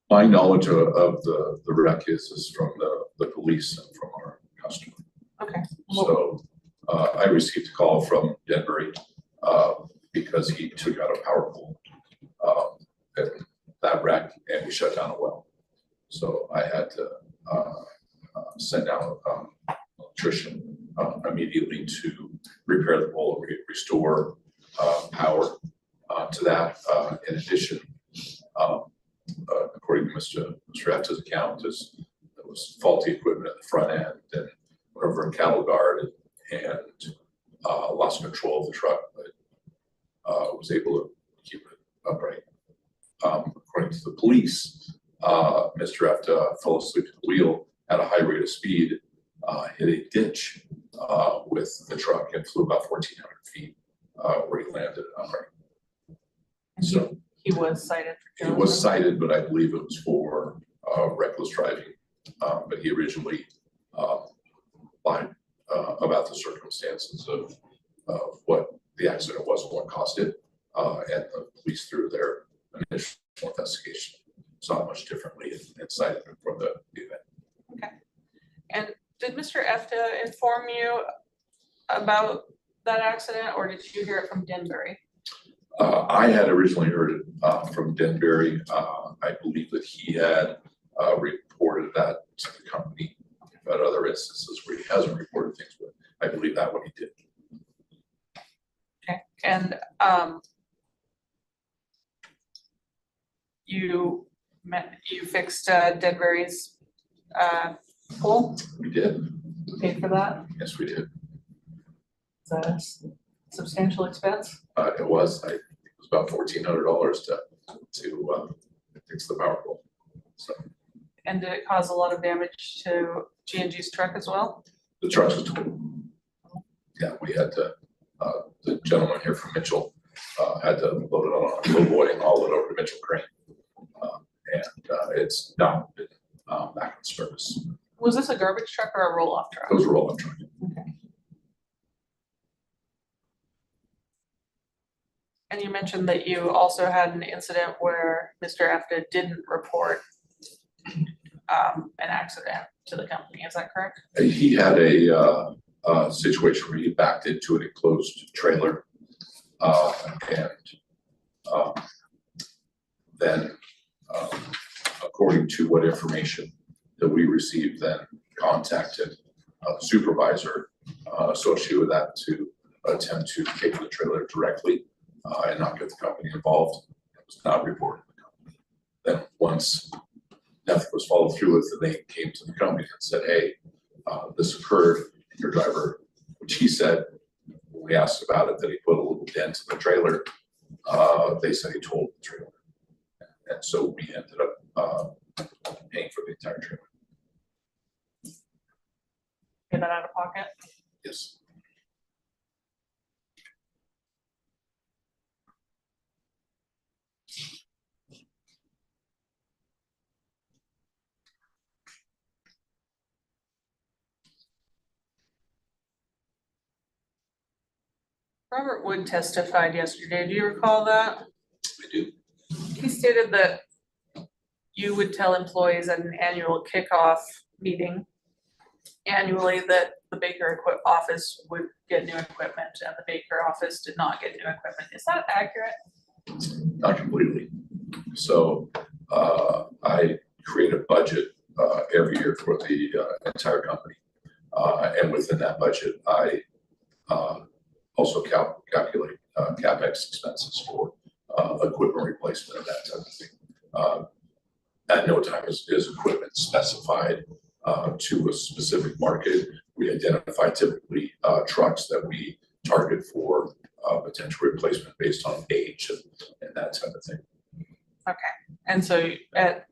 My knowledge of the wreck is from the police and from our customer. Okay. So I received a call from Denbury because he took out a power pole and that wreck, and we shut down a well. So I had to send out electrician immediately to repair the pole, restore power to that. In addition, according to Mr. Efta's account, there was faulty equipment at the front end and went over a cattle guard and lost control of the truck, but was able to keep it upright. According to the police, Mr. Efta fell asleep at the wheel at a high rate of speed, hit a ditch with the truck and flew about 1,400 feet where he landed upright. So he was cited for he was cited, but I believe it was for reckless driving. But he originally lied about the circumstances of what the accident was and what caused it. And the police, through their initial investigation, saw it much differently and cited him for the event. Okay. And did Mr. Efta inform you about that accident, or did you hear it from Denbury? I had originally heard it from Denbury. I believe that he had reported that to the company. About other instances where he hasn't reported things, but I believe that what he did. Okay, and you fixed Denbury's pole? We did. Paid for that? Yes, we did. Is that a substantial expense? It was. It was about $1,400 to fix the power pole. So. And did it cause a lot of damage to G&G's truck as well? The truck was totaled. Yeah, we had to. The gentleman here from Mitchell had to load it on a lowboy and haul it over to Mitchell Crane, and it's now been back in service. Was this a garbage truck or a roll-off truck? It was a roll-off truck. Okay. And you mentioned that you also had an incident where Mr. Efta didn't report an accident to the company. Is that correct? He had a situation where he backed into an enclosed trailer, and then, according to what information that we received, then contacted the supervisor associated with that to attempt to take the trailer directly and not get the company involved. It was not reported to the company. Then once nothing was followed through with, and they came to the company and said, hey, this occurred, and your driver, which he said, when we asked about it, that he put a little dent in the trailer, they said he totaled the trailer. And so we ended up paying for the entire trailer. Get that out of pocket? Yes. Robert Wood testified yesterday. Do you recall that? I do. He stated that you would tell employees at an annual kickoff meeting annually that the Baker office would get new equipment and the Baker office did not get new equipment. Is that accurate? Not completely. So I create a budget every year for the entire company. And within that budget, I also calculate CapEx expenses for equipment replacement and that type of thing. At no time is equipment specified to a specific market. We identify typically trucks that we target for potential replacement based on age and that type of thing. Okay, and so at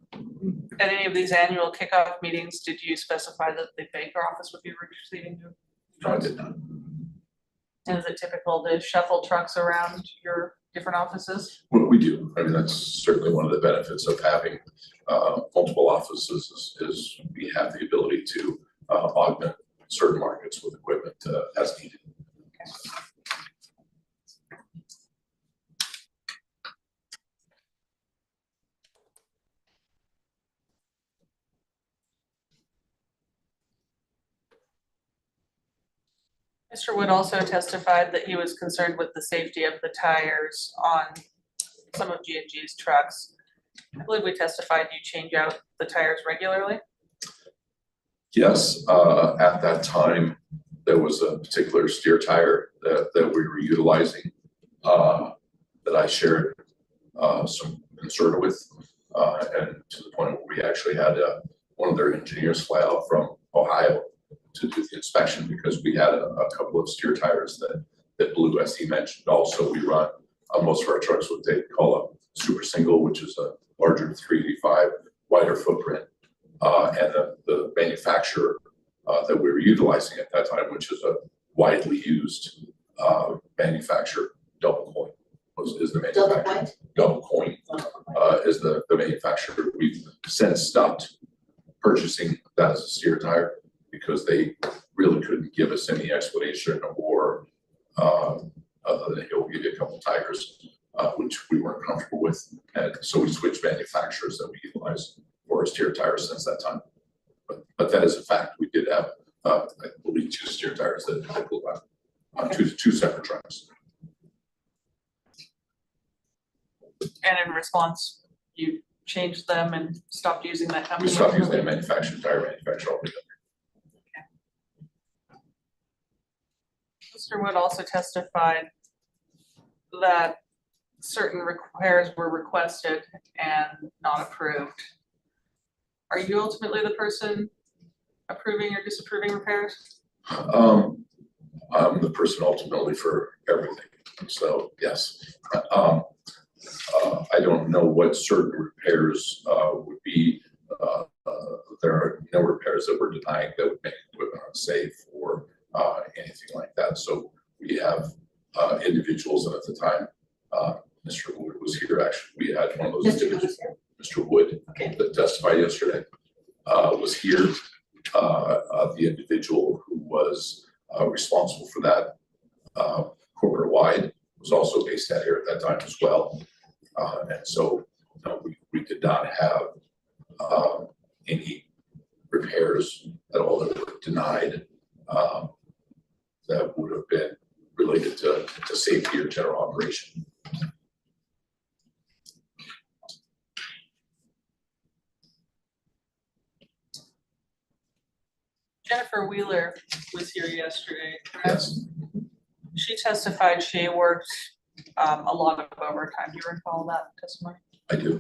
any of these annual kickoff meetings, did you specify that the Baker office would be receiving new No, I trucks? did not. And is it typical to shuffle trucks around your different offices? Well, we do. I mean, that's certainly one of the benefits of having multiple offices is we have the ability to augment certain markets with equipment as needed. Mr. Wood also testified that he was concerned with the safety of the tires on some of G&G's trucks. I believe we testified you change out the tires regularly. Yes, at that time, there was a particular steer tire that we were utilizing that I shared some concern with, and to the point where we actually had one of their engineers fly out from Ohio to do the inspection because we had a couple of steer tires that blew, as he mentioned. Also, we run most of our trucks what they call a super single, which is a larger 385, wider footprint, and the manufacturer that we were utilizing at that time, which is a widely used manufacturer, Double Coin is the manufacturer. Double Coin is the manufacturer. We've since stopped purchasing that as a steer tire because they really couldn't give us any explanation or other than he'll give you a couple tires, which we weren't comfortable with. And so we switched manufacturers that we utilize for our steer tires since that time. But that is a fact. We did have, I believe, 2 steer tires that blew out on two separate trucks. And in response, you changed them and stopped using that company? We stopped using that tire manufacturer altogether. Mr. Wood also testified that certain repairs were requested and not approved. Are you ultimately the person approving or disapproving repairs? I'm the person ultimately for everything. So yes, I don't know what certain repairs would be. There are no repairs that we're denying that would make equipment unsafe or anything like that. So we have individuals, and at the time, Mr. Wood was here. Actually, we had one of those individuals, Mr. Wood, that testified yesterday, was here. The individual who was responsible for that corporate wide was also based out here at that time as well. And so we did not have any repairs at all that were denied that would have been related to safety or general operation. Jennifer Wheeler was here yesterday, correct? Yes, She testified she worked a lot of overtime. Do you recall that testimony? I do.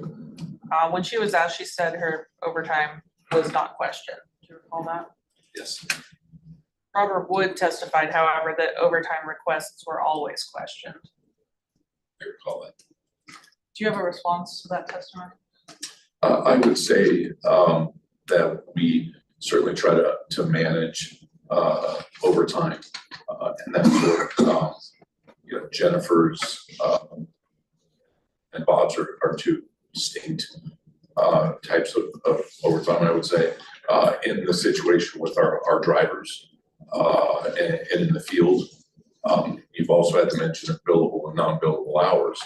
When she was asked, she said her overtime was not questioned. Do you recall that? Yes. Robert Wood testified, however, that overtime requests were always questioned. I recall that. Do you have a response to that testimony? I would say that we certainly try to manage overtime, and that's what Jennifer's and Bob's are 2 distinct types of overtime. I would say in the situation with our drivers and in the field, you've also had to mention billable and non-billable hours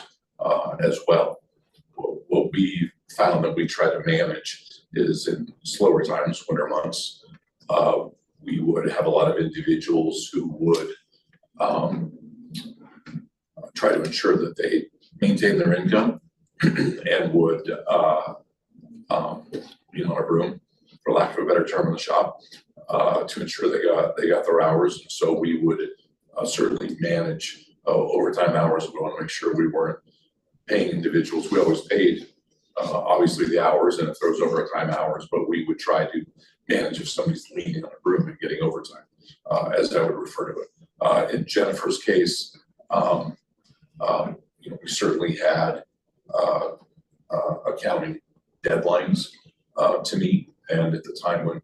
as well. What we found that we try to manage is in slower times, winter months, we would have a lot of individuals who would try to ensure that they maintain their income and would, a room, for lack of a better term, in the shop to ensure they got their hours. And so we would certainly manage overtime hours. We want to make sure we weren't paying individuals. We always paid obviously the hours and if there was overtime hours, but we would try to manage if somebody's leaning on a broom and getting overtime, as I would refer to it. In Jennifer's case, we certainly had accounting deadlines to meet, and at the time when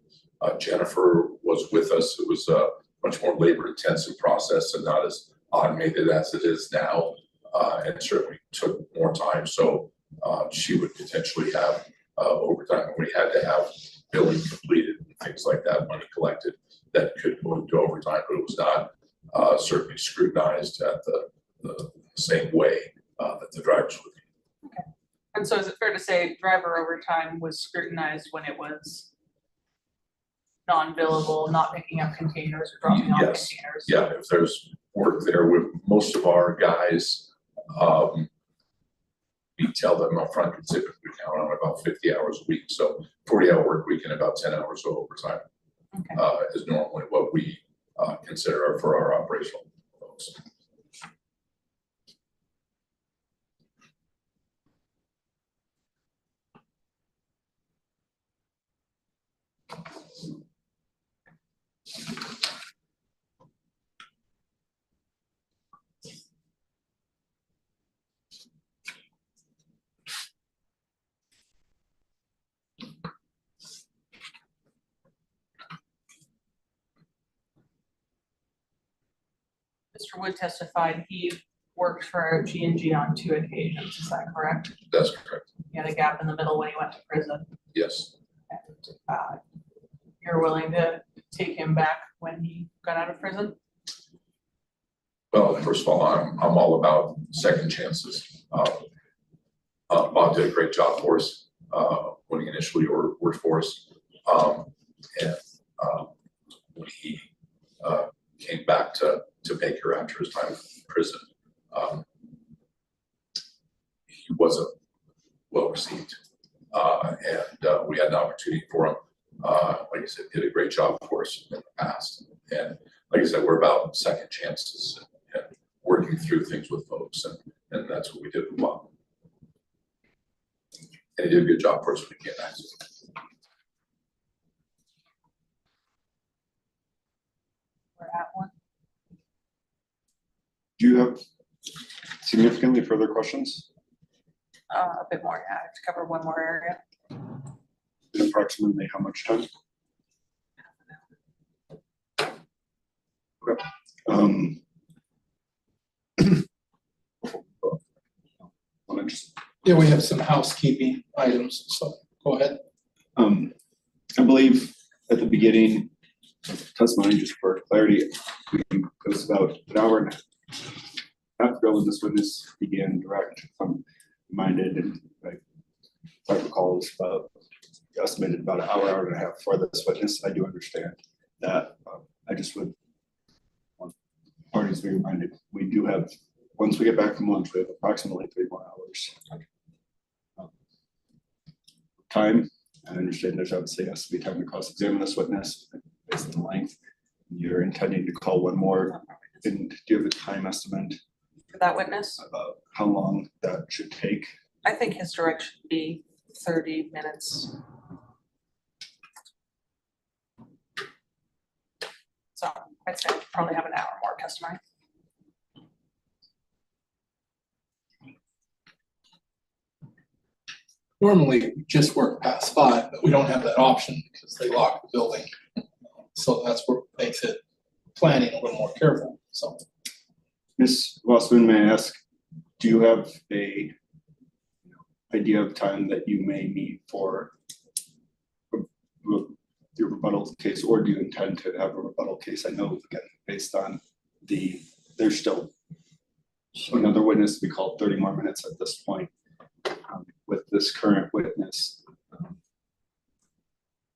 Jennifer was with us, it was a much more labor-intensive process and not as automated as it is now, and certainly took more time. So she would potentially have overtime, and we had to have billing completed things like that, money collected that could move to overtime, but it was not certainly scrutinized at the same way that the drivers would be. Okay. And so is it fair to say driver overtime was scrutinized when it was non-billable, not picking up containers or dropping off Yes. containers? Yeah, if there's work there with most of our guys, we tell them upfront, we typically count on about 50 hours a week. So 40-hour work week and about 10 hours of overtime is normally what we consider for our operational folks. Mr. Wood testified he worked for G&G on 2 occasions, is that correct? That's correct. He had a gap in the middle when he went to prison. Yes. And you're willing to take him back when he got out of prison? Well, first of all, I'm all about second chances. Bob did a great job for us when he initially worked for us. When he came back to Baker after his time in prison, he wasn't well received. And we had an opportunity for him. Like I said, did a great job for us in the past. And like I said, we're about second chances and working through things with folks. And that's what we did with Bob. And he did a good job for us when he came back. We're at one. Do you have significantly further questions? A bit more, yeah, I have to cover one more area. In approximately how much time? Okay. Yeah, we have some housekeeping items, so go ahead. I believe at the beginning of testimony, just for clarity, it was about an hour and a half ago when this witness began direct, if I'm reminded, and if I recall, it was about estimated about an hour and a half for this witness. I do understand that. I just would want parties to be reminded, we do have, once we get back from lunch, we have approximately 3 more hours. Time, I understand there's obviously has to be time to cross-examine this witness based on the length. You're intending to call one more, and do you have a time estimate For that witness, about how long that should take? I think his direct should be 30 minutes. So I'd say probably have an hour more testimony. Normally, we just work past 5, but we don't have that option because they lock the building. So that's what makes it planning a little more careful, so. Ms. Vossman, may I ask, do you have a idea of time that you may need for your rebuttal case, or do you intend to have a rebuttal case? I know, again, based on there's still another witness to be called, 30 more minutes at this point. With this current witness,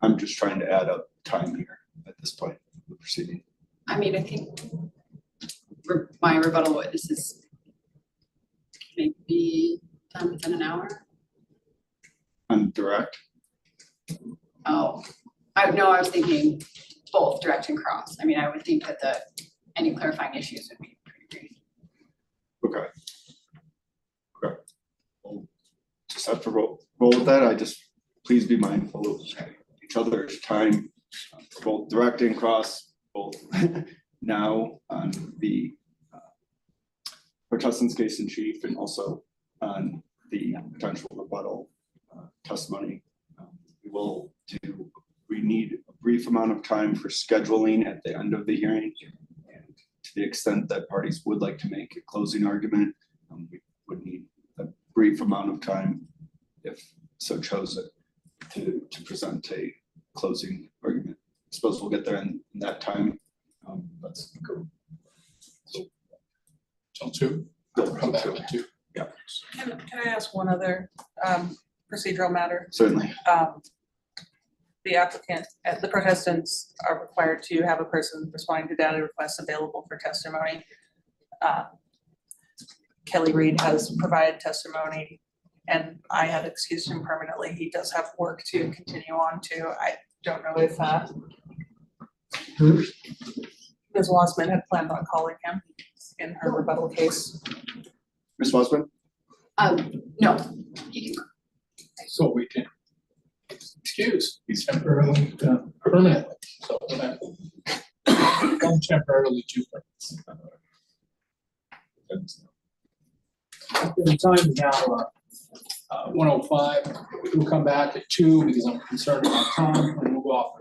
I'm just trying to add up time here at this point of the proceeding. I mean, I think my rebuttal witness is maybe done within an hour. On direct? Oh, I was thinking both direct and cross. I mean, I would think that any clarifying issues would be pretty brief. Okay. Okay. We'll just have to roll with that. Please be mindful of each other's time, both direct and cross, both now on the protestant's case in chief and also on the potential rebuttal testimony. We need a brief amount of time for scheduling at the end of the hearing. And to the extent that parties would like to make a closing argument, we would need a brief amount of time, if so chosen, to present a closing argument. suppose we'll get there in that time. That's cool. Till two, come back at two. Can I ask one other procedural matter? Certainly. The applicant, the protestants are required to have a person responding to data requests available for testimony. Kelly Reed has provided testimony and I have excused him permanently. He does have work to continue on to. I don't know if Ms. Wassman had planned on calling him in her rebuttal case. Ms. Mossman? No, you can, So we can excuse these temporarily, permanently, so don't temporarily do permits. The time is now 1:05, we'll come back at 2 because I'm concerned about time, and we'll go off